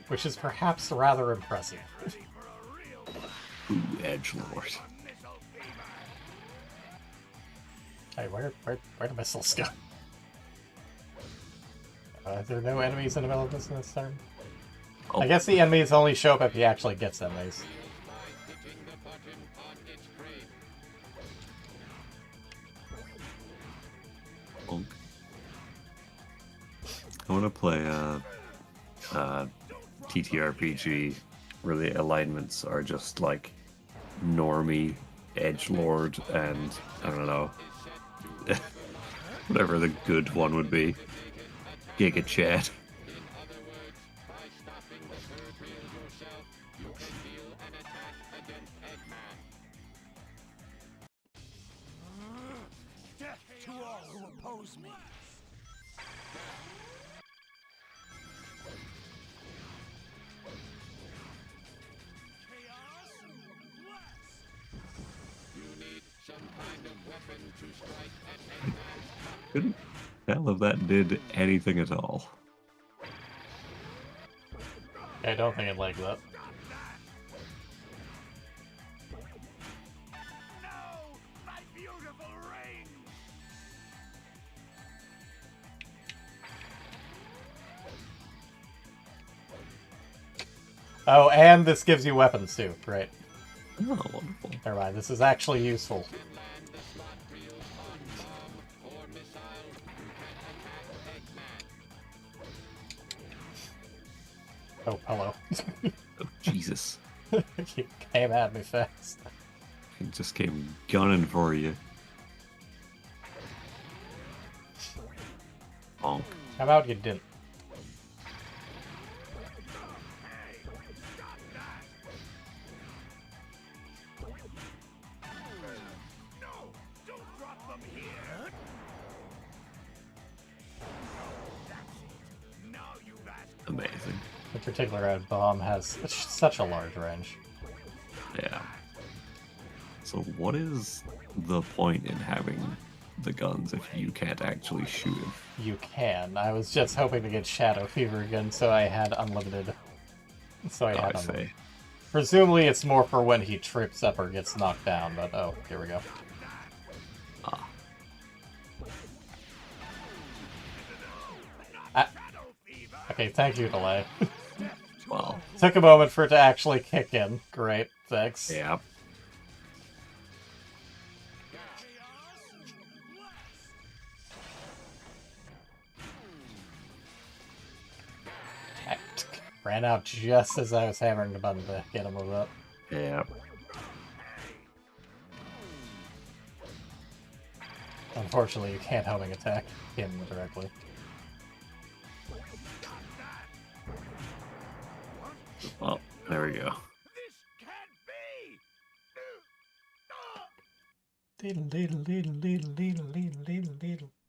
Which is perhaps rather impressive. Ooh, edgelord. Hey, where the missiles go? There are no enemies in the middle of this turn? Oh. I guess the enemies only show up if he actually gets enemies. I want to play TTRPG where the alignments are just like normie, edgelord, and I don't know, whatever the good one would be. Giga Chat. Death to all who oppose me. Couldn't tell if that did anything at all. I don't think it like that. No! My beautiful ring! Oh, and this gives you weapons too, right? Oh, wonderful. Never mind, this is actually useful. Oh, hello. Oh, Jesus. You came at me fast. It just came gunning for you. Bonk. How about you didn't? No! Don't drop them here! That's it. Now you've asked. Amazing. In particular, a bomb has such a large range. Yeah. So what is the point in having the guns if you can't actually shoot him? You can. I was just hoping to get Shadow Fever again, so I had unlimited. So I had unlimited. Presumably it's more for when he trips up or gets knocked down, but oh, here we go. Ah. Okay, thank you, delay. Well. Took a moment for it to actually kick in. Great, thanks. Yeah. Ran out just as I was hammering the button to get him up. Yeah. Unfortunately, you can't homing attack him directly. Well, there we go.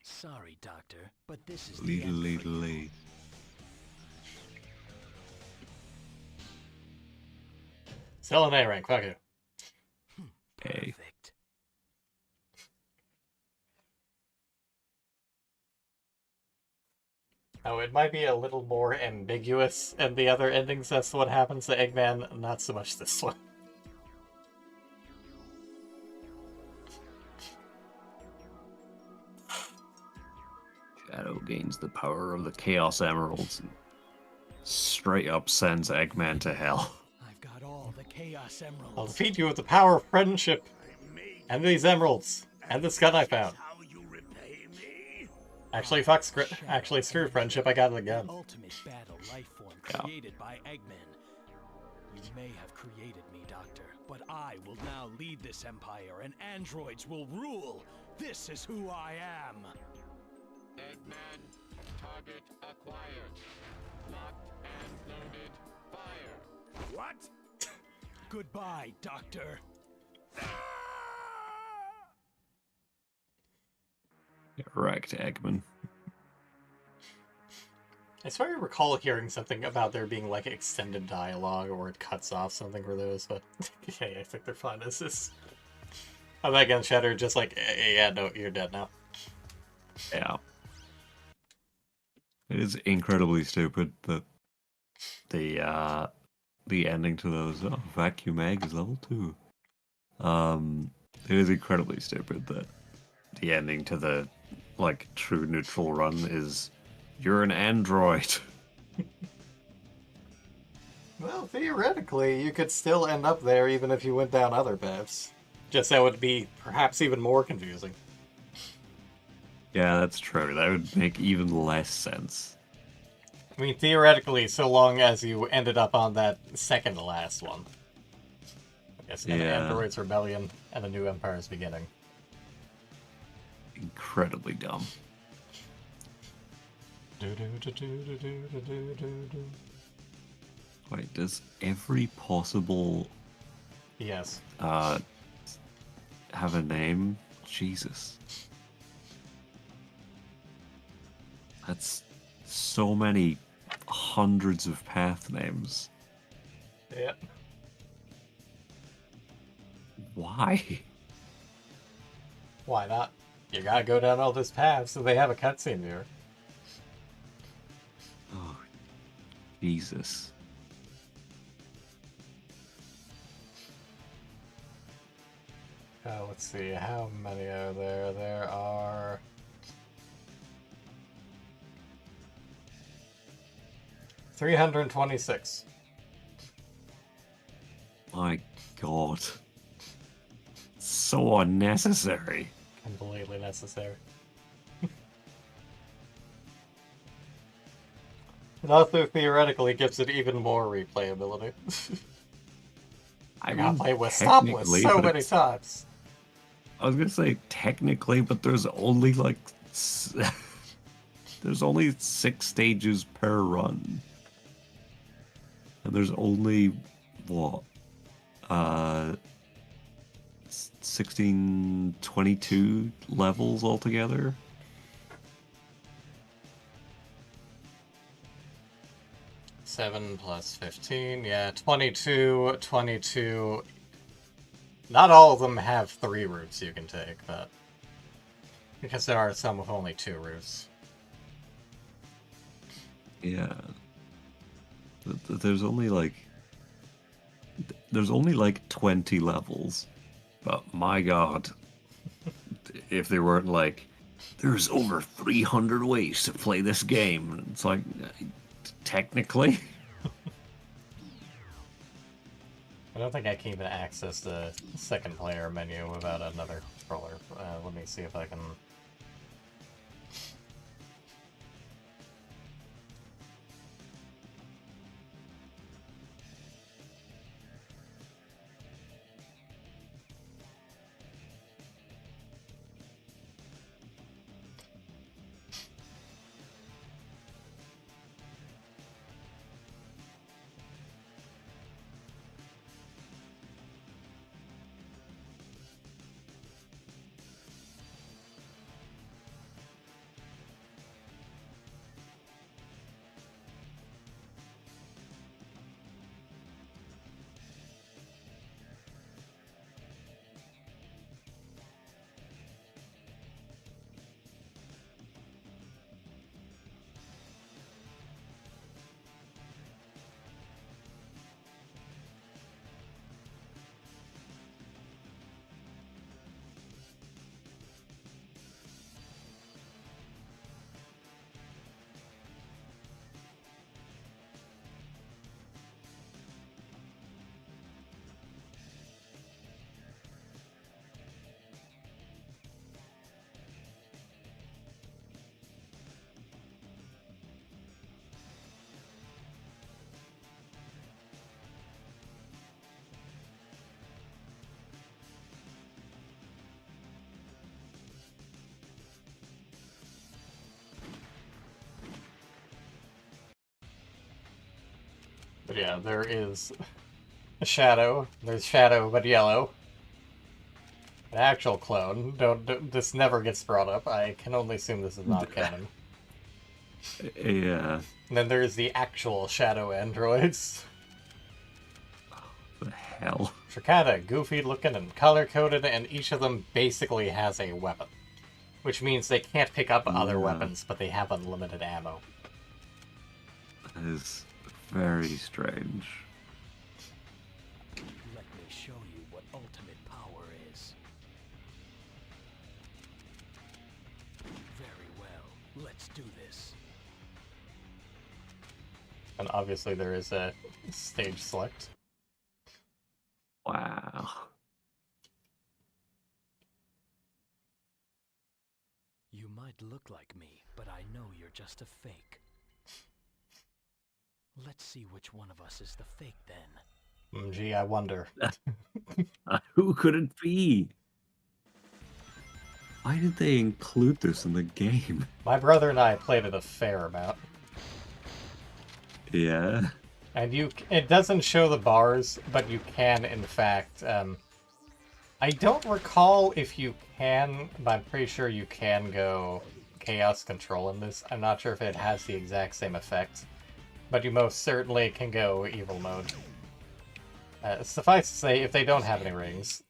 Sorry, Doctor, but this is Leedle, leedle, lee. Still an A rank, fuck you. Perfect. Oh, it might be a little more ambiguous in the other endings as to what happens to Eggman, not so much this one. Shadow gains the power of the Chaos Emeralds and straight up sends Eggman to hell. I've got all the Chaos Emeralds. I'll defeat you with the power of friendship, and these emeralds, and this gun I found. Actually, actually, screw friendship, I got it again. The ultimate battle life form created by Eggman. You may have created me, Doctor, but I will now lead this empire, and androids will rule. This is who I am. Eggman, target acquired. Locked and loaded. Fire. What? Goodbye, Doctor. Get wrecked, Eggman. I swear I recall hearing something about there being like extended dialogue or it cuts off something for those, but yeah, I think they're fine as this. Oh, that gun shattered just like, yeah, no, you're dead now. Yeah. It is incredibly stupid that the ending to those vacuum egg is level 2. It is incredibly stupid that the ending to the like true neutral run is you're an android. Well, theoretically, you could still end up there even if you went down other paths. Just that would be perhaps even more confusing. Yeah, that's true. That would make even less sense. I mean, theoretically, so long as you ended up on that second to last one. I guess an Yeah. Android's Rebellion and a New Empire's Beginning. Incredibly dumb. Wait, does every possible Yes. have a name? Jesus. That's so many hundreds of path names. Yeah. Why? Why not? You gotta go down all this path, so they have a cutscene here. Oh, Jesus. Let's see, how many are there? There are... 326. My God. So unnecessary. Completely necessary. It also theoretically gives it even more replayability. I gotta play with Stopless technically, so but many times. I was gonna say technically, but there's only like there's only 6 stages per run, and there's only what 1622 levels altogether. Seven plus 15, yeah, 22, 22. Not all of them have 3 routes you can take, but... Because there are some with only 2 routes. Yeah. There's only like... There's only like 20 levels. But my God. If they weren't like... There's over 300 ways to play this game. It's like... Technically? I don't think I can even access the second player menu without another controller. Let me see if I can... But yeah, there is a Shadow. There's Shadow, but yellow. An actual clone. This never gets brought up. I can only assume this is not canon. Yeah. And then there's the actual Shadow androids. The hell? Tricata, goofy looking and color coded, and each of them basically has a weapon. Which means they can't pick up other weapons, but they have unlimited ammo. That is very strange. Let me show you what ultimate power Let's do this. And obviously there is a stage select. Wow. You might look like me, but I know you're just a fake. Let's see which one of us is the fake then. Gee, I wonder. Who could it be? Why did they include this in the game? My brother and I played it a fair amount. Yeah. And it doesn't show the bars, but you can, in fact, I don't recall if you can, but I'm pretty sure you can go Chaos Control in this. I'm not sure if it has the exact same effect, but you most certainly can go Evil Mode. Suffice to say, if they don't have any rings.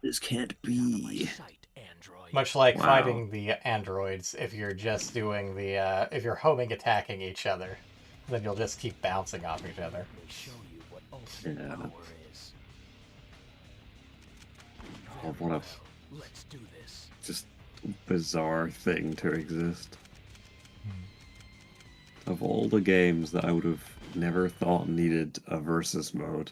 This can't be. Much like fighting the androids, if you're just doing the, if you're homing attacking each other, then you'll just keep bouncing off each other. Yeah. Oh, what a Let's do this. just bizarre thing to exist. Of all the games that I would have never thought needed a versus mode.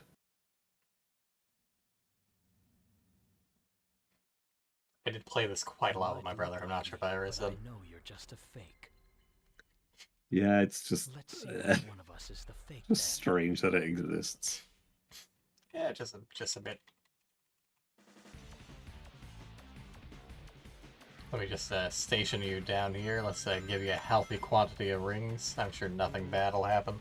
I did play this quite a lot with my brother. I'm not sure if I ever said. I know you're just a fake. Yeah, it's just, Let's see which one of us is the fake just strange that it exists. Yeah, just a bit. Let me just station you down here. Let's give you a healthy quantity of rings. I'm sure nothing bad will happen.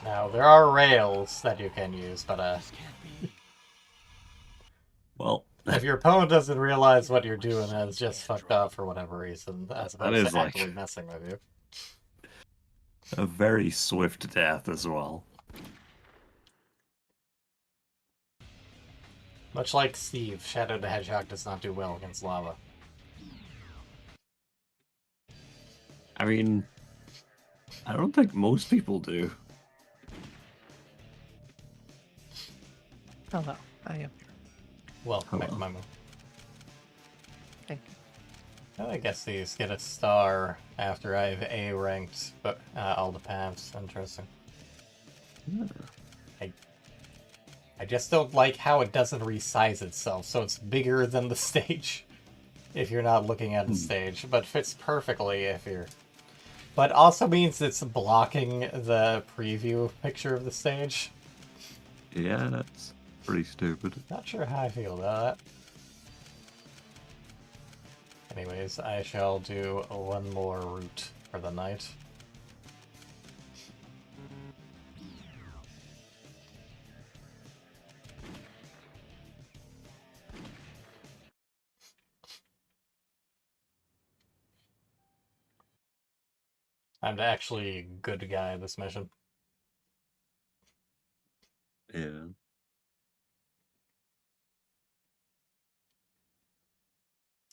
Now, there are rails that you can use, but well, if your opponent doesn't realize what you're doing and is just fucked up for whatever reason, as opposed is to like actively messing with you. a very swift death as well. Much like Steve, Shadow the Hedgehog does not do well against lava. I mean, I don't think most people do. Hello, I am here. Welcome back to Hello. my move. Thank you. I guess these get a star after I've A ranked, but all the paths. Interesting. I just don't like how it doesn't resize itself, so it's bigger than the stage if you're not looking at the stage, but fits perfectly if you're... But also means it's blocking the preview picture of the stage. Yeah, that's pretty stupid. Not sure how I feel about that. Anyways, I shall do one more route for the night. I'm actually a good guy at this mission. Yeah.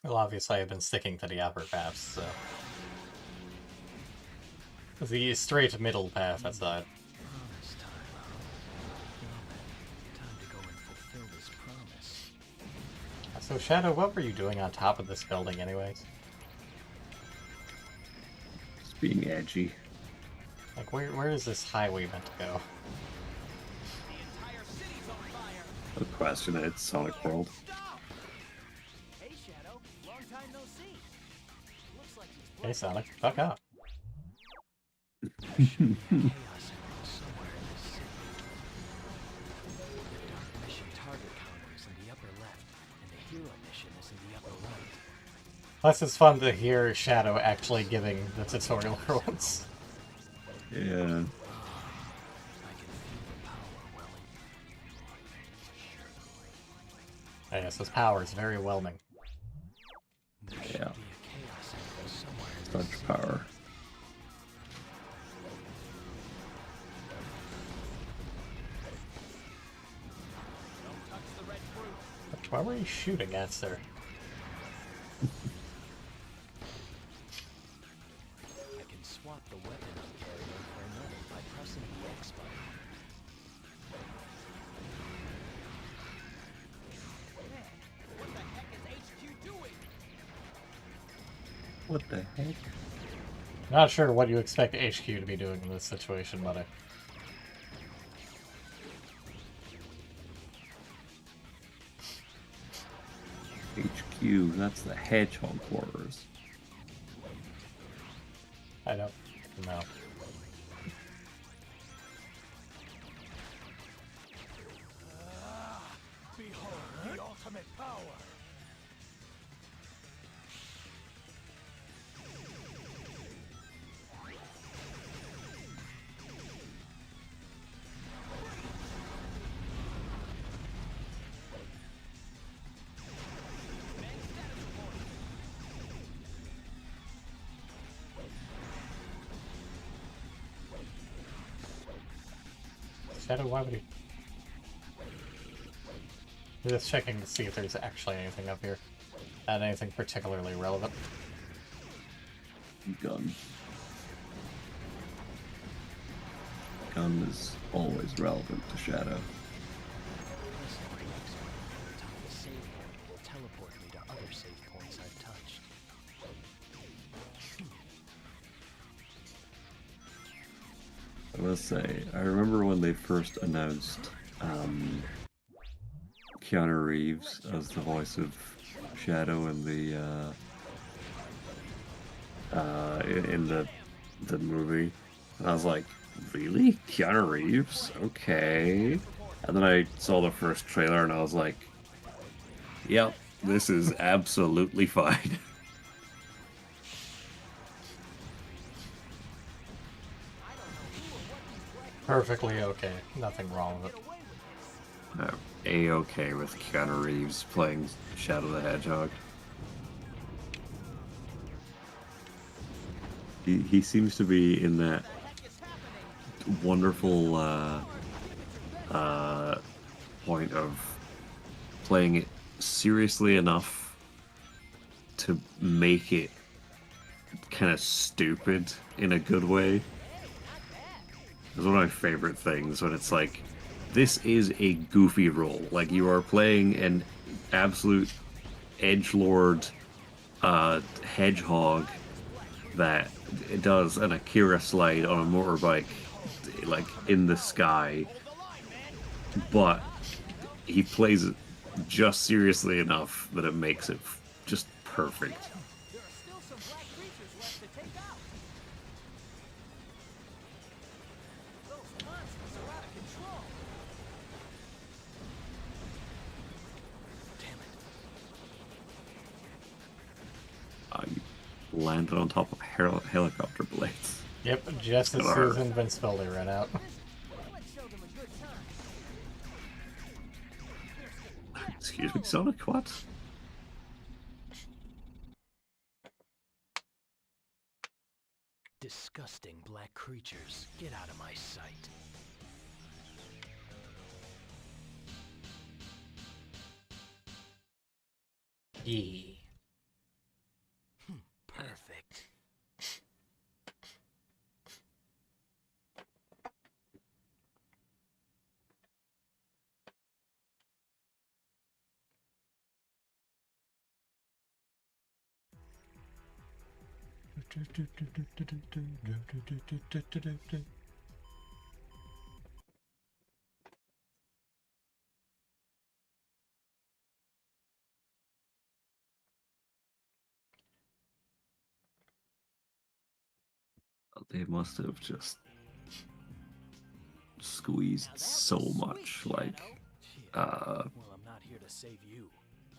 Well, obviously I've been sticking to the upper paths, so... The straight middle path aside. Promise time. Time to go and fulfill this promise. So Shadow, what were you doing on top of this building anyways? Just being edgy. Like, where is this highway meant to go? The question is Sonic World. Hey, Shadow. Long time no see. Looks like he's Hey Sonic, fuck off. Chaos emerald somewhere in this city. The dark mission target counter is in the upper left, and the hero mission is in the upper right. Plus it's fun to hear Shadow actually giving the tutorial for once. Yeah. I can feel the power welling. I guess his power is very whelming. There should Yeah. be a chaos emerald somewhere in this Such city. power. What were you shooting at, sir? I can swap the weapon I'm carrying for another by pressing the X button. What the heck is HQ doing? What the heck? Not sure what you expect HQ to be doing in this situation, buddy. HQ, that's the hedgehog quarters. I don't know. Behold the ultimate power. Shadow, why would he? I'm just checking to see if there's actually anything up here. Not anything particularly relevant. Gun. Gun is always relevant to Shadow. Pressing the X button at the top of the save point will teleport me to other save points I've touched. I will say, I remember when they first announced Keanu Reeves as the voice of Shadow in the movie, and I was like, really? Keanu Reeves? Okay. And then I saw the first trailer and I was like, yep, this is absolutely fine. Perfectly okay. Nothing wrong with it. A-okay with Keanu Reeves playing Shadow the Hedgehog. He seems to be in that wonderful point of playing it seriously enough to make it kind of stupid in a good way. It's one of my favorite things when it's like, this is a goofy role. Like, you are playing an absolute edgelord hedgehog that does an Akira slide on a motorbike, like, in the sky. But he plays it just seriously enough that it makes it just perfect. There are still some black creatures left to take out. Those monsters are out of control. You landed on top of helicopter blades. Yep, just as soon as Invincibility ran out. Let's show them a good time. Excuse me, Sonic, what? Disgusting black creatures, get out of my sight. Yee. Perfect. They must have just squeezed so much, like, Well, I'm not here to save you.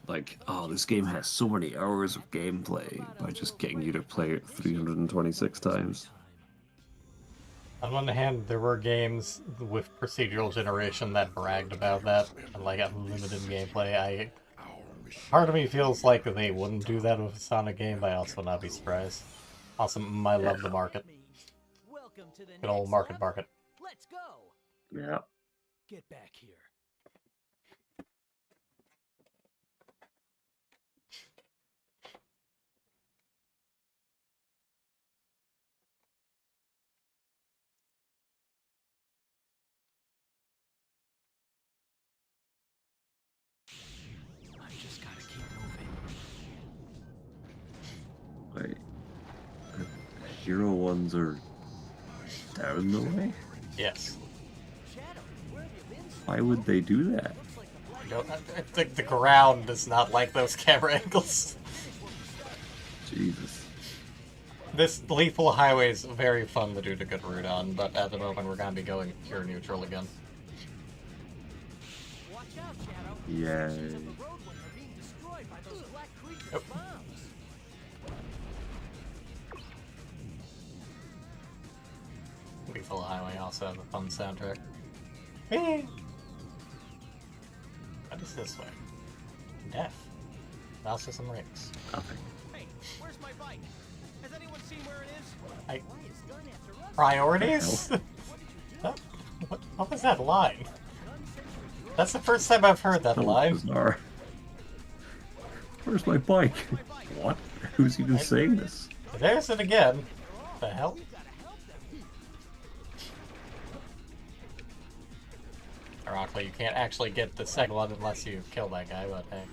like, oh, this game has so many hours of gameplay by just getting you to play it 326 times. On one hand, there were games with procedural generation that bragged about that, and like unlimited gameplay. Part of me feels like they wouldn't do that with a Sonic game, but I also would not be surprised. Also, I love the market. Welcome to the Good old next market. Let's go. Yeah. Get back here. hero ones are down the way? Yes. Why would they do that? I think the ground does not like those camera angles. Jesus. This lethal highway is very fun to do a good route on, but at the moment we're going to be going pure neutral again. Yay. Oh. Lethal highway also has a fun soundtrack. Hey! What is this way? Death. Also some rings. Nothing. Hey, where's my bike? Has anyone seen where it is? Priorities? What was that line? That's the first time I've heard that line. Bizarre. Where's my bike? What? Who's even saying this? There's it again. The hell? Ironically, you can't actually get the second one unless you kill that guy, but hey.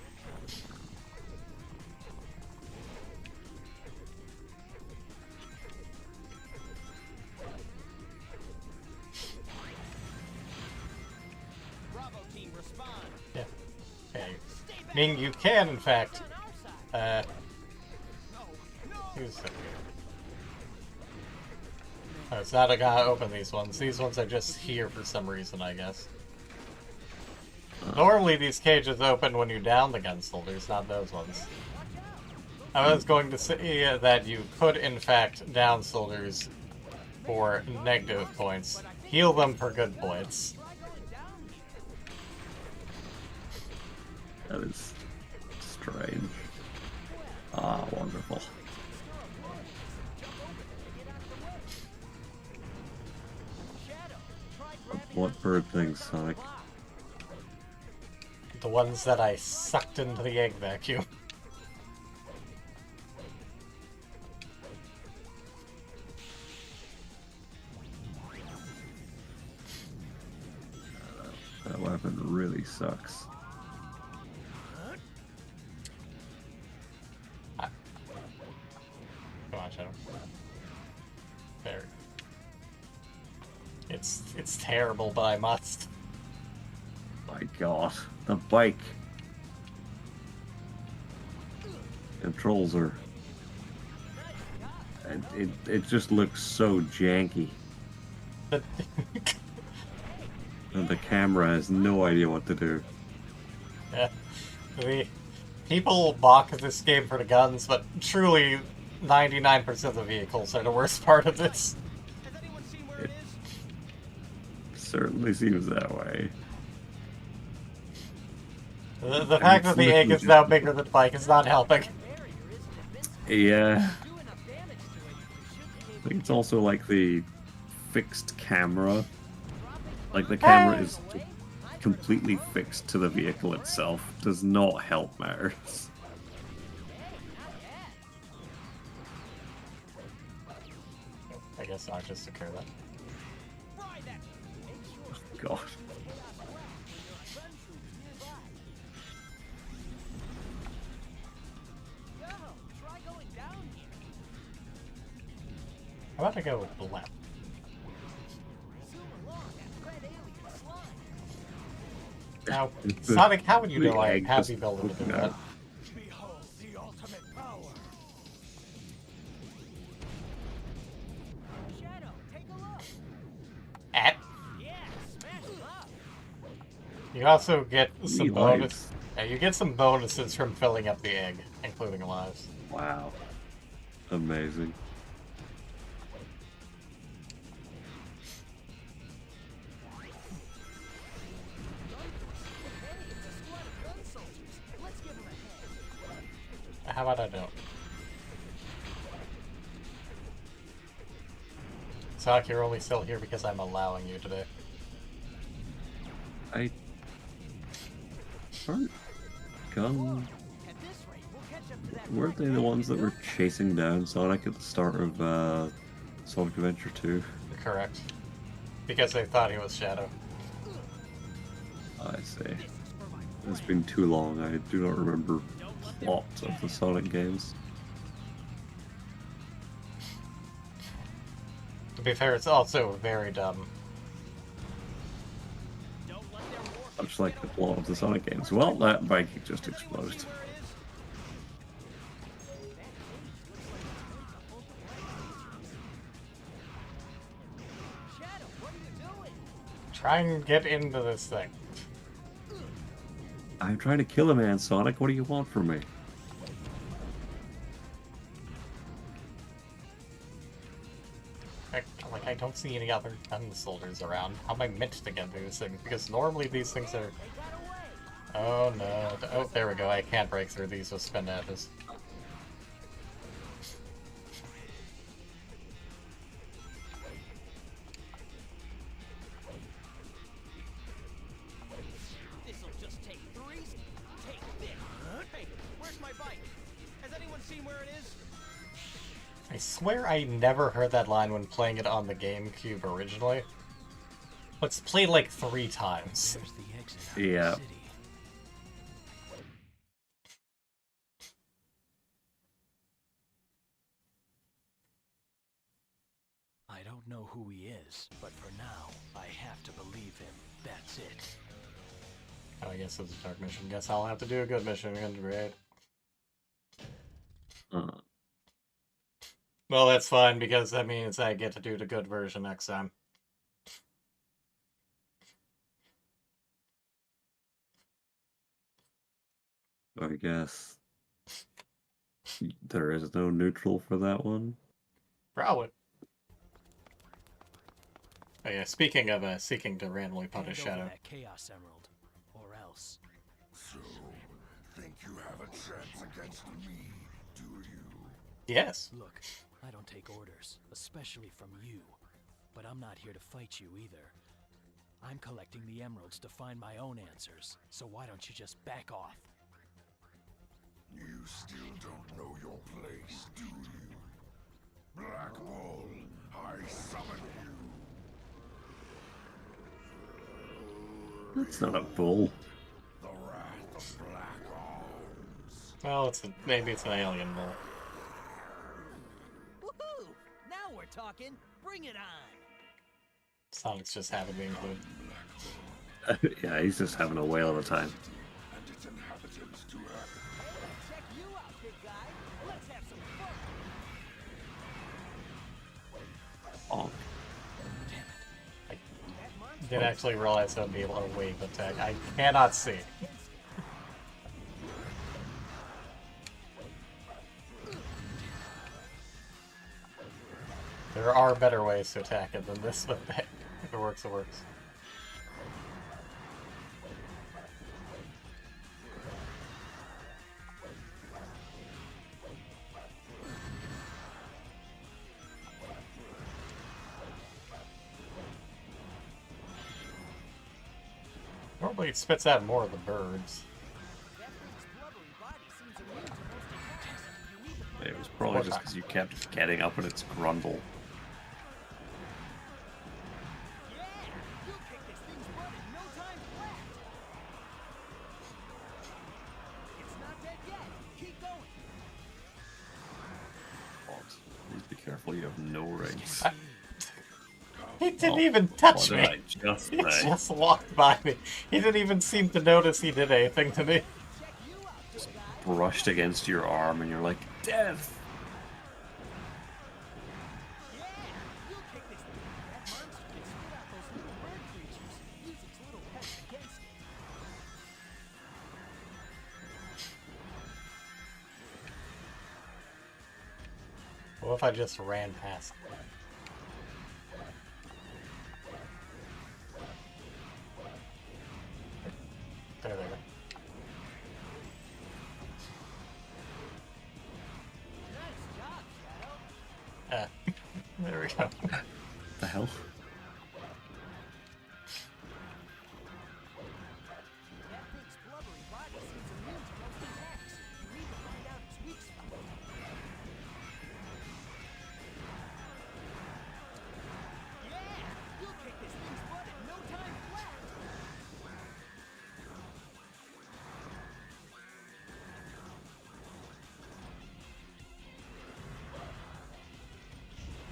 Bravo team, respond. Yeah. Okay. I mean, you can, in fact, use it. Oh, it's not gonna open these ones. These ones are just here for some reason, I guess. Normally these cages open when you down the gun soldiers, not those ones. I was going to say that you could, in fact, down soldiers for negative points. Heal them for good points. That is strange. Ah, wonderful. What bird things, Sonic? The ones that I sucked into the egg vacuum. That weapon really sucks. Come on, Shadow. There. It's terrible, but I must. My god, the bike. Controls are... It just looks so janky. And the camera has no idea what to do. Yeah. People balk at this game for the guns, but truly 99% of the vehicles are the worst part of this. It certainly seems that way. The fact that the egg is now bigger than the bike is not helping. Yeah. I think it's also like the fixed camera. Like the camera is completely fixed to the vehicle itself. Does not help matters. I guess I'll just secure that. Oh, God. How about I go with the left? Now, Sonic, how would you know I have the ability to do that? Behold the ultimate power. Shadow, take a look. At? Yeah, smash it up. You also get some Lives. bonus. Yeah, you get some bonuses from filling up the egg, including lives. Wow. Amazing. How about I don't? Sonic, you're only still here because I'm allowing you today. Aren't weren't they the ones that were chasing down Sonic at the start of Sonic Adventure 2? Correct. Because they thought he was Shadow. I see. It's been too long, I do not remember lots of the Sonic games. be fair, it's also very dumb. Much like the plot of the Sonic games. Well, that Viking just exploded. Try and get into this thing. I'm trying to kill a man, Sonic. What do you want from me? I don't see any other gun soldiers around. How am I meant to get through this thing? Because normally these things are... Oh no. Oh, there we go. I can't break through these with spin dashes. This'll just take 3. Take this. Hey, where's my bike? Has anyone seen where it is? I swear I never heard that line when playing it on the GameCube originally. It's played like 3 times. Yeah. I don't know who he is, but for now, I have to believe him. That's it. Oh, I guess it's a dark mission. Guess I'll have to do a good mission again, right? Well, that's fine, because that means I get to do the good version next time. I guess there is no neutral for that one. Probably. Oh yeah, speaking of seeking to randomly punish Shadow. That Chaos Emerald, or else. So, think you have a chance against me, do you? Yes. Look, I don't take orders, especially from you. But I'm not here to fight you either. I'm collecting the emeralds to find my own answers, so why don't you just back off? You still don't know your place, do you? Black Bull, I summon you. That's not a bull. The wrath of Black Arms. Well, maybe it's an alien bull. Woohoo! Now we're talking. Bring it on. Sonic's just happy to be included. Yeah, he's just having a whale of a time. And its inhabitants to have. Check you out, big guy. Let's have some fun. Oh. I did actually realize I'd be able to wave attack. I cannot see. There are better ways to attack it than this, but if it works, it works. Normally it spits out more of the birds. It was probably just because you kept getting up in its grundle. Please be careful, you have no rings. He didn't even touch me. I just He just walked by me. He didn't even seem to notice he did anything to me. Just brushed against your arm and you're like, death! What if I just ran past? There they go. There we go. The hell?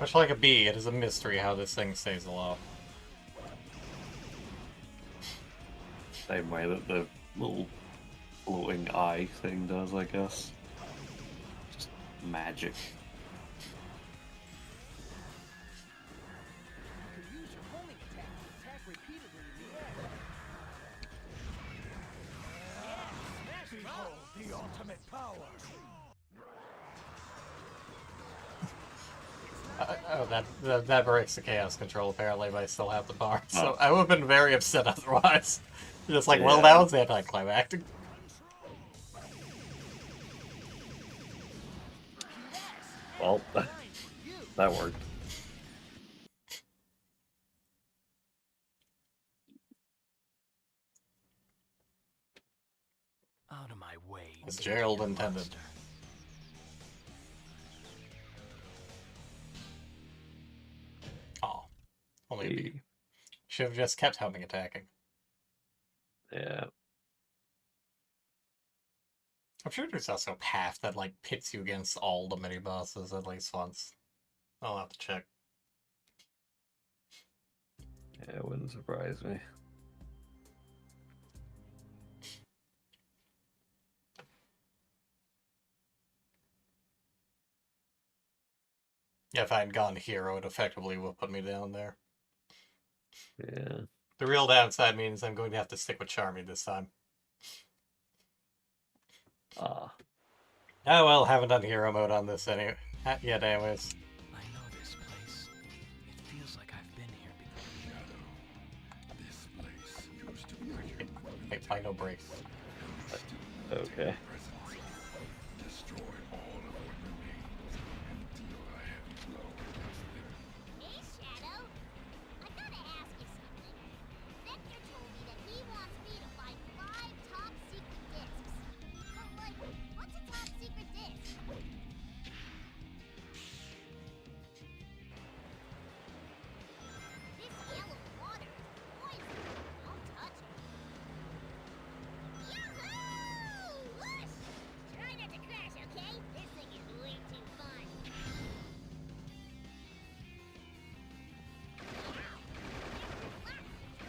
Much like a bee, it is a mystery how this thing stays alive. Same way that the little floating eye thing does, I guess. Just magic. You can use your homing attack to attack repeatedly in the air. Behold the ultimate power. Oh, that breaks the chaos control apparently, but I still have the bar. So I would have been very upset otherwise. Just like, well, that was anticlimactic. Well, that worked. Out of my way. As Gerald intended. monster. Oh, only a bee. Should have just kept homing attacking. Yeah. I'm sure there's also a path that like pits you against all the mini bosses at least once. I'll have to check. Yeah, it wouldn't surprise me. Yeah, if I had gone hero, it effectively would put me down there. Yeah. The real downside means I'm going to have to stick with Charmy this time. Ah. Oh well, haven't done hero mode on this yet anyways. I know this place. It feels like I've been here before. This place used to be your Hey, final break. Okay. destroy all of what remains and deal a heavy blow against them. Hey, Shadow. I gotta ask you something. Vector told me that he wants me to find 5 top secret discs. But, like, what's a top secret disc? This yellow water is poison. Don't touch it. Yahoo! Whoosh! Try not to crash, okay? This thing is way too fun.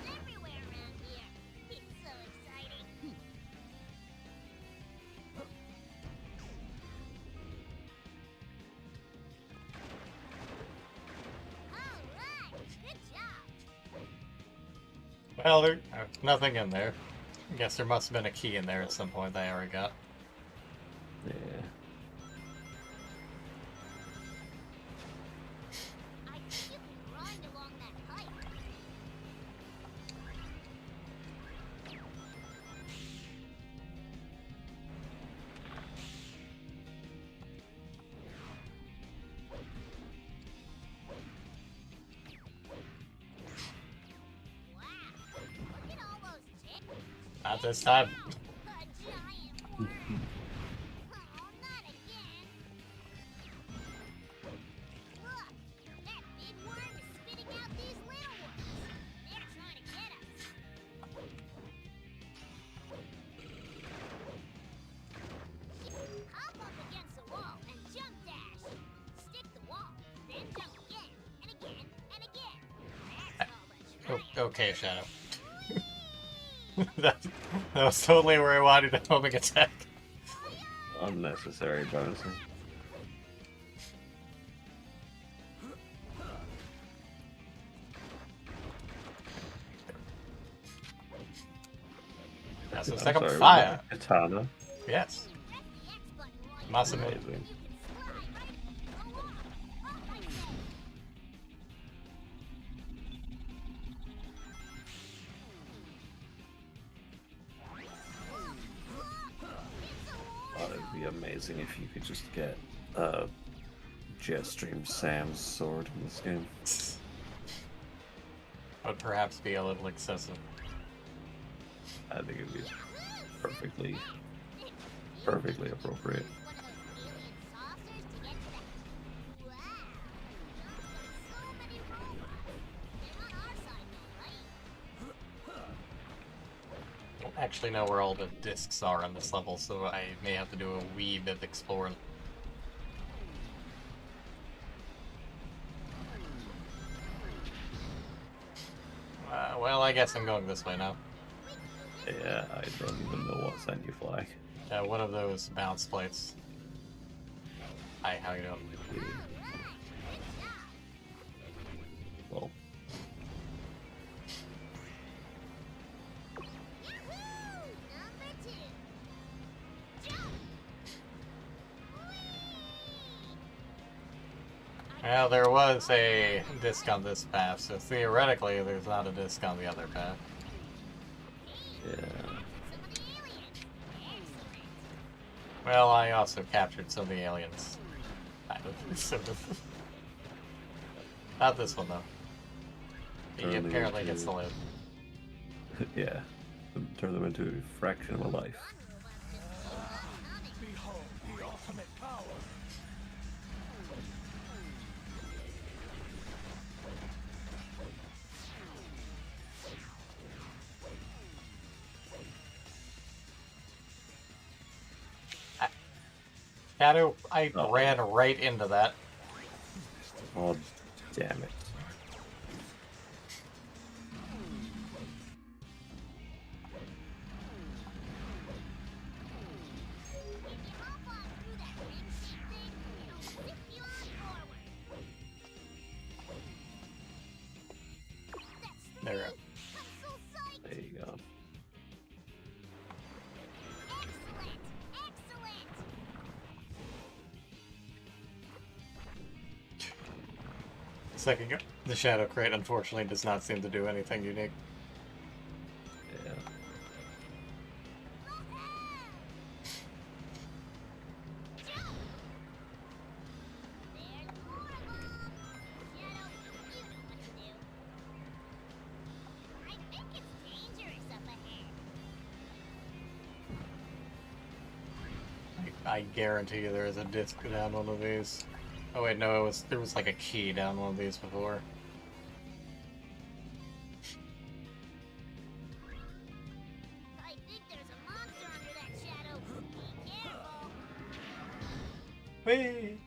Everywhere around here. It's so exciting. All right, good job. Well, there's nothing in there. I guess there must have been a key in there at some point that I already got. Yeah. I think you can grind along that pipe. Wow, look at all those ticks. Not this time. A giant worm. Oh, not again. Look, that big worm is spitting out these little ones. They're trying to get us. Hop up against the wall and jump dash. Stick the wall, then jump again, and again, and again. That's called a Okay, Shadow. that was totally where I wanted a homing attack. Unnecessary bonusing. That's a I'm second sorry, fire. Katana. Yes. Press the X button while you're Must have been. Amazing. You can slide right. Go on. Up I say. Oh, it'd be amazing if you could just get Jetstream Sam's sword in this game. Would perhaps be a little excessive. I think it'd be perfectly appropriate. I don't actually know where all the discs are on this level, so I may have to do a wee bit of exploring. I guess I'm going this way now. Yeah, I don't even know what sent you flag. Yeah, one of those bounce plates. Hi, how you doing? Well, Well, there was a disc on this path, so theoretically there's not a disc on the other path. yeah. Well, I also captured some of the aliens. Kind of. Sort of. Not this one, though. He Turn them apparently into- gets to live. Yeah. Turn them into a fraction of a life. Behold the ultimate power. Shadow, I Oh. ran right into that. Oh, damn it. There we go. There you go. Second go. The Shadow Crate, unfortunately, does not seem to do anything unique. Yeah. I guarantee you there is a disc down one of these. Oh wait, no, there was like a key down one of these before. I think there's a monster under that shadow. Be careful. Whee!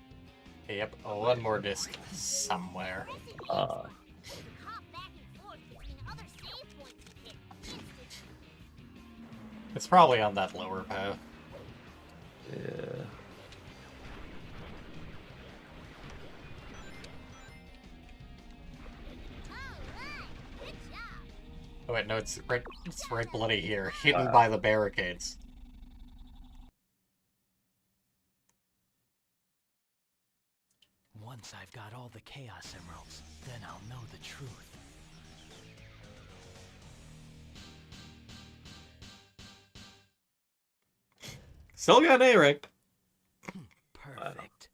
Yep, one more disc somewhere. Hop back and forth between other save points you hit instantly. It's probably on that lower path. Yeah. Oh wait, no, it's right bloody here, hidden Wow. by the barricades. Once I've got all the Chaos Emeralds, then I'll know the truth. Still got A rank. Perfect.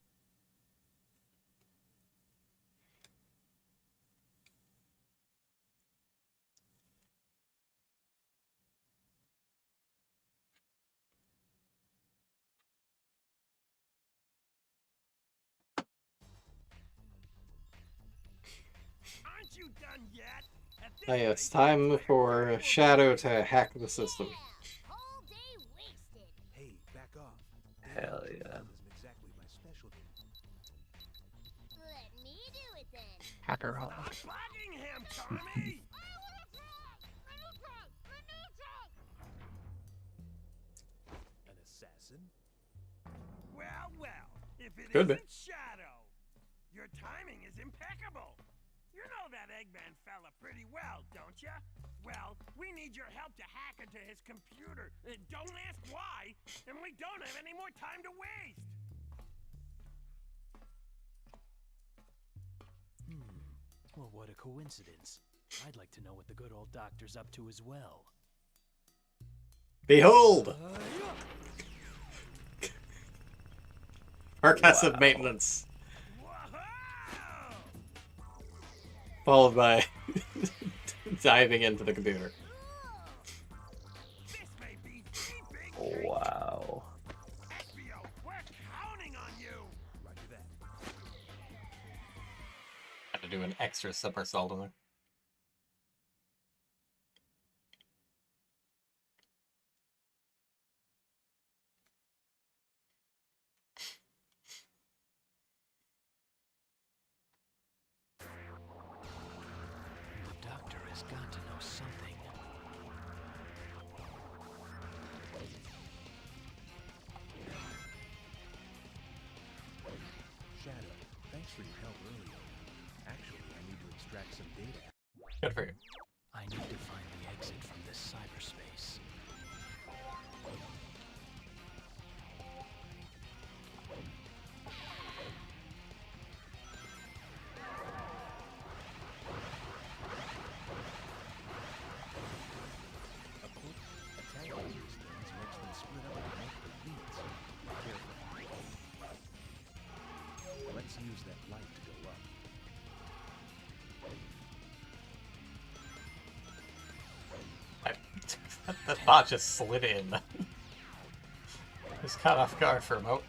Aren't you done yet? At this Oh yeah, it's rate, time for Shadow to hack the system. Whole day wasted. Hey, back off. Hell yeah. Isn't exactly my specialty. Let me do it then. Hacker hall. bugging him, Tommy! An assassin? Well, well, if it Could be. isn't Shadow, your timing is impeccable. You know that Eggman fella pretty well, don't ya? Well, we need your help to hack into his computer. Don't ask why, and we don't have any more time to waste. Well, what a coincidence. I'd like to know what the good old doctor's up to as well. Behold! Percussive maintenance. Followed by diving into the computer. This may be the big Wow. Espio, we're counting on you. Roger that. Had to do an extra somersault in there. The doctor has got to know something. Shadow, thanks for your help earlier. Actually, I need to extract some data. Good for you. I need to find the exit from this cyberspace. Attacking these things makes them split up into multiple units. Be careful. Let's use that light to go up. The bot just slid in. Just caught off guard for a moment.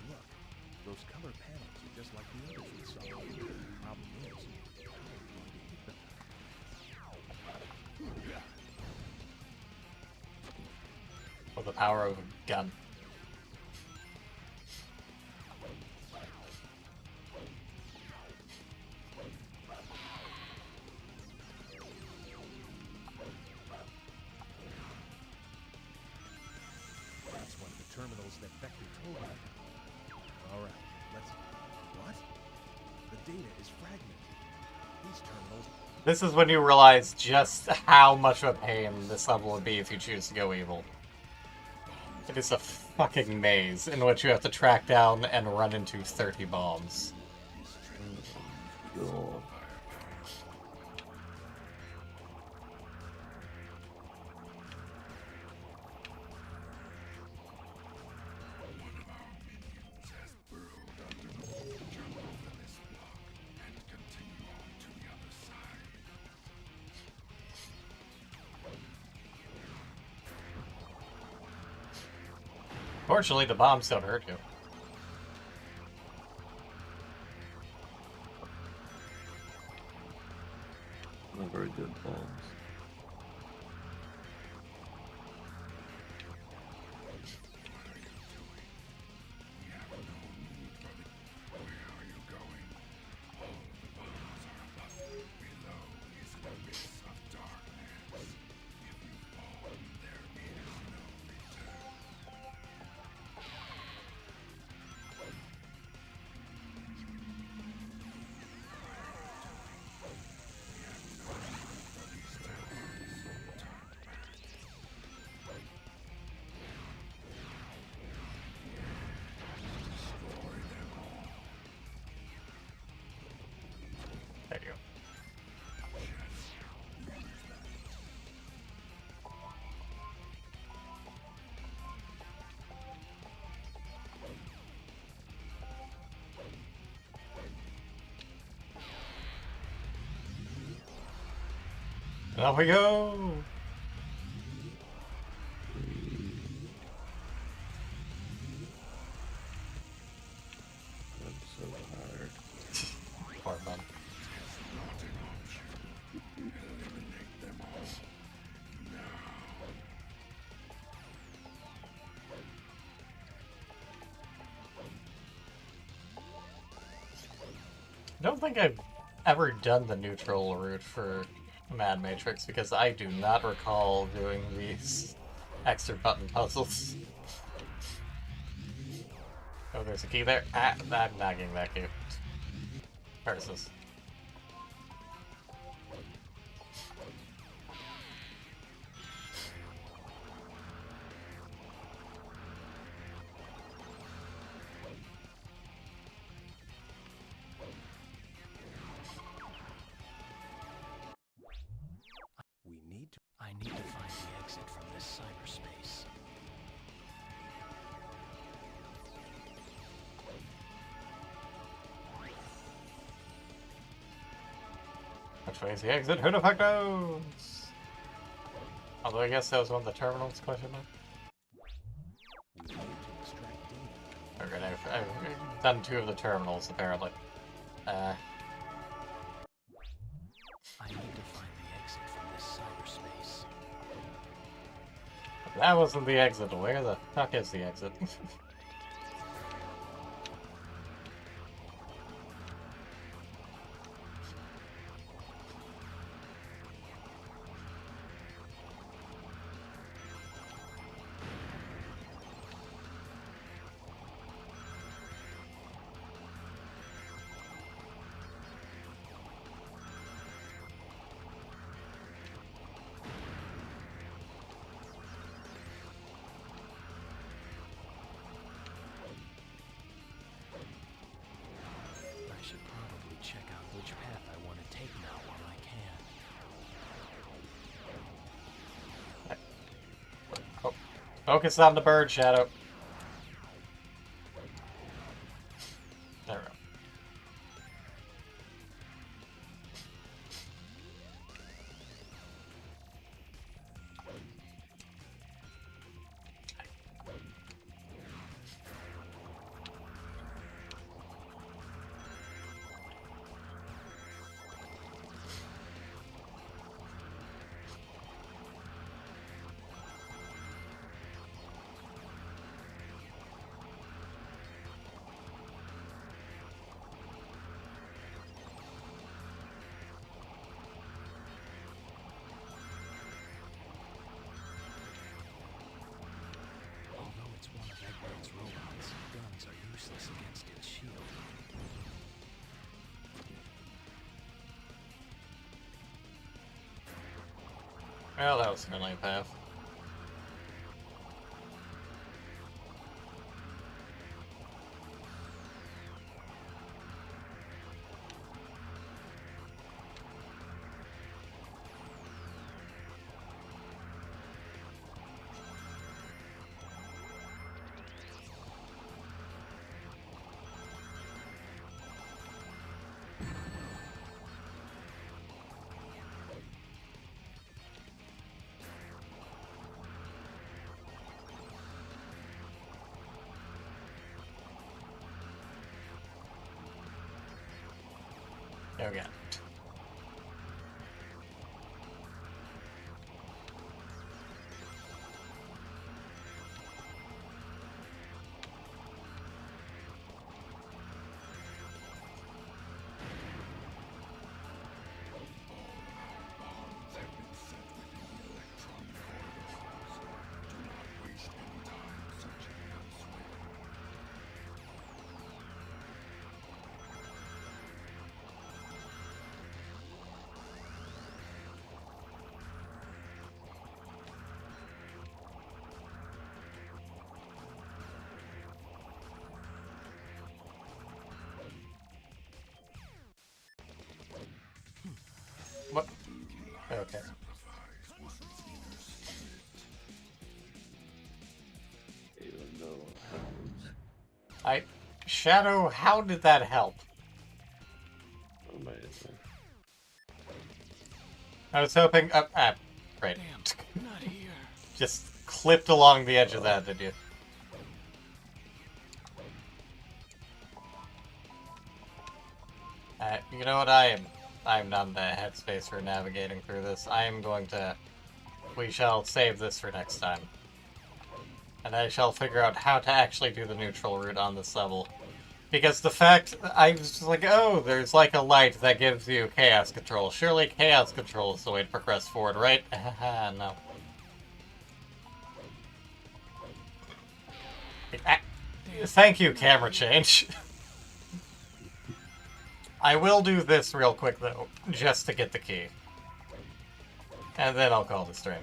Look, those color panels are just like the others we saw. Problem is, how are we going to hit them? With the power of a gun. That's one of the terminals that Vector told me about. Alright, let's... What? The data is fragmented. These terminals... This is when you realize just how much of a pain this level would be if you choose to go evil. It is a fucking maze in which you have to track down and run into 30 bombs. God. has burrowed underneath the jungle in this block and continue on to the other side. Fortunately, the bombs don't hurt you. Not very good bombs. Where are you going? All of the bombs are above. Below is an abyss of darkness. If you fall, there is no return. There you go. There we go! I'm so tired. Poor bum. Eliminate them all. Now. I don't think I've ever done the neutral route for Mad Matrix because I do not recall doing these extra button puzzles. Oh, there's a key there. Ah, I'm not getting that key. Curses. I need to find the exit from this cyberspace. Which way is the exit? Who the fuck knows? Although I guess that was one of the terminals, question mark. Okay, I've done 2 of the terminals, apparently. I need to find the exit from this cyberspace. That wasn't the exit. Where the fuck is the exit? I should probably check out which path I want to take now while I can. Oh, focus on the bird, Shadow. There we go. Although it's one of Eggman's robots, guns are useless against its shield. Well, that was a friendly path. There we go. What? Okay. Shadow, how did that help? Amazing. I was hoping. Right. Damn, not here. Just clipped along the edge of that, did you? You know what? I'm not in the headspace for navigating through this. I am going to. We shall save this for next time. And I shall figure out how to actually do the neutral route on this level. Because the fact, I was just like, oh, there's like a light that gives you chaos control. Surely chaos control is the way to progress forward, right? No. Thank you, camera change. I will do this real quick, though, just to get the key. And then I'll call the stream.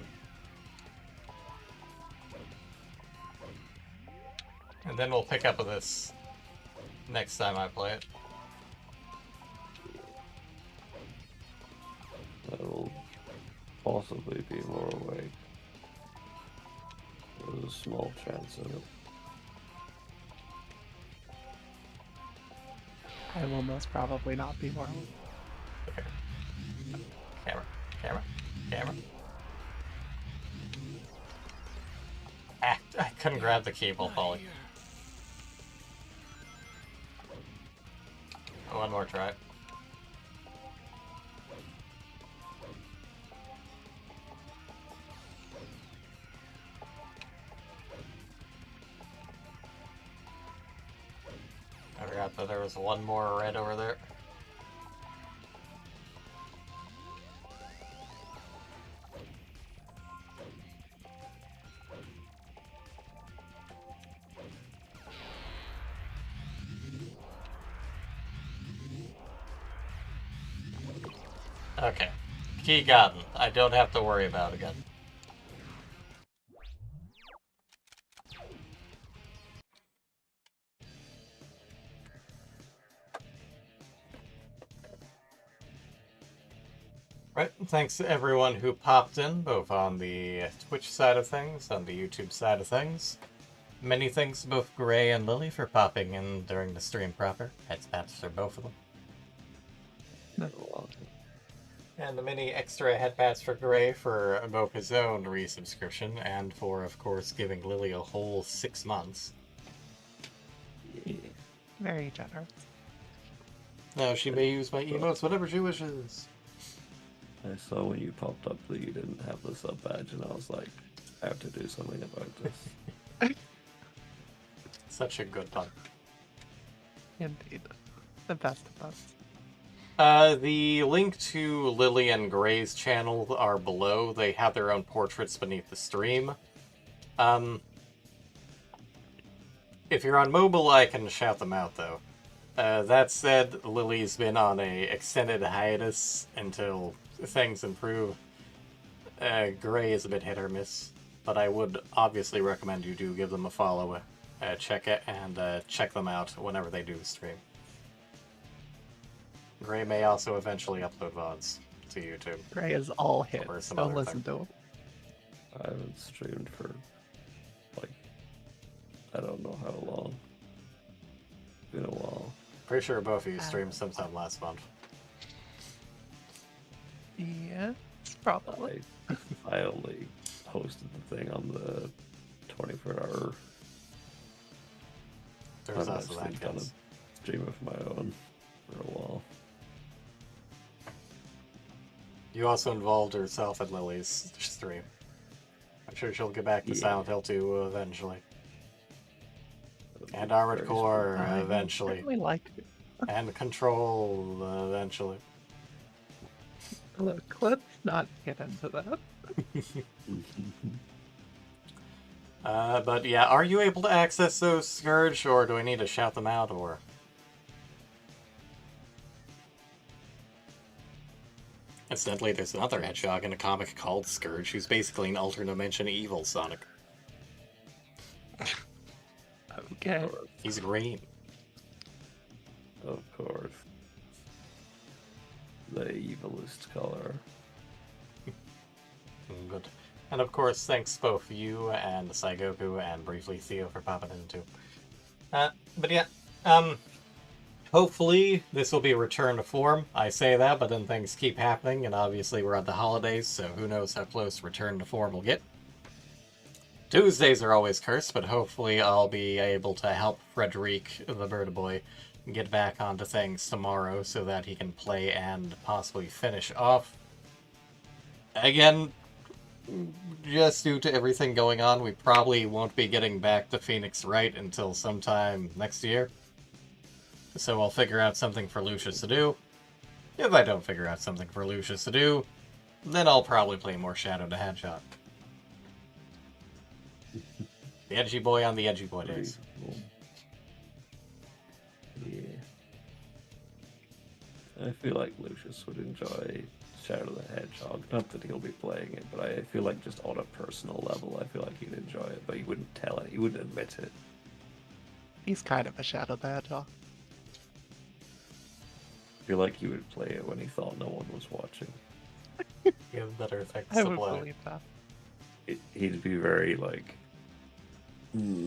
And then we'll pick up with this next time I play it. I will possibly be more awake. There's a small chance of it. I will most probably not be more. Camera. Ah, I couldn't grab the cable, Polly. One more try. but there was one more red over there. Okay. Key gotten. I don't have to worry about it again. Right, thanks to everyone who popped in, both on the Twitch side of things, on the YouTube side of things. Many thanks to both Gray and Lily for popping in during the stream proper. Heads pats for both of them. And the many extra headpats for Gray for both his own resubscription and for, of course, giving Lily a whole 6 months. Very generous. Now she may use my emotes whatever she wishes. I saw when you popped up that you didn't have the sub badge, and I was like, I have to do something about this. Such a good pun. Indeed. The best of us. The link to Lily and Gray's channel are below. They have their own portraits beneath the stream. If you're on mobile, I can shout them out, though. That said, Lily's been on a extended hiatus until things improve. Gray is a bit hit or miss, but I would obviously recommend you do give them a follow, check it, and check them out whenever they do stream. Gray may also eventually upload VODs to YouTube. Gray is all hit. Some Don't other listen thing. to him. I haven't streamed for, like, I don't know how long. It's been a while. Pretty sure both of you streamed sometime last month. Yeah, probably. I only posted the thing on the 24-hour. There's I've also actually that, done yes. a stream of my own for a while. You also involved yourself in Lily's stream. I'm sure she'll get back to Silent Hill 2 eventually. And Armored Core eventually. I like it. And Control eventually. Look, let's not get into that. But yeah, are you able to access those, Scourge, or do I need to shout them out, or...? Incidentally, there's another hedgehog in a comic called Scourge, who's basically an alternate dimension evil Sonic. Okay. He's green. Of course. The evilest color. Good. And of course, thanks both you and Saigoku and briefly Theo for popping in too. But yeah, hopefully this will be a return to form. I say that, but then things keep happening, and obviously we're at the holidays, so who knows how close return to form will get. Tuesdays are always cursed, but hopefully I'll be able to help Frederic, the bird boy, get back onto things tomorrow so that he can play and possibly finish off. Again, just due to everything going on, we probably won't be getting back to Phoenix Wright until sometime next year. So I'll figure out something for Lucius to do. If I don't figure out something for Lucius to do, then I'll probably play more Shadow the Hedgehog. The edgy boy on the edgy boy days. Yeah. I feel like Lucius would enjoy Shadow the Hedgehog. Not that he'll be playing it, but I feel like just on a personal level, I feel like he'd enjoy it, but he wouldn't tell it. He wouldn't admit it. He's kind of a Shadow the Hedgehog. I feel like he would play it when he thought no one was watching. You have better things I to would play. believe that. He'd be very like,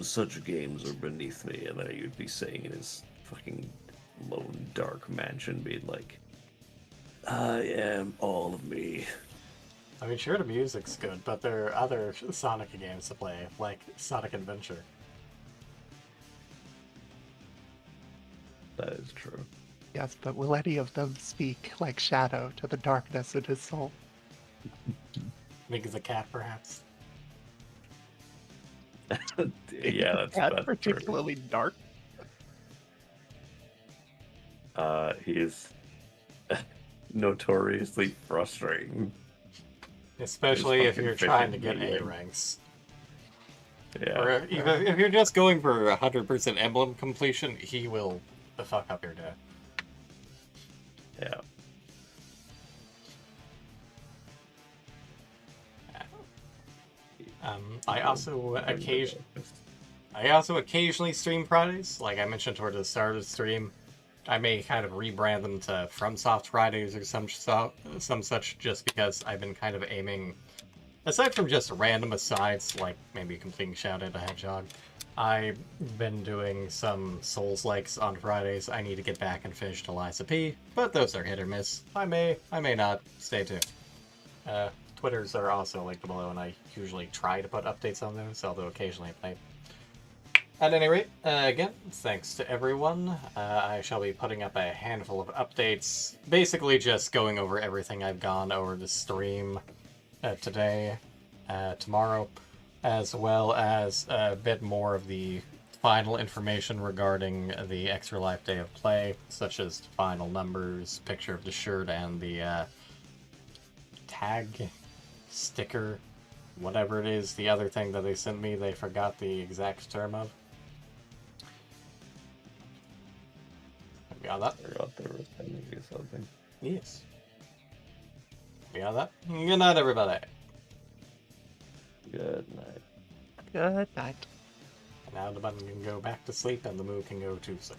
such games are beneath me, and then he'd be saying in his fucking lone dark mansion, being like, I am all of me. I mean, sure, the music's good, but there are other Sonic games to play, like Sonic Adventure. That is true. Yes, but will any of them speak like Shadow to the darkness in his soul? Make as a cat, perhaps. Yeah, That's that's particularly dark. he is notoriously frustrating. Especially if fucking you're trying to fishing get A game. ranks. Yeah. Or even if you're just going for 100% emblem completion, he will fuck up your day. Yeah. I also occasionally stream Fridays. Like I mentioned toward the start of the stream, I may kind of rebrand them to FromSoft Fridays or some such, just because I've been kind of aiming, aside from just random asides, like maybe completing Shout at a Hedgehog, I've been doing some Souls-likes on Fridays. I need to get back and finish Eliza P, but those are hit or miss. I may not. Stay tuned. Twitters are also linked below, and I usually try to put updates on those, although occasionally I might. At any rate, again, thanks to everyone. I shall be putting up a handful of updates, basically just going over everything I've gone over the stream today, tomorrow, as well as a bit more of the final information regarding the Extra Life Day of Play, such as final numbers, picture of the shirt, and the tag, sticker, whatever it is, the other thing that they sent me, they forgot the exact term of. Beyond that, I forgot there was sending you something. Yes. Beyond that, good night, everybody. Good night. Good night. Now the button can go back to sleep and the moo can go to sleep.